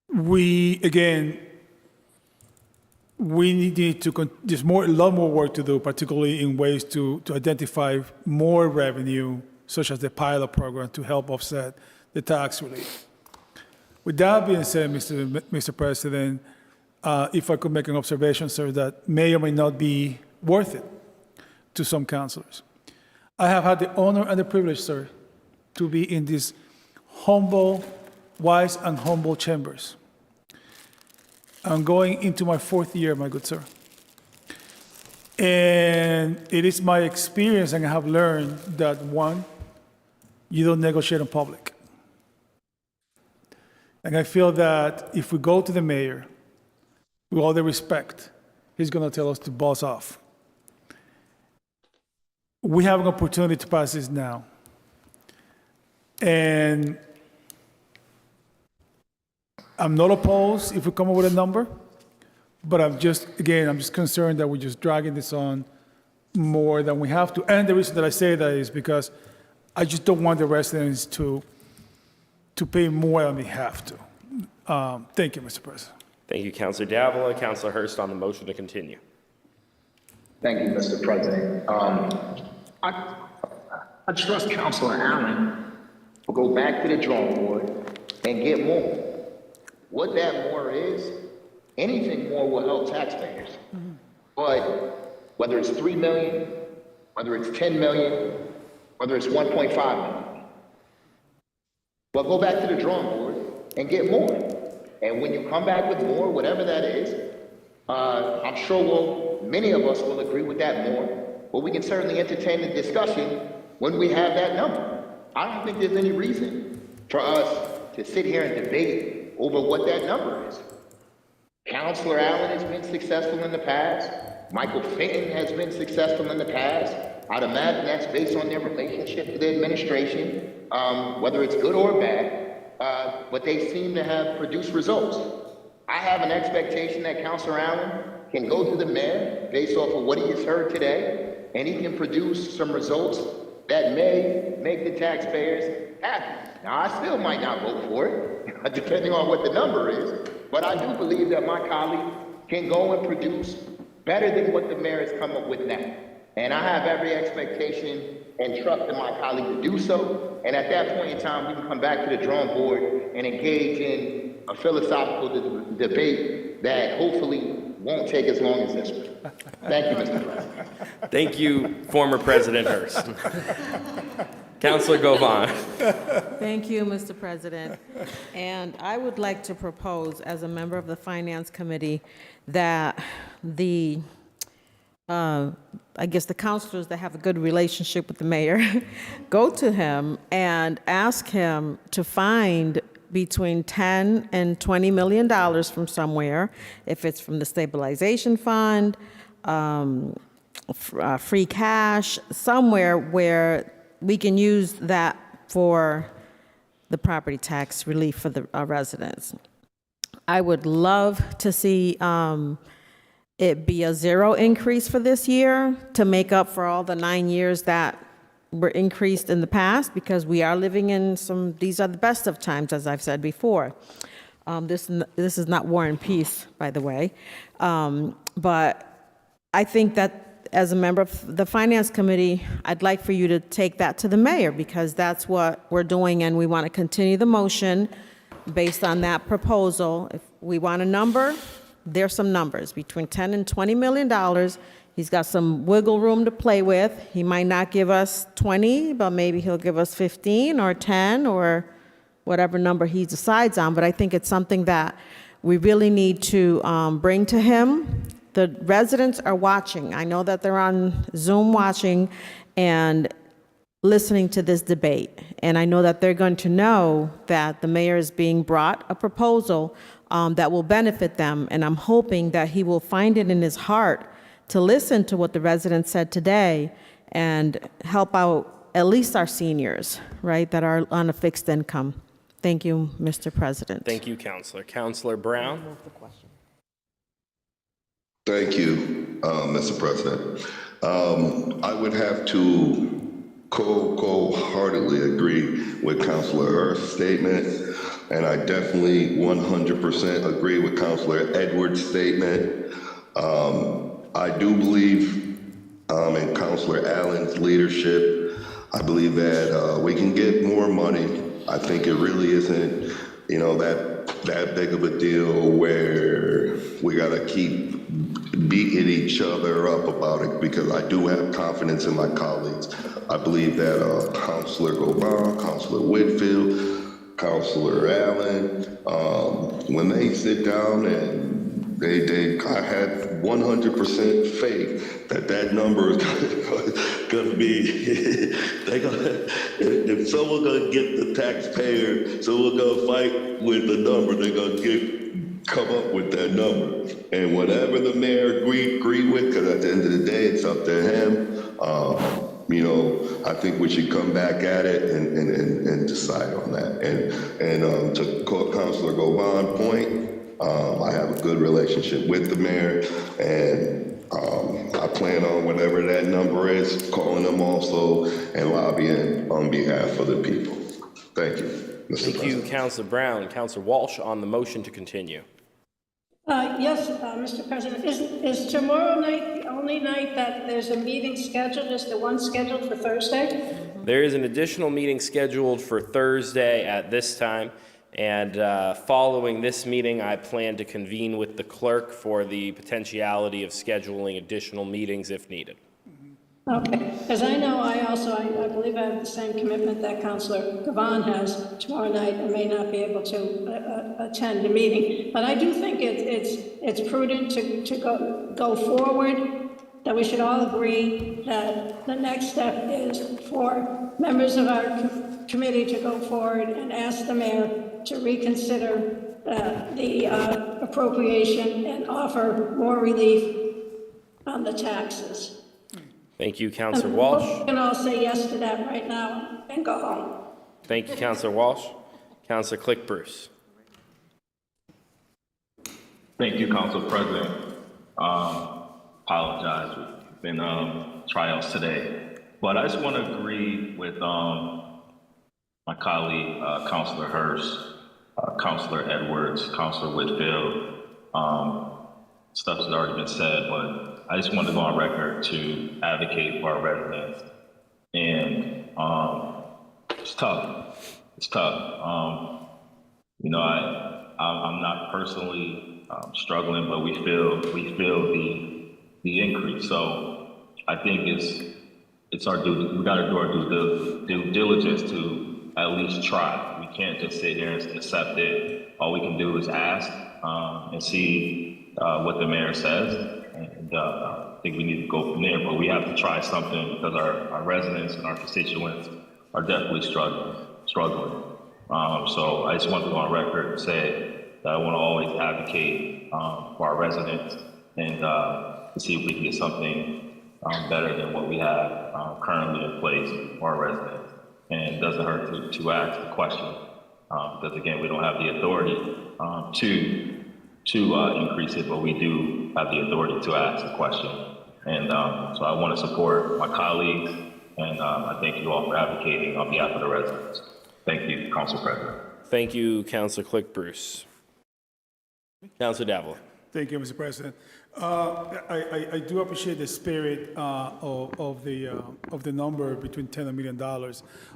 we need to, there's a lot more work to do, particularly in ways to identify more revenue, such as the pilot program, to help offset the tax relief. With that being said, Mr. President, if I could make an observation, sir, that may or may not be worth it to some councilors. I have had the honor and the privilege, sir, to be in these humble, wise and humble chambers. I'm going into my 4th year, my good sir. And it is my experience, and I have learned that, 1, you don't negotiate in public. And I feel that if we go to the mayor, with all the respect, he's going to tell us to boss off. We have an opportunity to pass this now. And I'm not opposed if we come up with a number, but I'm just concerned that we're just dragging this on more than we have to. And the reason that I say that is because I just don't want the residents to pay more than they have to. Thank you, Mr. President. Thank you, Councilor Davila. Councilor Hurst on the motion to continue. Thank you, Mr. President. I trust Councilor Allen will go back to the drawing board and get more. What that more is, anything more will help taxpayers. But whether it's 3 million, whether it's 10 million, whether it's 1.5 million, well, go back to the drawing board and get more. And when you come back with more, whatever that is, I'm sure many of us will agree with that more, but we can certainly entertain the discussion when we have that number. I don't think there's any reason for us to sit here and debate over what that number is. Councilor Allen has been successful in the past. Michael Fenton has been successful in the past. I'd imagine that's based on their relationship to the administration, whether it's good or bad, but they seem to have produced results. I have an expectation that Councilor Allen can go to the mayor based off of what he has heard today, and he can produce some results that may make the taxpayers happy. Now, I still might not vote for it, depending on what the number is, but I do believe that my colleague can go and produce better than what the mayor has come up with now. And I have every expectation and trust in my colleague to do so. And at that point in time, we can come back to the drawing board and engage in a philosophical debate that hopefully won't take as long as this one. Thank you, Mr. President. Thank you, former President Hurst. Councilor Govan. Thank you, Mr. President. And I would like to propose, as a member of the Finance Committee, that I guess the councilors that have a good relationship with the mayor go to him and ask him to find between $10 and $20 million from somewhere, if it's from the stabilization fund, free cash, somewhere where we can use that for the property tax relief for the residents. I would love to see it be a zero increase for this year to make up for all the 9 years that were increased in the past, because we are living in these are the best of times, as I've said before. This is not war and peace, by the way. But I think that as a member of the Finance Committee, I'd like for you to take that to the mayor, because that's what we're doing, and we want to continue the motion based on that proposal. If we want a number, there's some numbers, between $10 and $20 million. He's got some wiggle room to play with. He might not give us 20, but maybe he'll give us 15 or 10 or whatever number he decides on. But I think it's something that we really need to bring to him. The residents are watching. I know that they're on Zoom watching and listening to this debate. And I know that they're going to know that the mayor is being brought a proposal that will benefit them. And I'm hoping that he will find it in his heart to listen to what the residents said today and help out at least our seniors, right, that are on a fixed income. Thank you, Mr. President. Thank you, Councilor. Councilor Brown. Thank you, Mr. President. I would have to wholeheartedly agree with Councilor Hurst's statement, and I definitely 100% agree with Councilor Edwards' statement. I do believe in Councilor Allen's leadership. I believe that we can get more money. I think it really isn't, that big of a deal where we got to keep beating each other up about it, because I do have confidence in my colleagues. I believe that Councilor Govan, Councilor Whitfield, Councilor Allen, when they sit down and I had 100% faith that number is gonna be, if someone's gonna get the taxpayer, someone's gonna fight with the number, they're gonna come up with that number. And whatever the mayor agree with, because at the end of the day, it's up to him. I think we should come back at it and decide on that. And to Councilor Govan's point, I have a good relationship with the mayor, and I plan on whatever that number is, calling them also and lobbying on behalf of the people. Thank you, Mr. President. Thank you, Councilor Brown. Councilor Walsh on the motion to continue. Yes, Mr. President, is tomorrow night the only night that there's a meeting scheduled? Is the one scheduled for Thursday? There is an additional meeting scheduled for Thursday at this time, and following this meeting, I plan to convene with the clerk for the potentiality of scheduling additional meetings if needed. Okay, because I know I believe I have the same commitment that Councilor Govan has tomorrow night. I may not be able to attend the meeting, but I do think it's prudent to go forward, that we should all agree that the next step is for members of our committee to go forward and ask the mayor to reconsider the appropriation and offer more relief on the taxes. Thank you, Councilor Walsh. We can all say yes to that right now and go home. Thank you, Councilor Walsh. Councilor Click Bruce. Thank you, Council President. Apologize, we've been trials today. But I just want to agree with my colleague, Councilor Hurst, Councilor Edwards, Councilor Whitfield. Stuff has already been said, but I just want to go on record to advocate for our residents. And it's tough. It's tough. You know, I'm not personally struggling, but we feel the increase. So I think it's our due. We got to do our due diligence to at least try. We can't just sit here and accept it. All we can do is ask and see what the mayor says. And I think we need to go from there. But we have to try something because our residents and our constituents are definitely struggling. So I just want to go on record and say that I want to always advocate for our residents and to see if we can get something better than what we have currently in place for our residents. And it doesn't hurt to ask the question because again, we don't have the authority to increase it, but we do have the authority to ask the question. And so I want to support my colleagues, and I thank you all for advocating on behalf of the residents. Thank you, Council President. Thank you, Councilor Click Bruce. Councilor Davila. Thank you, Mr. President. I do appreciate the spirit of the number between $10 and $1 million,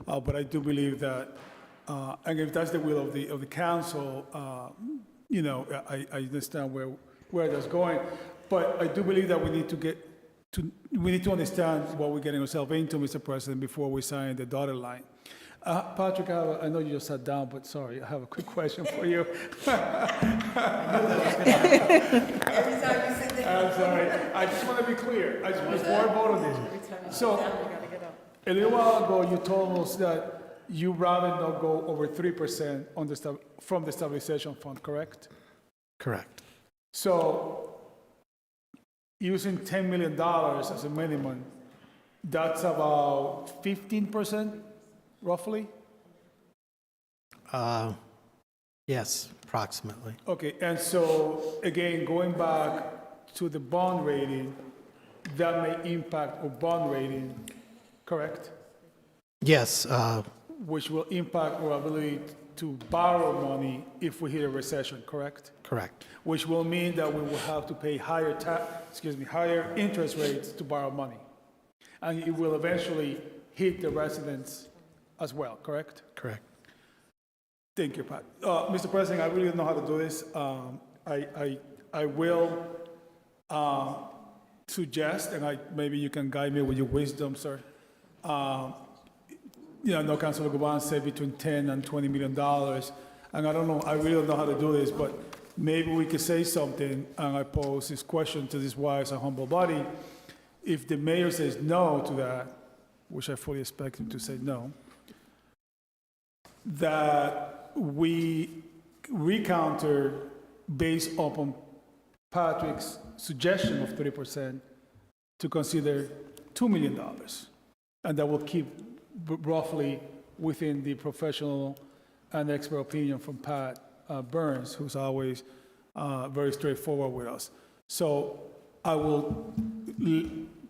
but I do believe that, and if that's the will of the council, you know, I understand where that's going, but I do believe that we need to understand what we're getting ourselves into, Mr. President, before we sign the dotted line. Patrick, I know you just sat down, but sorry, I have a quick question for you. I'm sorry. I just want to be clear. Before I vote on this. So, a little while ago, you told us that you rather not go over 3% from the stabilization fund, correct? Correct. So, using $10 million as a minimum, that's about 15%? Roughly? Yes, approximately. Okay, and so, again, going back to the bond rating, that may impact our bond rating, correct? Yes, Which will impact our ability to borrow money if we hit a recession, correct? correct. Which will mean that we will have to pay higher interest rates to borrow money. And it will eventually hit the residents as well, correct? Correct. Thank you, Pat. Mr. President, I really don't know how to do this. I will suggest, and maybe you can guide me with your wisdom, sir. You know, I know Councilor Goban said between $10 and $20 million, and I don't know, I really don't know how to do this, but maybe we could say something, and I pose this question to this wise and humble body. If the mayor says no to that, which I fully expect him to say no, that we recounter based upon Patrick's suggestion of 30% to consider $2 million. And that will keep roughly within the professional and expert opinion from Pat Burns, who's always very straightforward with us. So I will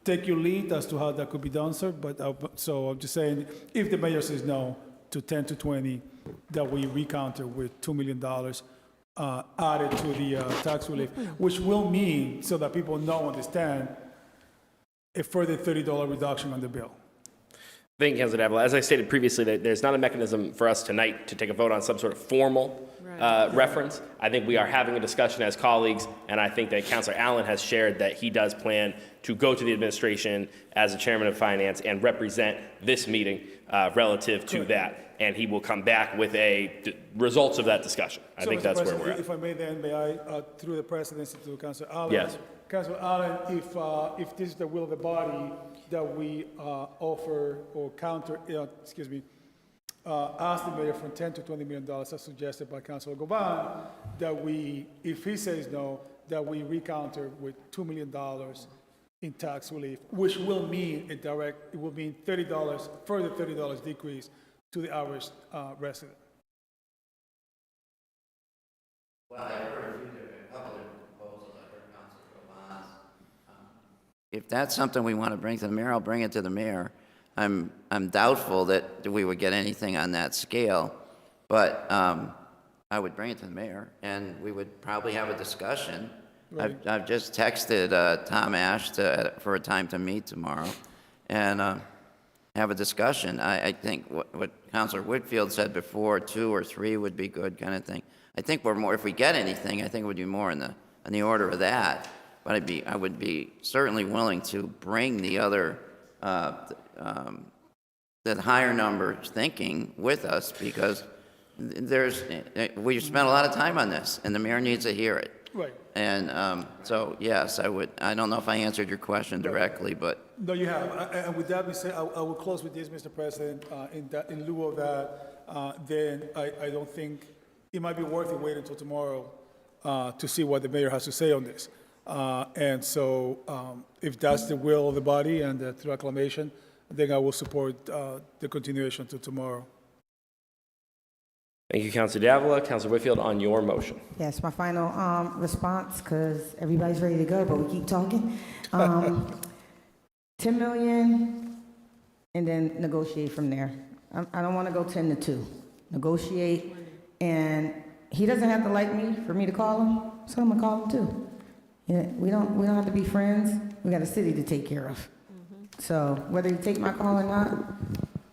take your lead as to how that could be done, sir. But so I'm just saying, if the mayor says no to 10 to 20, that we recounter with $2 million added to the tax relief, which will mean, so that people understand, a further $30 reduction on the bill. Thank you, Councilor Davila. As I stated previously, that there's not a mechanism for us tonight to take a vote on some sort of formal reference. I think we are having a discussion as colleagues, and I think that Councilor Allen has shared that he does plan to go to the administration as the chairman of finance and represent this meeting relative to that. And he will come back with results of that discussion. I think that's where we're at. If I may then, may I, through the presidency to Councilor Allen? Yes. Councilor Allen, if this is the will of the body, that we offer or counter, ask the mayor from $10 to $20 million as suggested by Councilor Goban, that we, if he says no, that we recounter with $2 million in tax relief, which will mean it will mean $30, further $30 decrease to the average resident. Well, I've heard a couple of if that's something we want to bring to the mayor, I'll bring it to the mayor. I'm doubtful that we would get anything on that scale, but I would bring it to the mayor, and we would probably have a discussion. I've just texted Tom Ash for a time to meet tomorrow, and have a discussion. I think what Councilor Whitfield said before, 2 or 3 would be good, kind of thing. I think we're more, if we get anything, I think it would be more in the order of that. But I would be certainly willing to bring the other, the higher number thinking with us, because we spent a lot of time on this, and the mayor needs to hear it. Right. And so, yes, I would. I don't know if I answered your question directly, but. No, you have. And with that being said, I will close with this, Mr. President. In lieu of that, then I don't think it might be worth it waiting until tomorrow to see what the mayor has to say on this. And so if that's the will of the body and through acclamation, then I will support the continuation to tomorrow. Thank you, Councilor Davila. Councilor Whitfield, on your motion. Yes, my final response, because everybody's ready to go, but we keep talking. 10 million, and then negotiate from there. I don't want to go 10 to 2. Negotiate, and he doesn't have to like me for me to call him, so I'm gonna call him too. Yeah, we don't have to be friends. We got a city to take care of. So whether you take my call or not,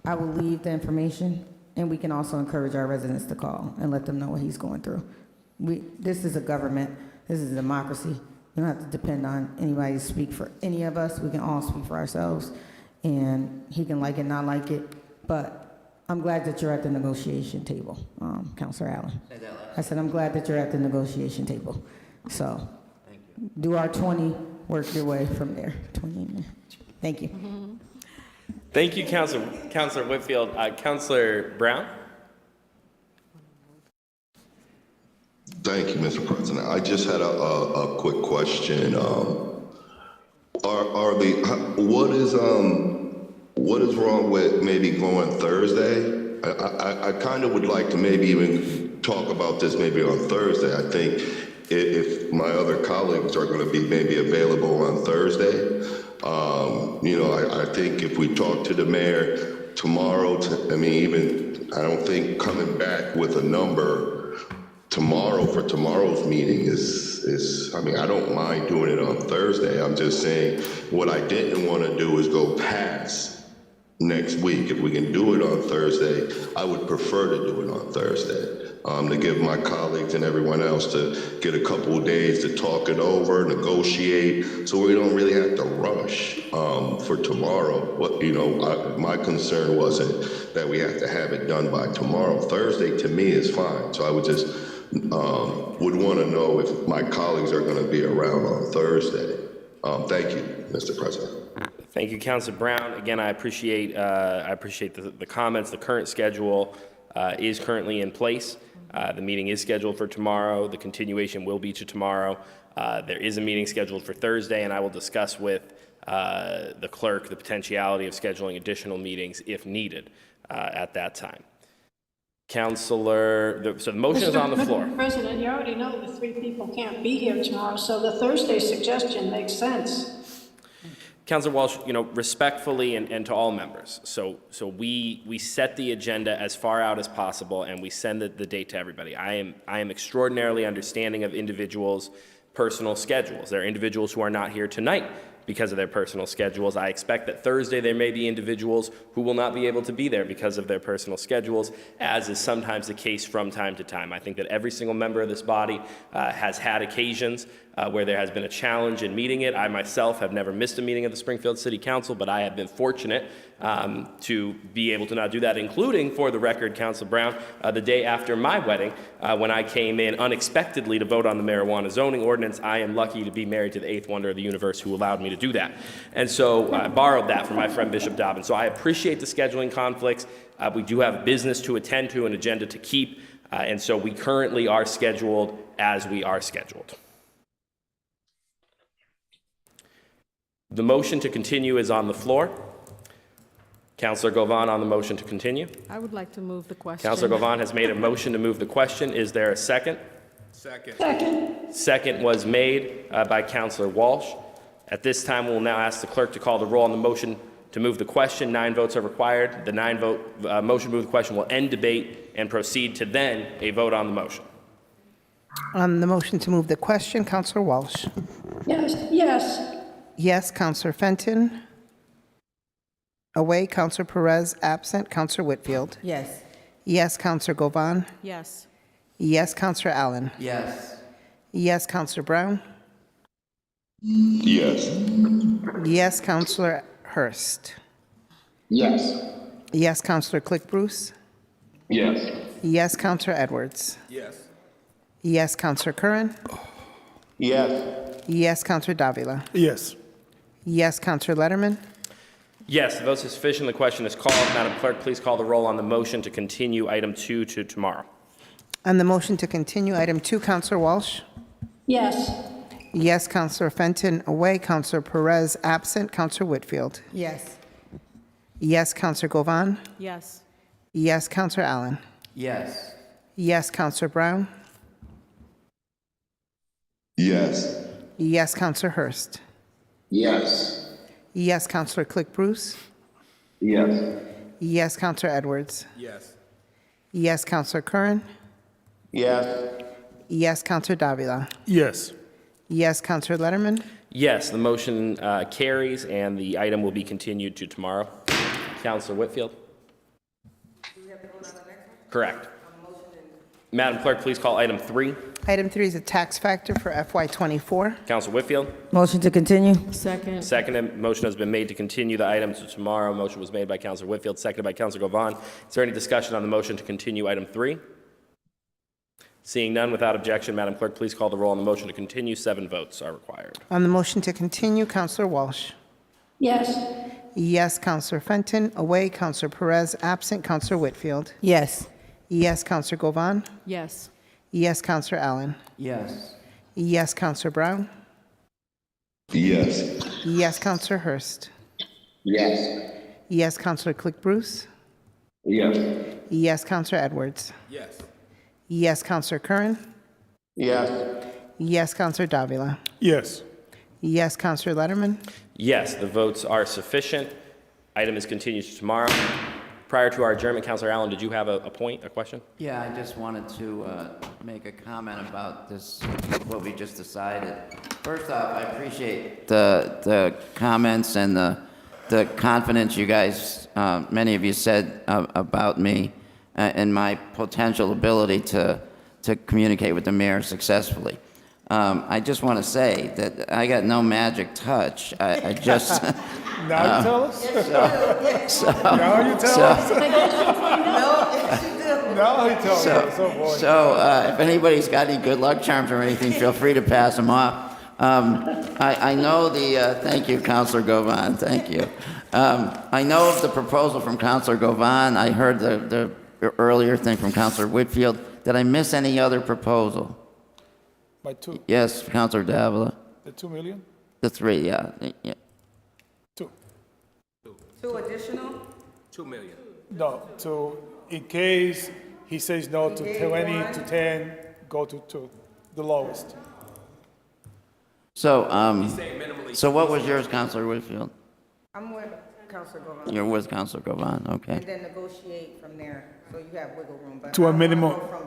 I will leave the information, and we can also encourage our residents to call and let them know what he's going through. This is a government. This is a democracy. We don't have to depend on anybody to speak for any of us. We can all speak for ourselves, and he can like it, not like it. But I'm glad that you're at the negotiation table, Councilor Allen. I said I'm glad that you're at the negotiation table. So do our 20, work your way from there. 20. Thank you. Thank you, Councilor Whitfield. Councilor Brown? Thank you, Mr. President. I just had a quick question. What is wrong with maybe going Thursday? I kind of would like to maybe even talk about this maybe on Thursday. I think if my other colleagues are going to be maybe available on Thursday, I think if we talk to the mayor tomorrow, I don't think coming back with a number tomorrow for tomorrow's meeting is I don't mind doing it on Thursday. I'm just saying what I didn't want to do is go past next week. If we can do it on Thursday, I would prefer to do it on Thursday. To give my colleagues and everyone else to get a couple of days to talk it over, negotiate, so we don't really have to rush for tomorrow. My concern wasn't that we have to have it done by tomorrow. Thursday to me is fine. So I would just would want to know if my colleagues are going to be around on Thursday. Thank you, Mr. President. Thank you, Councilor Brown. Again, I appreciate the comments. The current schedule is currently in place. The meeting is scheduled for tomorrow. The continuation will be to tomorrow. There is a meeting scheduled for Thursday, and I will discuss with the clerk the potentiality of scheduling additional meetings if needed at that time. So the motion is on the floor. Mr. President, you already know the 3 people can't be here tomorrow, so the Thursday suggestion makes sense. Councilor Walsh, respectfully and to all members, so we set the agenda as far out as possible, and we send the date to everybody. I am extraordinarily understanding of individuals' personal schedules. There are individuals who are not here tonight because of their personal schedules. I expect that Thursday there may be individuals who will not be able to be there because of their personal schedules, as is sometimes the case from time to time. I think that every single member of this body has had occasions where there has been a challenge in meeting it. I myself have never missed a meeting of the Springfield City Council, but I have been fortunate to be able to not do that, including, for the record, Councilor Brown, the day after my wedding, when I came in unexpectedly to vote on the marijuana zoning ordinance. I am lucky to be married to the 8th wonder of the universe who allowed me to do that. And so I borrowed that from my friend Bishop Dobbins. So I appreciate the scheduling conflicts. We do have business to attend to, an agenda to keep, and so we currently are scheduled as we are scheduled. The motion to continue is on the floor. Councilor Govan on the motion to continue. I would like to move the question. Councilor Govan has made a motion to move the question. Is there a second? Second. Second was made by Councilor Walsh. At this time, we'll now ask the clerk to call the roll on the motion to move the question. 9 votes are required. The 9-vote motion to move the question will end debate and proceed to then a vote on the motion. On the motion to move the question, Counselor Walsh. Yes. Yes, Counselor Fenton. Away, Counselor Perez. Absent, Counselor Whitfield. Yes. Yes, Counselor Govan. Yes. Yes, Counselor Allen. Yes. Yes, Counselor Brown. Yes. Yes, Counselor Hurst. Yes. Yes, Counselor Click Bruce. Yes. Yes, Counselor Edwards. Yes. Yes, Counselor Curran. Yes. Yes, Counselor Davila. Yes. Yes, Counselor Letterman. Yes, the votes are sufficient. The question is called. Madam Clerk, please call the roll on the motion to continue item 2 to tomorrow. On the motion to continue, item 2, Counselor Walsh. Yes. Yes, Counselor Fenton. Away, Counselor Perez. Absent, Counselor Whitfield. Yes. Yes, Counselor Govan. Yes. Yes, Counselor Allen. Yes. Yes, Counselor Brown. Yes. Yes, Counselor Hurst. Yes. Yes, Counselor Click Bruce. Yes. Yes, Counselor Edwards. Yes. Yes, Counselor Curran. Yes. Yes, Counselor Davila. Yes. Yes, Counselor Letterman. Yes, the motion carries, and the item will be continued to tomorrow. Councilor Whitfield? Correct. Madam Clerk, please call item 3. Item 3 is a tax factor for FY24. Councilor Whitfield? Motion to continue? Second. Seconded. Motion has been made to continue the item to tomorrow. Motion was made by Councilor Whitfield, seconded by Councilor Govan. Is there any discussion on the motion to continue item 3? Seeing none, without objection, Madam Clerk, please call the roll on the motion to continue. 7 votes are required. On the motion to continue, Counselor Walsh. Yes. Yes, Counselor Fenton. Away, Counselor Perez. Absent, Counselor Whitfield. Yes. Yes, Counselor Govan. Yes. Yes, Counselor Allen. Yes. Yes, Counselor Brown. Yes. Yes, Counselor Hurst. Yes. Yes, Counselor Click Bruce. Yes. Yes, Counselor Edwards. Yes. Yes, Counselor Curran. Yes. Yes, Counselor Davila. Yes. Yes, Counselor Letterman. Yes, the votes are sufficient. Item is continued to tomorrow. Prior to our adjournment, Councilor Allen, did you have a point, a question? Yeah, I just wanted to make a comment about this, what we just decided. First off, I appreciate the comments and the confidence you guys, many of you said about me and my potential ability to communicate with the mayor successfully. I just want to say that I got no magic touch. I just... Now you tell us? Now you tell us? Now he tells us. Oh, boy. So if anybody's got any good luck charms or anything, feel free to pass them off. I know the, thank you, Councilor Govan, thank you. I know of the proposal from Councilor Govan. I heard the earlier thing from Councilor Whitfield. Did I miss any other proposal? By 2. Yes, Councilor Davila. The 2 million? The 3, yeah. 2. 2 additional? 2 million. No, so in case he says no to 20 to 10, go to 2, the lowest. So, so what was yours, Councilor Whitfield? I'm with Councilor Govan. You're with Councilor Govan, okay. And then negotiate from there, so you have wiggle room. But To a I don't wanna minimum. go from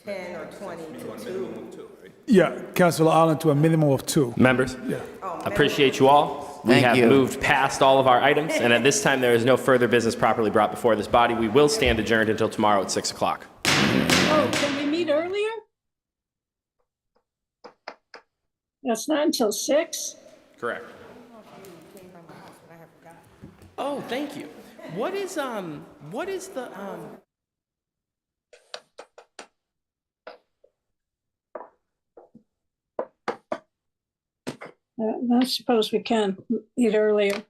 10 or 20 to 2. Yeah, Councilor Allen to a minimum of 2. Members? Yeah. Appreciate you all. We Thank have you. moved past all of our items, and at this time, there is no further business properly brought before this body. We will stand adjourned until tomorrow at 6 o'clock. Oh, can we meet earlier? That's not until 6? Correct. Oh, thank you. What is the, I suppose we can meet earlier.